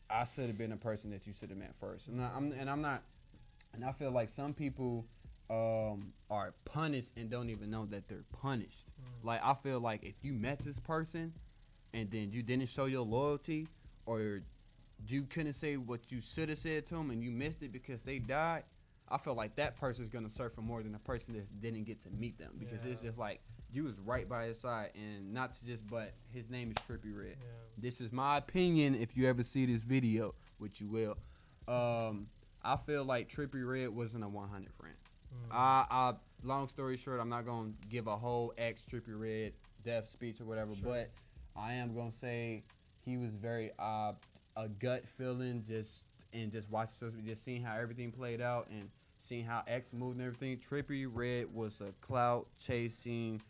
I should have been the person that you should have met first. And I feel like some people are punished and don't even know that they're punished. Like, I feel like if you met this person and then you didn't show your loyalty, or you couldn't say what you should have said to them and you missed it because they died, I feel like that person's gonna suffer more than the person that didn't get to meet them, because it's just like you was right by his side. And not to just, but his name is Trippie Redd. This is my opinion. If you ever see this video, which you will, I feel like Trippie Redd wasn't a 100 friend. Long story short, I'm not gonna give a whole Trippie Redd death speech or whatever, but I am gonna say he was very a gut feeling, just watching, just seeing how everything played out and seeing how X moved and everything. Trippie Redd was a clout chasing,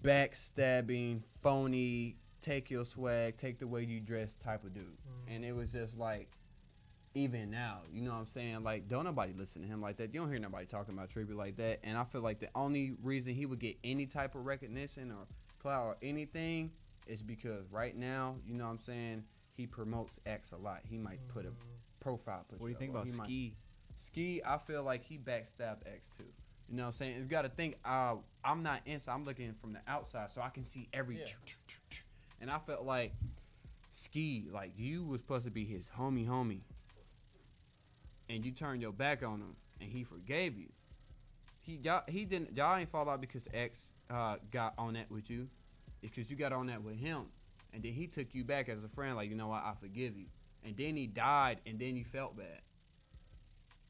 backstabbing, phony, take your swag, take the way you dress type of dude, and it was just like. Even now, you know what I'm saying? Like, don't nobody listen to him like that. You don't hear nobody talking about Trippie like that. And I feel like the only reason he would get any type of recognition or clout or anything is because right now, you know what I'm saying, he promotes X a lot. He might put a profile picture. What do you think about Ski? Ski, I feel like he backstabbed X too. You know what I'm saying? You got to think, I'm not inside. I'm looking from the outside so I can see every. And I felt like Ski, like, you was supposed to be his homie. And you turned your back on him, and he forgave you. Y'all ain't fall out because X got on that with you. It's because you got on that with him, and then he took you back as a friend, like, you know what, I forgive you. And then he died, and then you felt bad.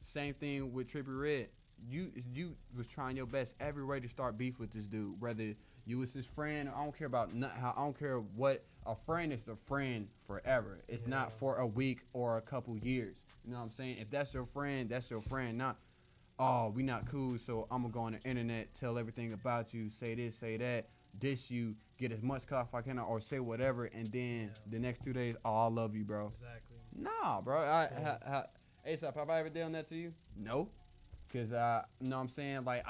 Same thing with Trippie Redd. You was trying your best every way to start beef with this dude, whether you was his friend. I don't care about how. I don't care what. A friend is a friend forever. It's not for a week or a couple years. You know what I'm saying? If that's your friend, that's your friend. Not, oh, we not cool, so I'm gonna go on the internet, tell everything about you, say this, say that, diss you, get as much stuff I can, or say whatever, and then the next 2 days, oh, I love you, bro. Exactly. Nah, bro. ASAP, have I ever done that to you? No. Cause you know what I'm saying? Like,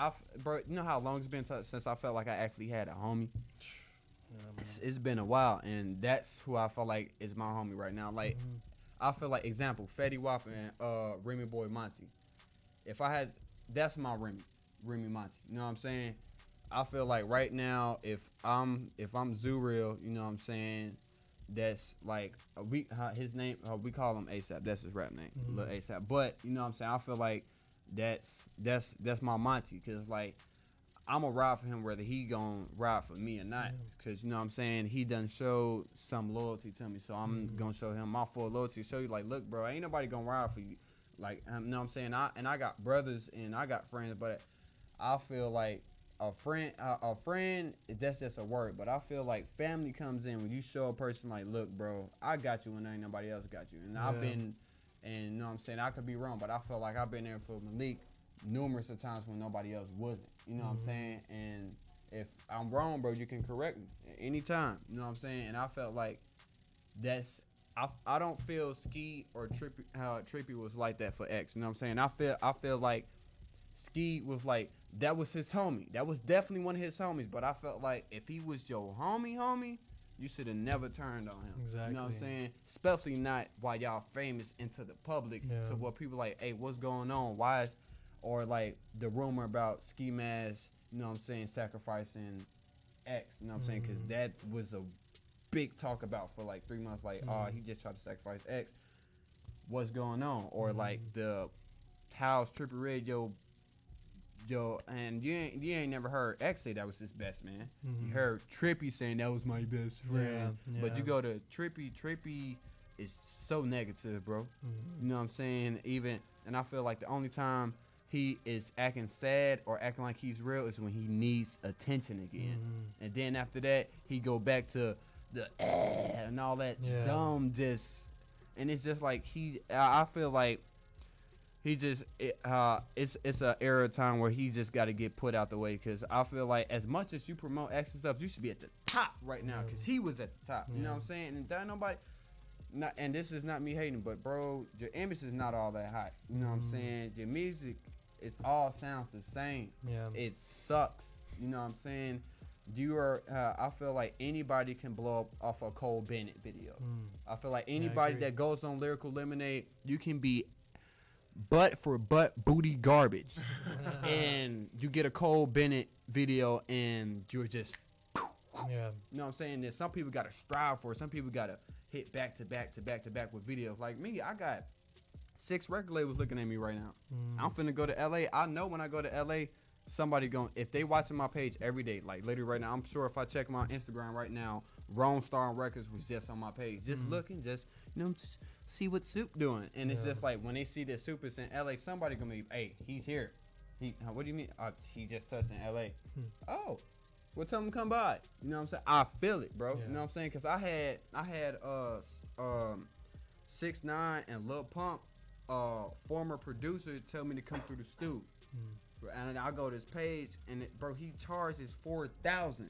bro, you know how long it's been since I felt like I actually had a homie? It's been a while, and that's who I feel like is my homie right now. Like, I feel like, example, Fetty Wap and Remy Boy Monty. If I had, that's my Remy Monty. You know what I'm saying? I feel like right now, if I'm Zuriel, you know what I'm saying? That's like his name. We call him ASAP. That's his rap name, Lil ASAP. But you know what I'm saying? I feel like that's my Monty, cause like I'm gonna ride for him whether he gonna ride for me or not, cause you know what I'm saying, he done showed some loyalty to me, so I'm gonna show him my full loyalty. Show you like, look, bro, ain't nobody gonna ride for you. Like, you know what I'm saying? I got brothers and I got friends, but I feel like a friend, that's just a word. But I feel like family comes in when you show a person like, look, bro, I got you when ain't nobody else got you. And I've been. And you know what I'm saying? I could be wrong, but I feel like I've been there for Malik numerous of times when nobody else wasn't. You know what I'm saying? And if I'm wrong, bro, you can correct me at any time. You know what I'm saying? And I felt like I don't feel Ski or Trippie was like that for X. You know what I'm saying? I feel like Ski was like, that was his homie. That was definitely one of his homies. But I felt like if he was your homie, you should have never turned on him. Exactly. You know what I'm saying? Especially not while y'all famous into the public to where people like, hey, what's going on? Why is, or like the rumor about Ski Mask, you know what I'm saying, sacrificing X, you know what I'm saying? Because that was a big talk about for like 3 months. Like, oh, he just tried to sacrifice X. What's going on? Or like the how's Trippie Redd, yo, and you ain't never heard X say that was his best man. You heard Trippie saying that was my best friend. But you go to Trippie is so negative, bro. You know what I'm saying? And I feel like the only time he is acting sad or acting like he's real is when he needs attention again. And then after that, he go back to the and all that dumb just, and it's just like I feel like he just it's an era of time where he just got to get put out the way, because I feel like as much as you promote X and stuff, you should be at the top right now, because he was at the top. You know what I'm saying? And that nobody. And this is not me hating, but bro, your image is not all that hot. You know what I'm saying? Your music, it all sounds the same. It sucks. You know what I'm saying? You are. I feel like anybody can blow up off a Cole Bennett video. I feel like anybody that goes on Lyrical Lemonade, you can be butt for butt booty garbage, and you get a Cole Bennett video, and you're just. You know what I'm saying? That some people gotta strive for it. Some people gotta hit back to back with videos. Like me, I got 6 record labels looking at me right now. I'm finna go to LA. I know when I go to LA, somebody going if they watching my page every day, like literally right now, I'm sure if I check my Instagram right now, Wrong Star Records was just on my page, just looking, just see what Soup doing, and it's just like when they see that Soup is in LA, somebody gonna be, hey, he's here. What do you mean? He just touched in LA. Oh, well, tell him to come by. You know what I'm saying? I feel it, bro. Yeah. You know what I'm saying? Cause I had 6ix9ine and Lil Pump, former producer, tell me to come through the stew. And I go to his page, and bro, he charges $4,000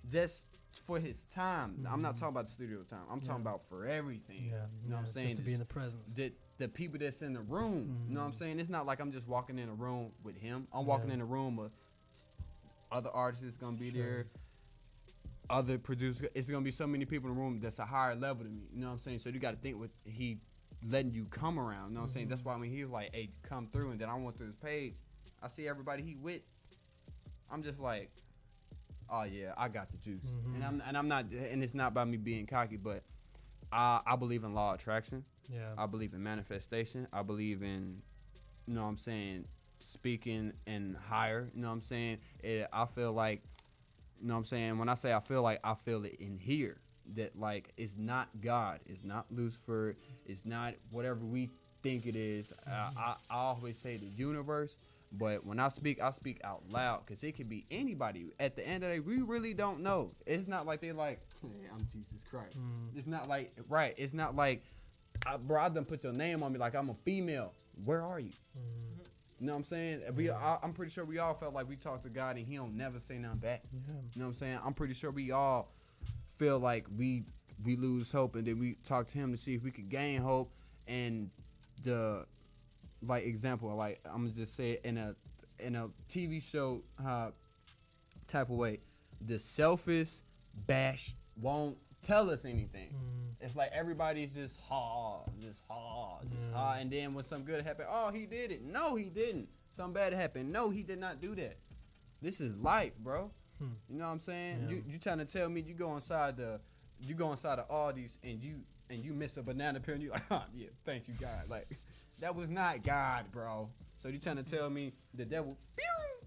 just for his time. I'm not talking about the studio time. I'm talking about for everything. Yeah, You know what I'm saying? Just to be in the presence. The people that's in the room. You know what I'm saying? It's not like I'm just walking in a room with him. I'm walking in a room with other artists that's gonna be there. Other producers. It's gonna be so many people in the room that's a higher level than me. You know what I'm saying? So you got to think what he letting you come around. You know what I'm saying? That's why when he was like, "Hey, come through," and then I went through his page. I see everybody he with. I'm just like, oh yeah, I got the juice, and I'm not, and it's not about me being cocky, but I believe in law of attraction. Yeah. I believe in manifestation. I believe in, you know what I'm saying, speaking and higher. You know what I'm saying. I feel like, you know what I'm saying. When I say I feel it in here. That like it's not God, it's not Lucifer, it's not whatever we think it is. I always say the universe. But when I speak out loud, because it could be anybody. At the end of the day, we really don't know. It's not like they like, hey, I'm Jesus Christ. It's not like, right, it's not like, bro, I done put your name on me like I'm a female. Where are you? You know what I'm saying? I'm pretty sure we all felt like we talked to God and he don't never say nothing back. You know what I'm saying? I'm pretty sure we all feel like we lose hope, and then we talk to him to see if we could gain hope. And the like example, like I'm gonna just say it in a TV show type of way, the selfish bash won't tell us anything. It's like everybody's just and then when something good happened, oh, he did it. No, he didn't. Something bad happened. No, he did not do that. This is life, bro. You know what I'm saying? You trying to tell me you go inside the Aldi's and you miss a banana peel and you like, oh, yeah, thank you, God. Like, that was not God, bro. So you trying to tell me the devil,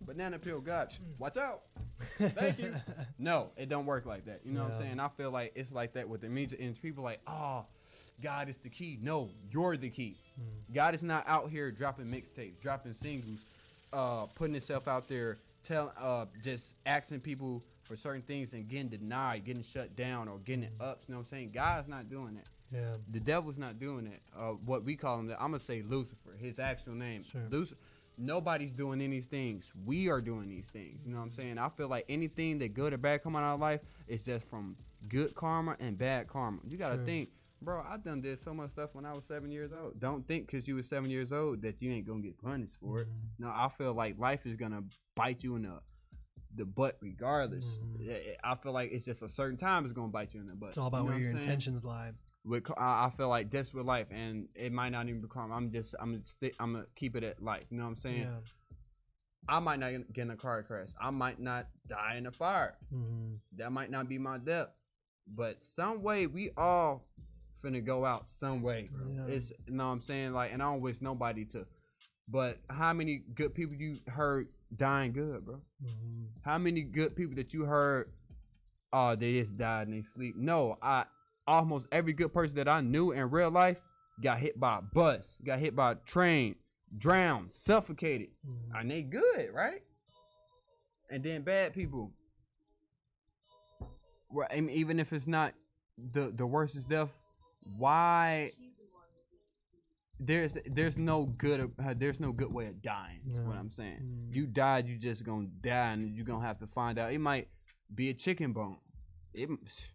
banana peel, God, watch out. Thank you. No, it don't work like that. You know what I'm saying? I feel like it's like that with the media, and people like, oh, God is the key. No, you're the key. God is not out here dropping mixtapes, dropping singles, putting himself out there, just asking people for certain things and getting denied, getting shut down, or getting ups. You know what I'm saying? God's not doing that. Yeah. The devil's not doing that. What we call him, I'm gonna say Lucifer, his actual name. Sure. Lucifer. Nobody's doing any things. We are doing these things. You know what I'm saying? I feel like anything that good or bad come out of our life is just from good karma and bad karma. You gotta think, bro, I done did so much stuff when I was 7 years old. Don't think because you was 7 years old that you ain't gonna get punished for it. No, I feel like life is gonna bite you in the butt regardless. I feel like it's just a certain time it's gonna bite you in the butt. It's all about You know where your what I'm saying? intentions lie. I feel like just with life, and it might not even be karma. I'm gonna keep it at life. You know what I'm saying? Yeah. I might not get in a car crash. I might not die in a fire. That might not be my death. But some way we all finna go out some way, bro. Yeah. It's, you know what I'm saying? Like, and I don't wish nobody to. But how many good people you heard dying good, bro? How many good people that you heard, oh, they just died in their sleep? No, almost every good person that I knew in real life got hit by a bus, got hit by a train, drowned, suffocated. And they good, right? And then bad people, well, I mean, even if it's not the worst is death, why there's no good way of dying. Is what I'm saying. You died, you just gonna die, and you gonna have to find out. It might be a chicken bone.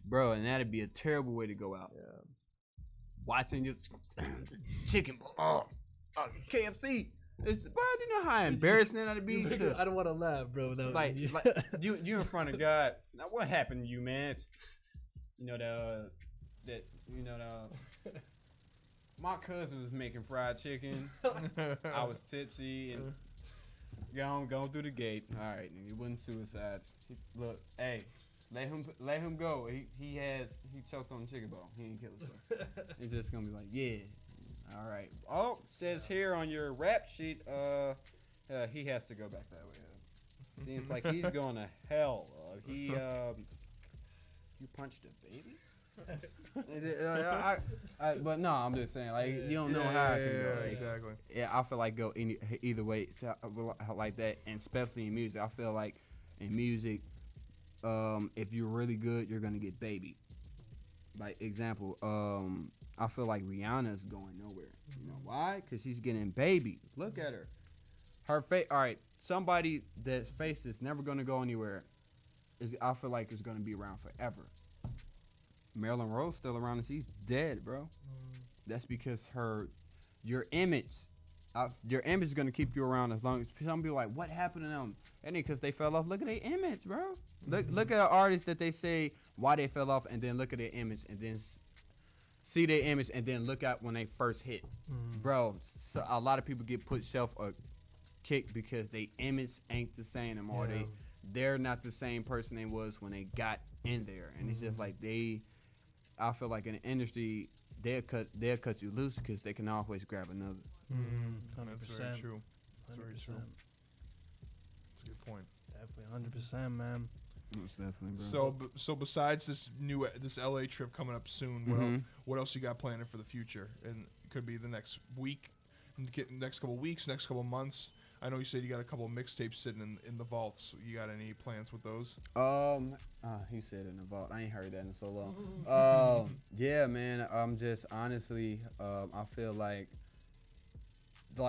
Bro, and that'd be a terrible way to go out. Watching your chicken bone, KFC. Bro, you know how embarrassing that'd be. I don't want to laugh, bro. Like you in front of God. Now what happened to you, man? My cousin was making fried chicken. I was tipsy and going through the gate. All right, it wasn't suicide. Look, hey, let him go. He choked on the chicken bone. He ain't killed himself. He's just gonna be like, yeah, all right. Oh, says here on your rap sheet, He has to go back that way. Seems like he's going to hell. You punched a baby? But no, I'm just saying, like, you don't know how it can go. Like, exactly. Yeah, I feel like go either way, so, like that, and especially in music. I feel like in music, if you're really good, you're gonna get baby. Like example, I feel like Rihanna's going nowhere. You know why? Because she's getting baby. Look at her. Her face. All right, somebody that's face is never gonna go anywhere. I feel like is gonna be around forever. Marilyn Monroe's still around and she's dead, bro. That's because your image is gonna keep you around as long as some people like, what happened to them? And because they fell off. Look at their image, bro. Look at artists that they say why they fell off, and then look at their image, and then see their image, and then look at when they first hit, bro. So a lot of people get put shelf a kick because they image ain't the same anymore. Yeah. They're not the same person they was when they got in there, and it's just like I feel like in the industry they'll cut you loose because they can always grab another. 100%. That's very true. That's very true. 100%. That's a good point. Definitely, 100%, man. Most definitely, bro. So besides this LA trip coming up soon, what else you got planned for the future? And it could be the next week, next couple weeks, next couple months. I know you said you got a couple of mixtapes sitting in the vaults. You got any plans with those? He said in the vault. I ain't heard that in so long. Yeah, man. I'm just honestly, I feel like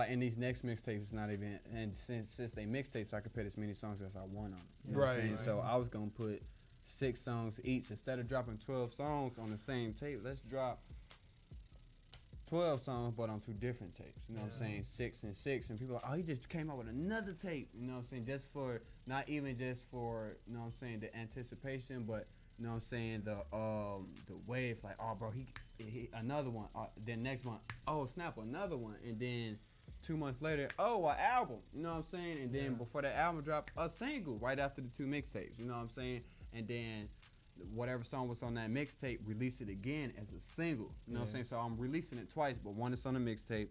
in these next mixtapes, it's not even, and since they mixtapes, I could put as many songs as I want on them. You know what I'm saying? So I was gonna put 6 songs each instead of dropping 12 songs on the same tape. Let's drop 12 songs, but on 2 different tapes. You know what I'm saying? 6 and 6, and people are like, oh, he just came out with another tape. You know what I'm saying? Just for not even just for, you know what I'm saying, the anticipation, but you know what I'm saying, the wave, like, oh, bro, he another one. Then next month, oh snap, another one, and then 2 months later, oh, an album. You know what I'm saying? And then before the album dropped, a single right after the 2 mixtapes. You know what I'm saying? And then whatever song was on that mixtape, release it again as a single. You know what I'm saying? So I'm releasing it twice, but one is on the mixtape,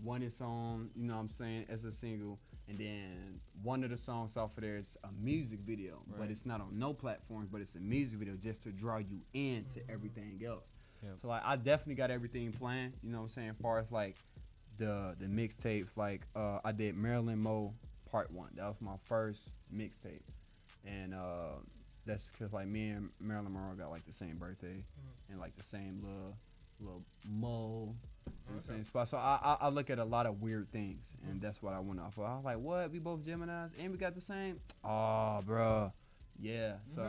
one is on, you know what I'm saying, as a single, and then one of the songs off of there is a music video, but it's not on no platforms, but it's a music video just to draw you into everything else. Yep. So like I definitely got everything planned, you know what I'm saying, as far as like the mixtapes. Like I did Marilyn Monroe Part 1. That was my first mixtape. And that's because like me and Marilyn Monroe got like the same birthday and like the same little mole in the same spot. So I look at a lot of weird things, and that's what I went off of. I was like, what? We both Geminis and we got the same? Oh, bro. Yeah. So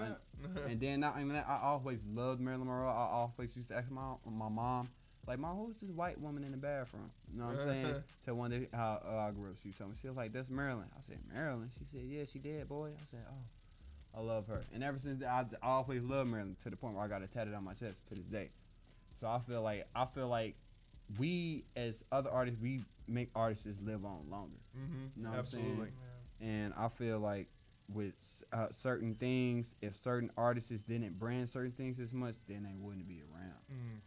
and then not even that, I always loved Marilyn Monroe. I always used to ask my mom, like, Mom, who's this white woman in the bathroom? You know what I'm saying? Till one day how I grew up, she told me, she was like, that's Marilyn. I said, Marilyn? She said, yeah, she dead, boy. I said, oh, I love her. And ever since I always loved Marilyn to the point where I got it tatted on my chest to this day. So I feel like we as other artists, we make artists live on longer. You know what Absolutely. I'm saying? And I feel like with certain things, if certain artists didn't brand certain things as much, then they wouldn't be around.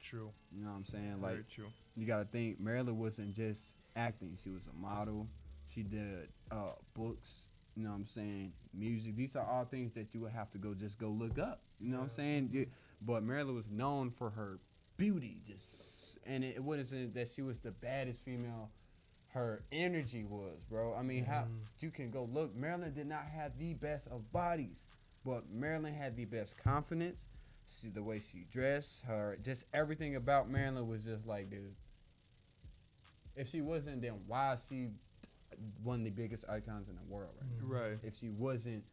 True. You know what I'm saying? Very Like, true. you got to think, Marilyn wasn't just acting. She was a model. She did books. You know what I'm saying? Music. These are all things that you would have to go look up. You know what I'm saying? But Marilyn was known for her beauty, and it wasn't that she was the baddest female. Her energy was, bro. I mean, how you can go look. Marilyn did not have the best of bodies, but Marilyn had the best confidence. The way she dressed, just everything about Marilyn was just like, dude. If she wasn't, then why is she one of the biggest icons in the world right now? Right. If she wasn't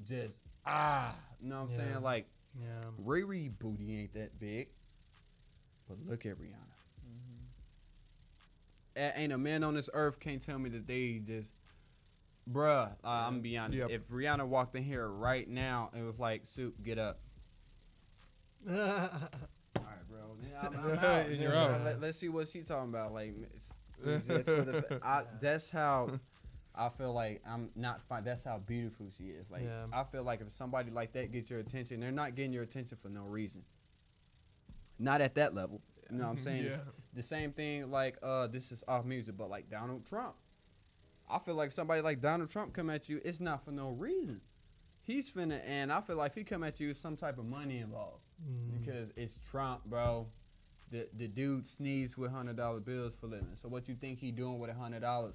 just you know what I'm saying? Like, Riri booty ain't that big, but look at Rihanna. Ain't a man on this earth can't tell me that they just, bruh. I'm gonna be honest. Yep. If Rihanna walked in here right now and was like, "Soup, get up." All right, bro. I'm out. You're out. Let's see what she's talking about. Like, it's just for that's how I feel like I'm not fine. That's how beautiful she is. Like, I feel like if somebody like that gets your attention, they're not getting your attention for no reason. Not at that level. You know what I'm saying? Yeah. It's the same thing like this is off music, but like Donald Trump. I feel like somebody like Donald Trump come at you, it's not for no reason. He's finna, and I feel like if he come at you, it's some type of money involved. Because it's Trump, bro. The dude sneezes with $100 bills for living. So what you think he doing with $100?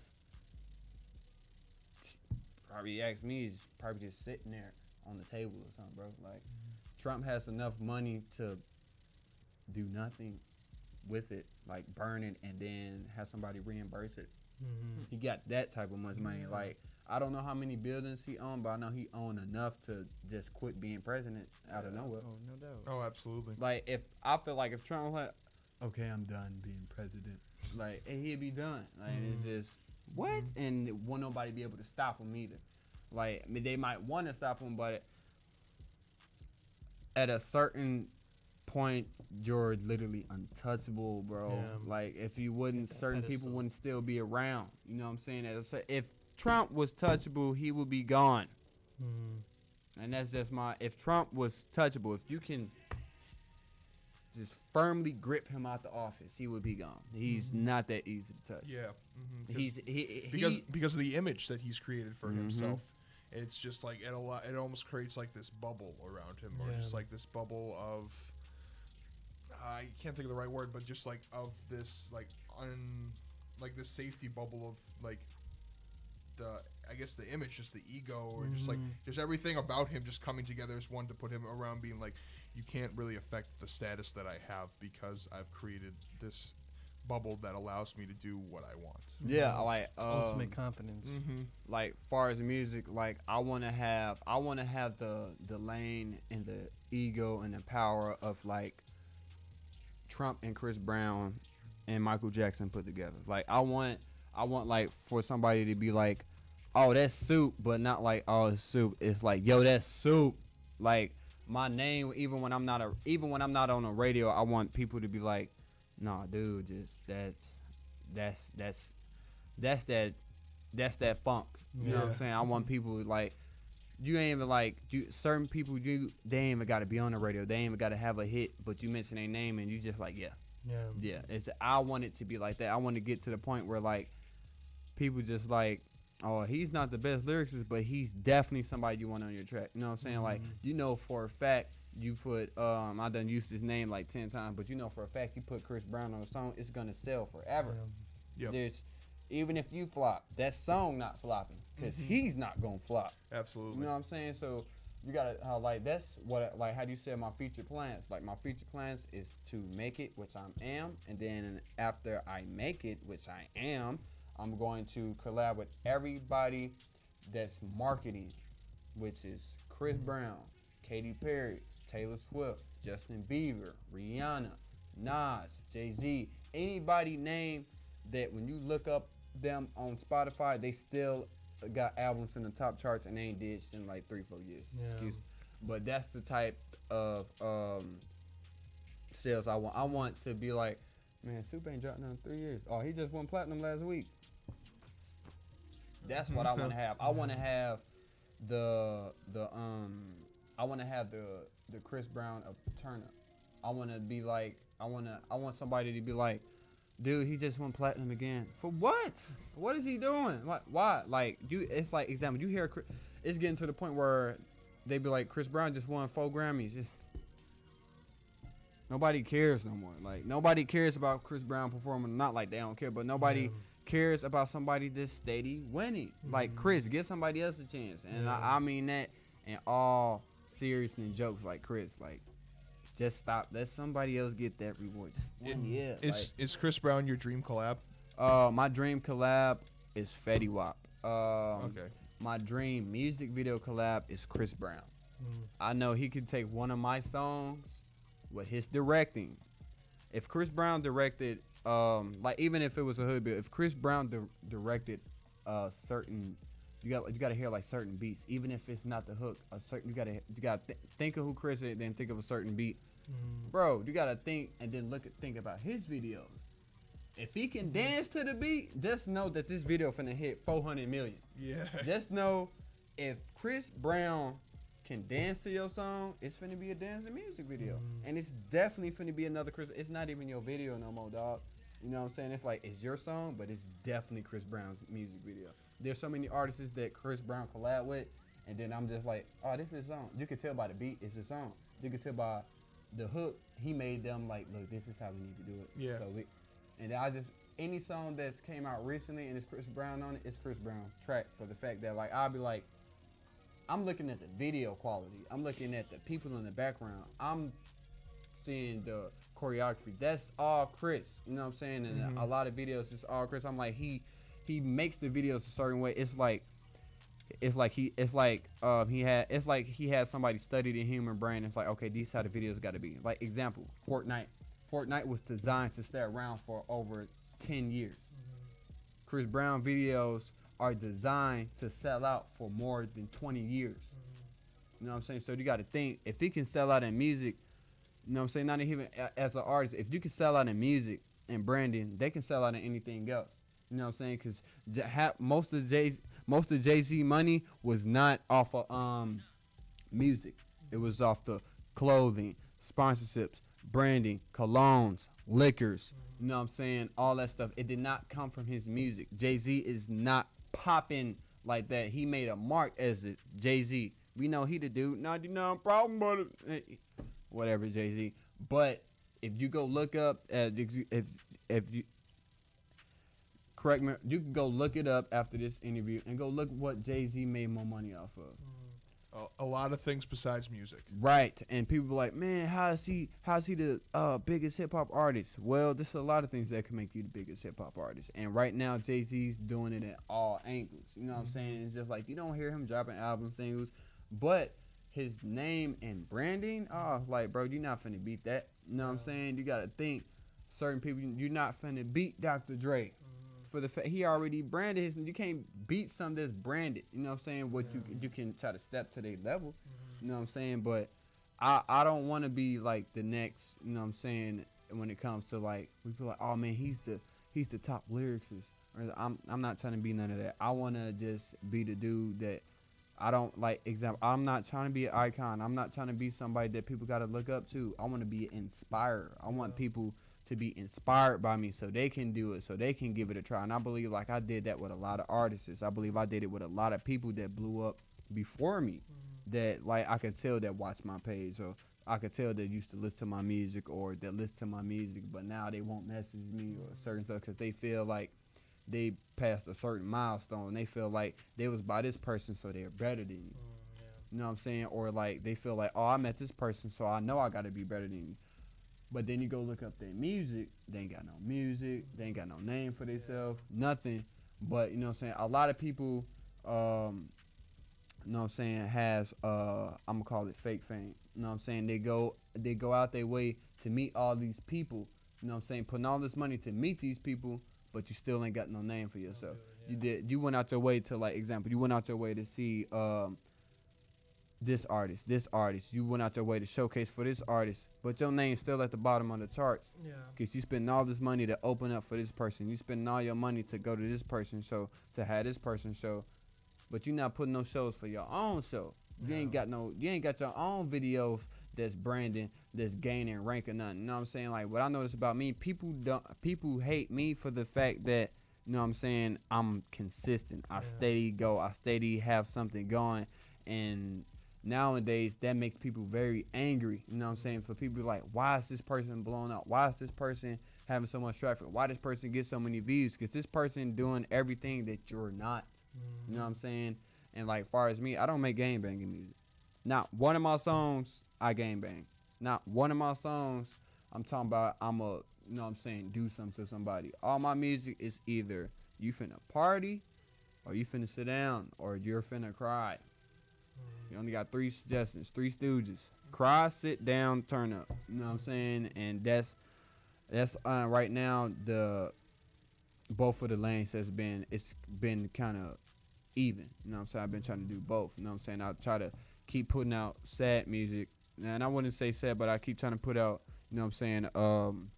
Probably ask me, he's probably just sitting there on the table or something, bro. Like, Trump has enough money to do nothing with it, like burn it and then have somebody reimburse it. He got that type of much money. Like, I don't know how many buildings he owned, but I know he owned enough to just quit being president out of nowhere. Oh, no doubt. Oh, absolutely. Like, if I feel like if Trump was like, okay, I'm done being president, like, he'd be done. Like, it's just what, and won't nobody be able to stop him either. Like, I mean, they might want to stop him, but at a certain point, you're literally untouchable, bro. Yeah. Like, if you wouldn't, certain people pedestal. wouldn't still be around. You know what I'm saying? If Trump was touchable, he would be gone. And that's just if Trump was touchable, if you can just firmly grip him out the office, he would be gone. He's not that easy to touch. Yeah. Because Because of the image that he's created for himself. It's just like it almost creates like this bubble around him, or just like this bubble of I can't think of the right word, but just like of this like like this safety bubble of like I guess the image, just the ego, or just like just everything about him just coming together as one to put him around being like, you can't really affect the status that I have because I've created this bubble that allows me to do what I want. yeah, like Ultimate confidence. like far as music, like I want to have the lane and the ego and the power of like Trump and Chris Brown and Michael Jackson put together. Like I want like for somebody to be like, oh, that's soup, but not like, oh, it's soup. It's like, yo, that's soup. Like my name, even when I'm not on the radio, I want people to be like, nah, dude, just that's that funk. You know what I'm saying? I want people like, you ain't even like, certain people, they ain't even got to be on the radio. They ain't even got to have a hit, but you mention their name and you just like, yeah. I want it to be like that. I want to get to the point where like people just like, oh, he's not the best lyricist, but he's definitely somebody you want on your track. You know what I'm saying? Like, you know for a fact you put I done used his name like 10 times, but you know for a fact you put Chris Brown on a song, it's gonna sell forever. There's even if you flop, that song not flopping because he's not gonna flop. Absolutely. You know what I'm saying? So you gotta like that's what like how do you say my future plans? Like my future plans is to make it, which I am, and then after I make it, which I am, I'm going to collab with everybody that's marketing, which is Chris Brown, Katy Perry, Taylor Swift, Justin Bieber, Rihanna, Nas, Jay-Z, anybody name that when you look up them on Spotify, they still got albums in the top charts and they ain't did shit in like 3-4 years. Excuse me. But that's the type of sales I want. I want to be like, man, Super ain't dropped in 3 years. Oh, he just won platinum last week. That's what I want to have. I want to have the Chris Brown of Turner. I want to be like I want somebody to be like, dude, he just won platinum again. For what? What is he doing? Why? Like it's like example. You hear it's getting to the point where they be like, Chris Brown just won 4 Grammys. Nobody cares no more. Like nobody cares about Chris Brown performing. Not like they don't care, but nobody cares about somebody that's steady winning. Like Chris, give somebody else a chance. And I mean that in all seriousness and jokes. Like Chris, like just stop. Let somebody else get that reward. Is Chris Brown your dream collab? My dream collab is Fetty Wap. Okay. My dream music video collab is Chris Brown. I know he could take one of my songs with his directing. If Chris Brown directed, like even if it was a hood bill, if Chris Brown directed certain, you got to hear like certain beats, even if it's not the hook. You gotta think of who Chris is, then think of a certain beat. Bro, you gotta think and then think about his videos. If he can dance to the beat, just know that this video finna hit 400 million. Yeah. Just know if Chris Brown can dance to your song, it's finna be a dancing music video. And it's definitely finna be another Chris. It's not even your video no more, dog. You know what I'm saying? It's like, it's your song, but it's definitely Chris Brown's music video. there's so many artists that Chris Brown collab with, and then I'm just like, oh, this is his song. You can tell by the beat, it's his song. You can tell by the hook, he made them like, look, this is how we need to do it. Yeah. And I just, any song that's came out recently and it's Chris Brown on it, it's Chris Brown's track, for the fact that like I'll be like, I'm looking at the video quality. I'm looking at the people in the background. I'm seeing the choreography. That's all Chris. You know what I'm saying? And a lot of videos, it's all Chris. I'm like, he makes the videos a certain way. It's like he had somebody study the human brain. It's like, okay, these how the videos got to be. Like example, Fortnite. Fortnite was designed to stay around for over 10 years. Chris Brown videos are designed to sell out for more than 20 years. You know what I'm saying? So you got to think, if he can sell out in music, you know what I'm saying, not even as an artist, if you can sell out in music and branding, they can sell out in anything else. You know what I'm saying? Because most of Jay-Z money was not off of music. It was off the clothing, sponsorships, branding, colognes, liquors. You know what I'm saying? All that stuff. It did not come from his music. Jay-Z is not popping like that. He made a mark as a Jay-Z. We know he the dude. 99 problem, but whatever, Jay-Z. But if you go look up, if you correct me, you can go look it up after this interview and go look what Jay-Z made more money off of. A lot of things besides music. Right, and people be like, man, how is he the biggest hip hop artist? Well, there's a lot of things that can make you the biggest hip hop artist, and right now Jay-Z's doing it at all angles. You know what I'm saying? It's just like you don't hear him dropping album singles, but his name and branding, like bro, you're not finna beat that. You know what I'm saying? You gotta think, certain people, you're not finna beat Dr. Dre. For the fact he already branded his, you can't beat something that's branded. You know what I'm saying? What you can try to step to their level. You know what I'm saying? But I don't want to be like the next. You know what I'm saying? When it comes to like, we feel like, oh man, he's the top lyricist. Or I'm not trying to be none of that. I want to just be the dude that I don't like. Example, I'm not trying to be an icon. I'm not trying to be somebody that people got to look up to. I want to be inspired. I want people to be inspired by me so they can do it, so they can give it a try. And I believe like I did that with a lot of artists. I believe I did it with a lot of people that blew up before me, that like I could tell that watch my page, or I could tell that used to listen to my music, or that listen to my music, but now they won't message me or certain stuff because they feel like they passed a certain milestone. They feel like they was by this person, so they're better than you. You know what I'm saying? Or like they feel like, oh, I met this person, so I know I got to be better than you. But then you go look up their music, they ain't got no music, they ain't got no name for themselves, nothing. But, you know what I'm saying, a lot of people, you know what I'm saying, has, I'm going to call it fake fame. You know what I'm saying, they go out their way to meet all these people, you know what I'm saying, putting all this money to meet these people, but you still ain't got no name for yourself. You went out your way to, like, example, you went out your way to see, this artist. You went out your way to showcase for this artist, but your name's still at the bottom of the charts. Yeah. Because you spend all this money to open up for this person. You spend all your money to go to this person's show, to have this person's show, but you're not putting no shows for your own show. You ain't got your own videos that's branding, that's gaining rank or nothing. You know what I'm saying? Like what I notice about me, people hate me for the fact that, you know what I'm saying, I'm consistent. I steady have something going, and nowadays that makes people very angry. You know what I'm saying? For people like, why is this person blowing up? Why is this person having so much traffic? Why this person gets so many views? Because this person doing everything that you're not. You know what I'm saying? And like far as me, I don't make gang banging music. Not one of my songs I gang bang. Not one of my songs I'm talking about I'm a, you know what I'm saying, do something to somebody. All my music is either you finna party, or you finna sit down, or you're finna cry. You only got 3 suggestions, 3 stooges. Cry, sit down, turn up. You know what I'm saying? And that's right now both of the lanes it's been kind of even. You know what I'm saying? I've been trying to do both. You know what I'm saying? I try to keep putting out sad music. And I wouldn't say sad, but I keep trying to put out, you know what I'm saying,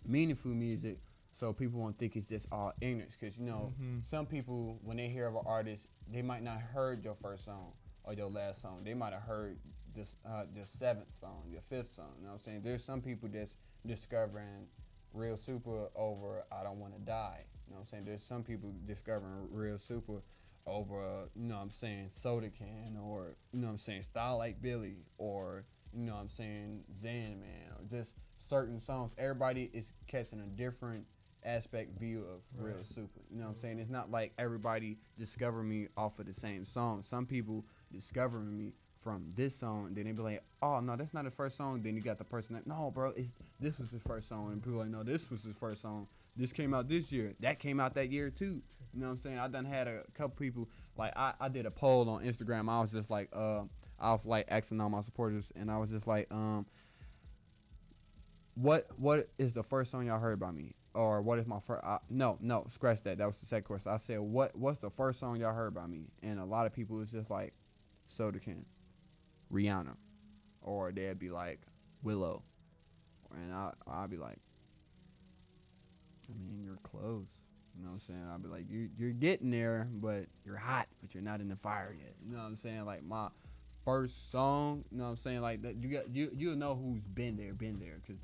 meaningful music, so people won't think it's just all ignorance. Because, you know, some people, when they hear of an artist, they might not heard your first song or your last song. They might have heard this your 7th song, your 5th song. You know what I'm saying? There's some people that's discovering Real Supah over I Don't Want to Die. You know what I'm saying? There's some people discovering Real Supah over, you know what I'm saying, Soda Can, or, you know what I'm saying, Style Like Billy, or, you know what I'm saying, Zen Man, or just certain songs. Everybody is catching a different aspect view of Real Supah. You know what I'm saying? It's not like everybody discovered me off of the same song. Some people discover me from this song, and then they be like, oh no, that's not the first song. Then you got the person that, no bro, this was his first song, and people like, no, this was his first song. This came out this year. That came out that year too. You know what I'm saying? I done had a couple people, like I did a poll on Instagram. I was just like, I was like asking all my supporters, and I was just like, what is the first song y'all heard by me? Or what is my first? No, scratch that. That was the second question. I said, what's the first song y'all heard by me? And a lot of people was just like, Soda Can, Rihanna, or they'd be like Willow, and I'd be like, I mean, you're close. You know what I'm saying? I'd be like, you're getting there, but you're hot, but you're not in the fire yet. You know what I'm saying? Like my first song, you know what I'm saying? Like that, you'll know who's been there, because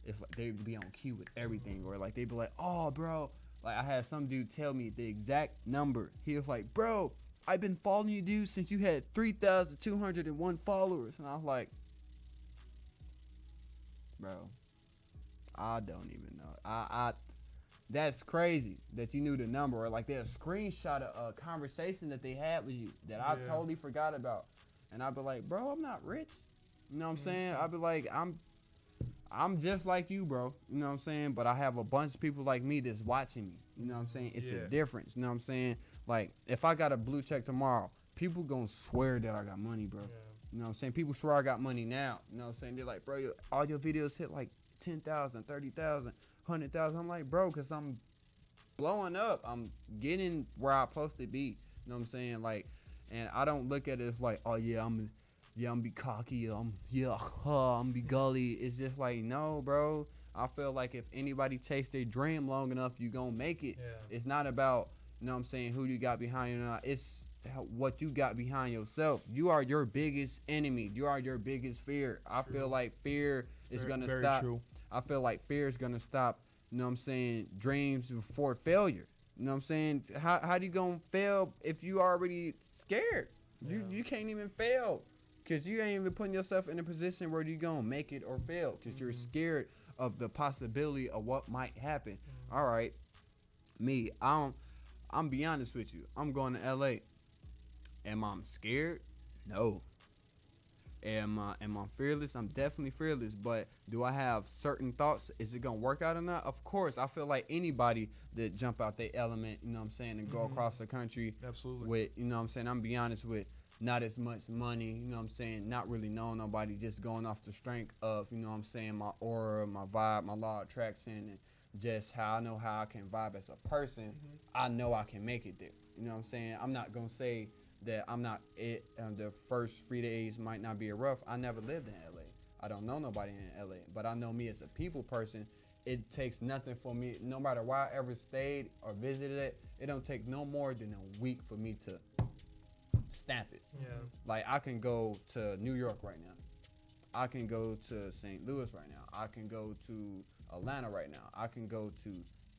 it's like they be on cue with everything, or like they be like, oh bro, like I had some dude tell me the exact number. He was like, bro, I've been following you, dude, since you had 3,201 followers, and I was like, bro, I don't even know. I that's crazy that you knew the number, or like they screenshot a conversation that they had with you that I totally forgot about, and I'd be like, bro, I'm not rich. You know what I'm saying? I'd be like, I'm just like you, bro. You know what I'm saying? But I have a bunch of people like me that's watching me. You know what I'm saying? It's a difference. You know what I'm saying? Like, if I got a blue check tomorrow, people gonna swear that I got money, bro. You know what I'm saying? People swear I got money now. You know what I'm saying? They're like, bro, all your videos hit like 10,000, 30,000, 100,000. I'm like, bro, because I'm blowing up. I'm getting where I'm supposed to be. You know what I'm saying? Like, and I don't look at it as like, oh, yeah, I'm be cocky. I'm be gully. It's just like, no, bro. I feel like if anybody chase their dream long enough, you gonna make it. It's not about, you know what I'm saying, who you got behind you. It's what you got behind yourself. You are your biggest enemy. You are your biggest fear. I feel like fear is gonna stop. True. I feel like fear is gonna stop, you know what I'm saying, dreams before failure. You know what I'm saying? How do you gonna fail if you already scared? You can't even fail. Because you ain't even putting yourself in a position where you're going to make it or fail. Because you're scared of the possibility of what might happen. All right. Me, I'm be honest with you. I'm going to L.A. Am I scared? No. Am I fearless? I'm definitely fearless. But do I have certain thoughts? Is it going to work out or not? Of course. I feel like anybody that jump out their element, you know what I'm saying, and go across the country. Absolutely. With, you know what I'm saying, I'm be honest with, not as much money, you know what I'm saying, not really knowing nobody, just going off the strength of, you know what I'm saying, my aura, my vibe, my law of attraction, and just how I know how I can vibe as a person. I know I can make it there. You know what I'm saying? I'm not going to say that I'm not it. The first 3 days might not be rough. I never lived in LA. I don't know nobody in LA, but I know me as a people person. It takes nothing for me, no matter where I ever stayed or visited it, it don't take no more than a week for me to stamp it. Like, I can go to New York right now. I can go to St. Louis right now. I can go to Atlanta right now. I can go to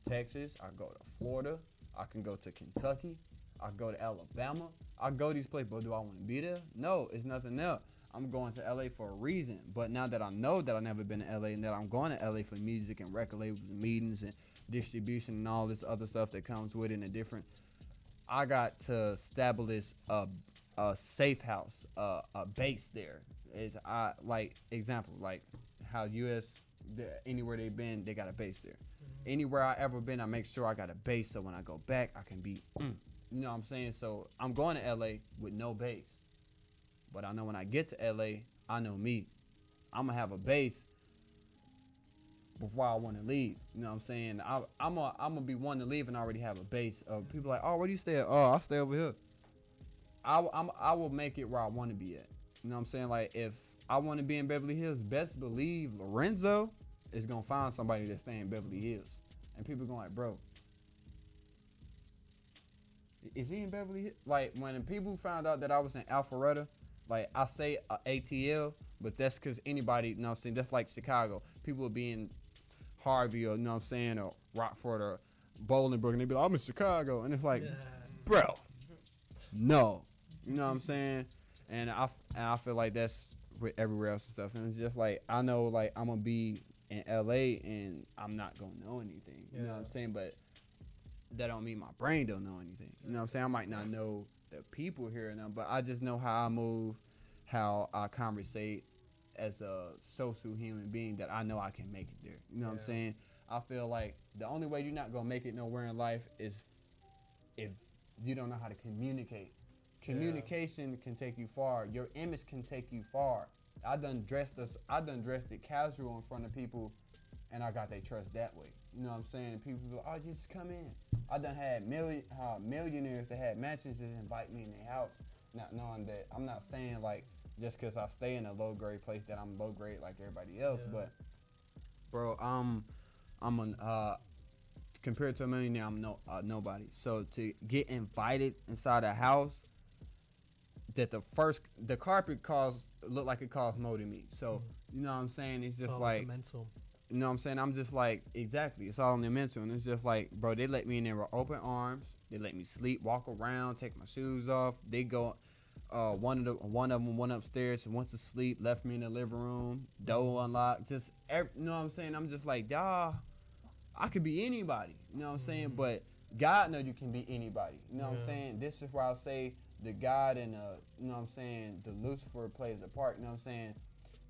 Texas. I go to Florida. I can go to Kentucky. I go to Alabama. I go to these places, but do I want to be there? No, it's nothing there. I'm going to LA for a reason. But now that I know that I've never been to LA and that I'm going to LA for music and record labels and meetings and distribution and all this other stuff that comes with it and different, I got to establish a safe house, a base there. Like example, like how U.S. Anywhere they've been, they got a base there. Anywhere I ever been, I make sure I got a base, so when I go back, I can be, you know what I'm saying? So I'm going to L.A. with no base, but I know when I get to L.A., I know me. I'm gonna have a base before I want to leave. You know what I'm saying? I'm gonna be one to leave and already have a base of people like, oh, where do you stay at? Oh, I stay over here. I will make it where I want to be at. You know what I'm saying? Like, if I want to be in Beverly Hills, best believe Lorenzo is gonna find somebody that stay in Beverly Hills, and people going like, bro, is he in Beverly Hills? Like, when people found out that I was in Alpharetta, like, I say ATL, but that's because anybody, you know what I'm saying? That's like Chicago. People will be in Harvey or, you know what I'm saying, or Rockford or Bolingbrook, and they be like, I'm in Chicago. And it's like, bro, no. You know what I'm saying? And I feel like that's with everywhere else and stuff. And it's just like, I know, like, I'm going to be in L.A. and I'm not going to know anything. You know what I'm saying? But that don't mean my brain don't know anything. You know what I'm saying? I might not know the people here, but I just know how I move, how I conversate as a social human being, that I know I can make it there. You know what I'm saying? I feel like the only way you're not going to make it nowhere in life is if you don't know how to communicate. Communication can take you far. Your image can take you far. I done dressed it casual in front of people, and I got their trust that way. You know what I'm saying? And people be like, oh, just come in. I done had millionaires that had mansions that invite me in their house, not knowing that. I'm not saying like just because I stay in a low grade place that I'm low grade like everybody else, but bro, compared to a millionaire, I'm nobody. So to get invited inside a house that the carpet looked like it cost more than me. So you know what I'm saying? It's just like mental. You know what I'm saying? I'm just like, exactly. It's all in the mental. And it's just like, bro, they let me in there with open arms. They let me sleep, walk around, take my shoes off. They go, one of them went upstairs and went to sleep, left me in the living room, door unlocked. You know what I'm saying? I'm just like, y'all, I could be anybody. You know what I'm saying? But God know you can be anybody. You know what I'm saying? This is where I say the God and, you know what I'm saying, the Lucifer plays a part. You know what I'm saying?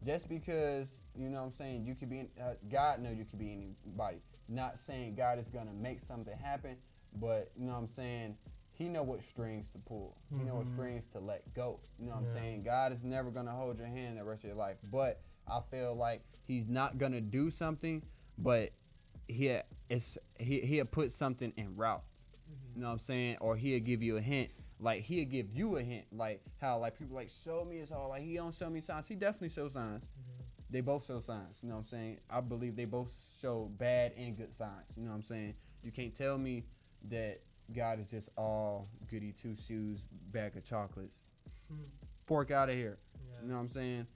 Just because, you know what I'm saying, you could be, God know you could be anybody. Not saying God is going to make something happen, but, you know what I'm saying, he know what strings to pull. He know what strings to let go. You know what I'm saying? God is never going to hold your hand the rest of your life. But I feel like he's not going to do something, but he'll put something en route. You know what I'm saying? Or he'll give you a hint. Like, he'll give you a hint. Like, how, like, people, like, show me it's all, like, he don't show me signs. He definitely shows signs. They both show signs. You know what I'm saying? I believe they both show bad and good signs. You know what I'm saying? You can't tell me that God is just all goody two-shoes, bag of chocolates. Fork out of here. You know what I'm saying?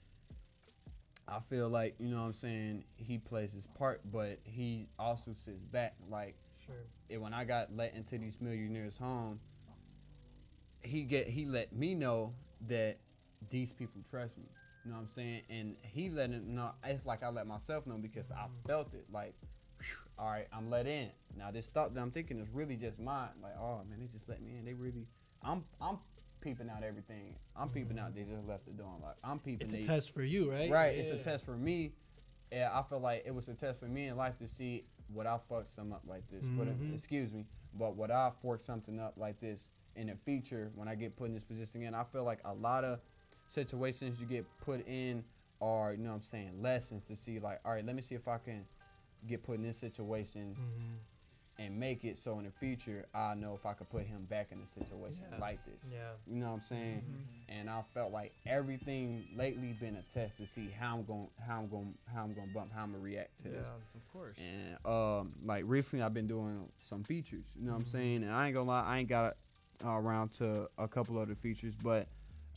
I feel like, you know what I'm saying, he plays his part, but he also sits back. Like, when I got let into these millionaires' home, he let me know that these people trust me. You know what I'm saying? And he let him know. It's like I let myself know because I felt it. Like, all right, I'm let in. Now this thought that I'm thinking is really just mine. Like, oh man, they just let me in. They really, I'm peeping out everything. I'm peeping out. They just left the door unlocked. I'm peeping. It's a test for you, right? Right. It's a test for me. And I feel like it was a test for me in life to see would I fuck something up like this. Excuse me, but would I fork something up like this in the future when I get put in this position again? I feel like a lot of situations you get put in are, you know what I'm saying, lessons to see like, all right, let me see if I can get put in this situation and make it so in the future I know if I could put him back in a situation like this. You know what I'm saying? And I felt like everything lately been a test to see how I'm gonna react to this. Of course. And like recently I've been doing some features, you know what I'm saying? And I ain't gonna lie, I ain't got around to a couple other features, but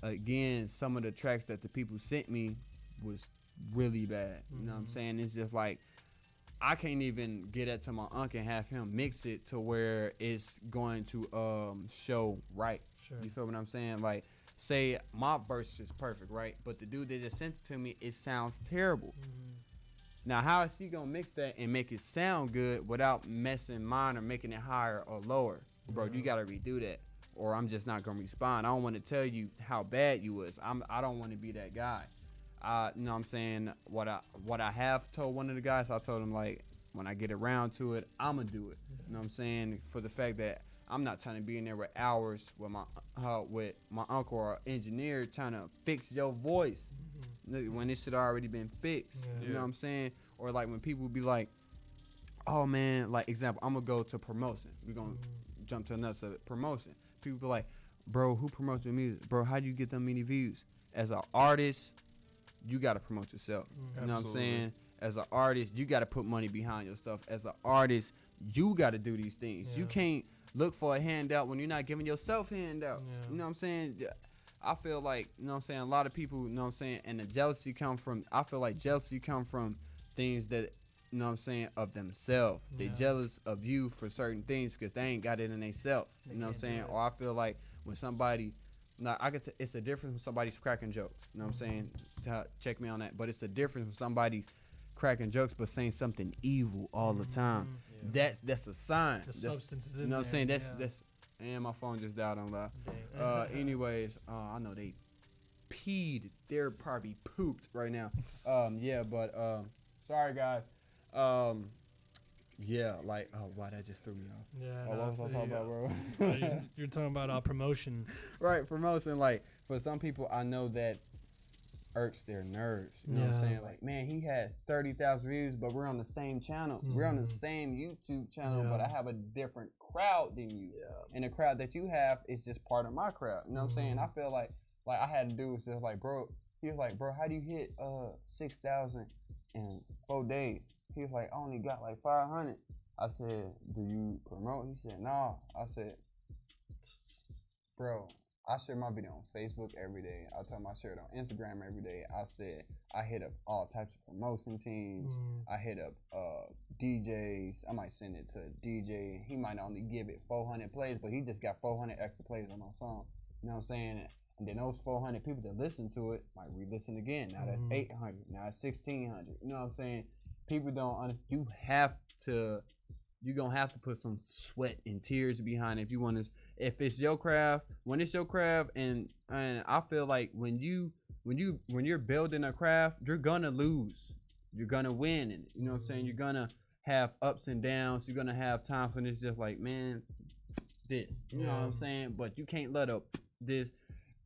again, some of the tracks that the people sent me was really bad. You know what I'm saying? It's just like I can't even get that to my uncle and have him mix it to where it's going to show right. You feel what I'm saying? Like, say my verse is perfect, right? But the dude that just sent it to me, it sounds terrible. Now, how is he gonna mix that and make it sound good without messing mine or making it higher or lower? Bro, you gotta redo that, or I'm just not gonna respond. I don't want to tell you how bad you was. I don't want to be that guy. You know what I'm saying? What I have told one of the guys, I told him, like, when I get around to it, I'ma do it. You know what I'm saying? For the fact that I'm not trying to be in there with hours with my uncle or engineer trying to fix your voice when this shit already been fixed. You know what I'm saying? Or like when people be like, oh man, like example, I'm gonna go to promotion. We're gonna jump to another subject. Promotion. People be like, bro, who promotes your music? Bro, how do you get them many views? As an artist, you gotta promote yourself. You know what I'm saying? As an artist, you gotta put money behind your stuff. As an artist, you gotta do these things. You can't look for a handout when you're not giving yourself handouts. You know what I'm saying? I feel like, you know what I'm saying, a lot of people, you know what I'm saying, and the jealousy come from, I feel like jealousy come from things that you know what I'm saying, of themselves. They Yeah. jealous of you for certain things because they ain't got it in themselves. You know what I'm can't do saying? it. Or I feel like when somebody, now it's a difference when somebody's cracking jokes. You know what I'm saying? Check me on that. But it's a difference when somebody's cracking jokes but saying something evil all the time. That's a sign. The That's, substance is in you know what I'm saying? there, That's and my phone just died on live. Dang. Anyways, I know they peed. They're probably pooped right now. Yeah, but sorry guys. Yeah, like wow, that just threw me off. Yeah. What was I talking about, bro? You're talking about promotion. Right, promotion. Like for some people, I know that irks their nerves. You know what I'm Yeah. saying? Like, man, he has 30,000 views, but we're on the same channel. We're on the same YouTube channel, but I have a different crowd than you. And the crowd that you have is just part of my crowd. You know what I'm saying? I feel like I had a dude was just like, bro. He was like, bro, how do you hit 6,000 in 4 days? He was like, I only got like 500. I said, do you promote? He said, nah. I said, bro, I share my video on Facebook every day. I tell him I share it on Instagram every day. I said I hit up all types of promotion teams. I hit up DJs. I might send it to a DJ. He might only give it 400 plays, but he just got 400 extra plays on my song. You know what I'm saying? And then those 400 people that listen to it might re-listen again. Now that's 800. Now it's 1,600. You know what I'm saying? People don't understand. You're going to have to put some sweat and tears behind it if you want to. If it's your craft, when it's your craft, and I feel like when you're building a craft, you're going to lose. You're going to win. And you know what I'm saying? You're going to have ups and downs. You're going to have times when it's just like, man, this. You know what I'm saying? But you can't let this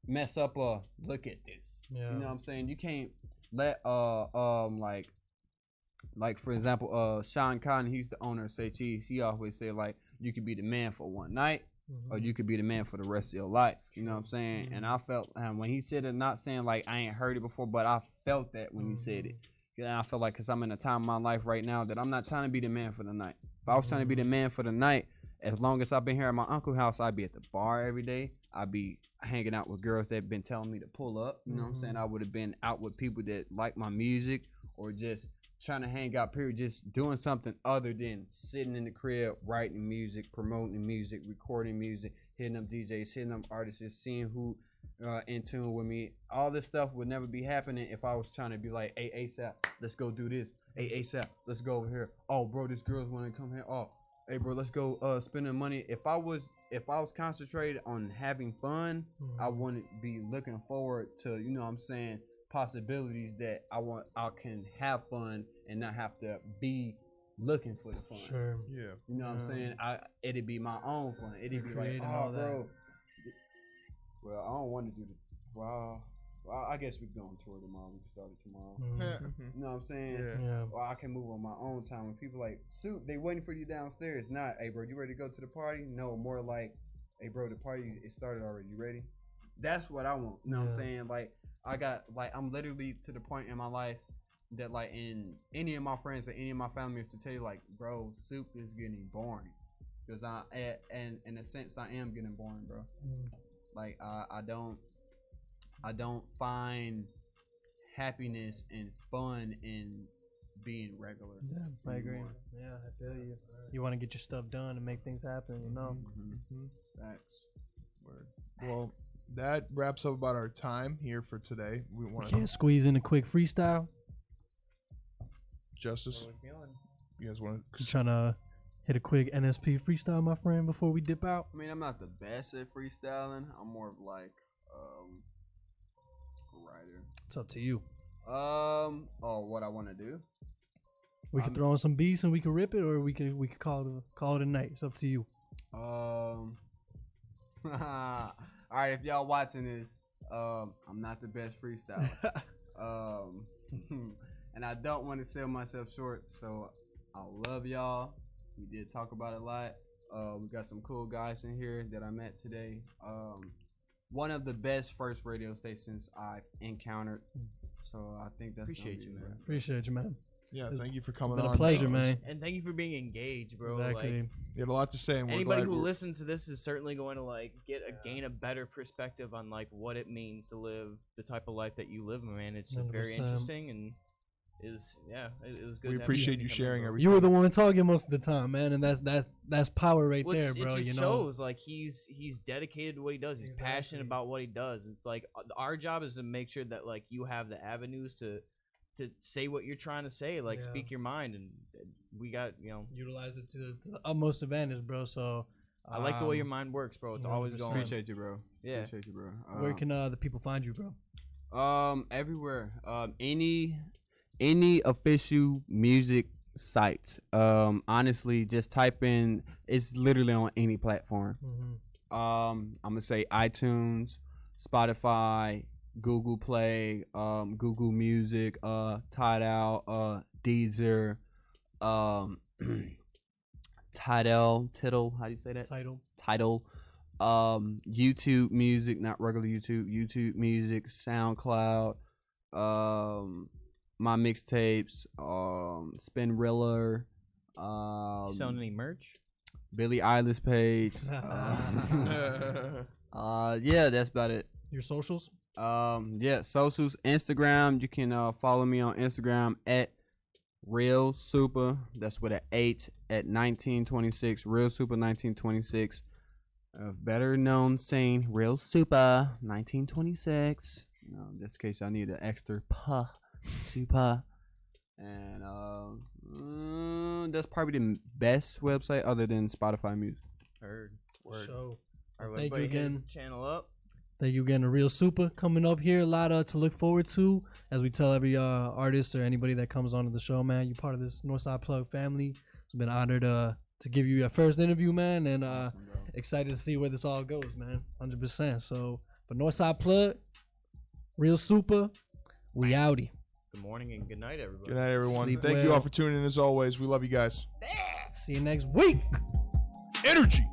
mess up look at this. Yeah. You know what I'm saying? You can't let like for example, Sean Cotton, he's the owner of Say Cheese. He always said like you could be the man for one night, or you could be the man for the rest of your life. You know what I'm saying? And I felt when he said it, not saying like I ain't heard it before, but I felt that when he said it. And I feel like because I'm in a time in my life right now that I'm not trying to be the man for the night. If I was trying to be the man for the night, as long as I've been here at my uncle's house, I'd be at the bar every day. I'd be hanging out with girls that been telling me to pull up. You know what I'm saying? I would have been out with people that like my music, or just trying to hang out, period, just doing something other than sitting in the crib, writing music, promoting music, recording music, hitting them DJs, hitting them artists, just seeing who in tune with me. All this stuff would never be happening if I was trying to be like, hey, ASAP, let's go do this. Hey, ASAP, let's go over here. Oh, bro, this girl's want to come here. Oh, hey, bro, let's go spending money. If I was concentrated on having fun, I wouldn't be looking forward to, you know what I'm saying, possibilities that I can have fun and not have to be looking for the fun. Sure. Yeah. You know what I'm saying? It'd be my own fun. It'd be like, creating oh, all that. bro. Well, I don't want to do the. Well, I guess we can go on tour tomorrow. We can start it tomorrow. You know what I'm saying? Yeah. Or I can move on my own time. When people like, Soup, they waiting for you downstairs. Not, hey, bro, you ready to go to the party? No, more like, hey, bro, the party, it started already. You ready? That's what I want. You know what I'm saying? Like, I'm literally to the point in my life that, like, in any of my friends or any of my family is to tell you, like, bro, Soup is getting boring. Because and in a sense, I am getting boring, bro. Like, I don't find happiness and fun in being regular. Yeah, I agree. Yeah, I feel you. You want to get your stuff done and make things happen, you know? Facts. Word. Well, that wraps up about our time here for today. We We want can't squeeze in a quick freestyle. Justice. You guys want You to? trying to hit a quick NSP freestyle, my friend, before we dip out? I mean, I'm not the best at freestyling. I'm more of like a writer. It's up to you. What I want to do. We can throw on some beats and we can rip it, or we could call it a night. It's up to you. All right, if y'all watching this, I'm not the best freestyler. And I don't want to sell myself short, so I love y'all. We did talk about it a lot. We got some cool guys in here that I met today. One of the best first radio stations I've encountered. So I think that's Appreciate you, man. Appreciate you, man. Yeah, thank you for coming Been on. a pleasure, It was- man. And thank you for being engaged, bro. Exactly. Like, You had a lot to say, and we're anybody glad who we're- listens to this is certainly going to like gain a better perspective on like what it means to live the type of life that you live, man. It's just very 100%. interesting, and it was good. We to have appreciate you come in, sharing bro. everything. You were the one talking most of the time, man, and that's power right Well, there, it bro. just You know, shows like he's dedicated to what he does. He's passionate Exactly. about what he does. It's like our job is to make sure that like you have the avenues to say what you're trying to say, like Yeah. speak your mind, and we got utilize it to the utmost advantage, bro. So I like the way your mind works, bro. It's always 100%. going. Appreciate you, bro. Yeah. Appreciate you, bro. where can the people find you, bro? Everywhere. Any official music sites. Honestly, just type in. It's literally on any platform. Mm-hmm. I'm gonna say iTunes, Spotify, Google Play, Google Music, Tidal, Deezer, Tidal. How do you say that? Tidal. YouTube Music, not regular YouTube. YouTube Music, SoundCloud. My mixtapes. Spinrilla. Selling any merch? Billie Eilish page. Yeah, that's about it. Your socials? Yeah, socials, Instagram. You can follow me on Instagram at Real Supah. That's with an 8 at 1926. Real Supah 1926. Better known saying Real Supah 1926. Just in case I need an extra Supah. And that's probably the best website other than Spotify Music. Heard. Word. So, All right, thank you everybody hit his again. channel up. Thank you again to Real Supah coming up here. A lot to look forward to, as we tell every artist or anybody that comes onto the show, man. You're part of this Northside Plug family. It's been honored to give you your first interview, man, and Awesome, bro. excited to see where this all goes, man. 100%. So, for Northside Plug, Real Supah, we outie. Good morning and good night, everybody. Good night, everyone. Sleep Thank you all well. for tuning in as always. We love you guys. See you next week. Energy.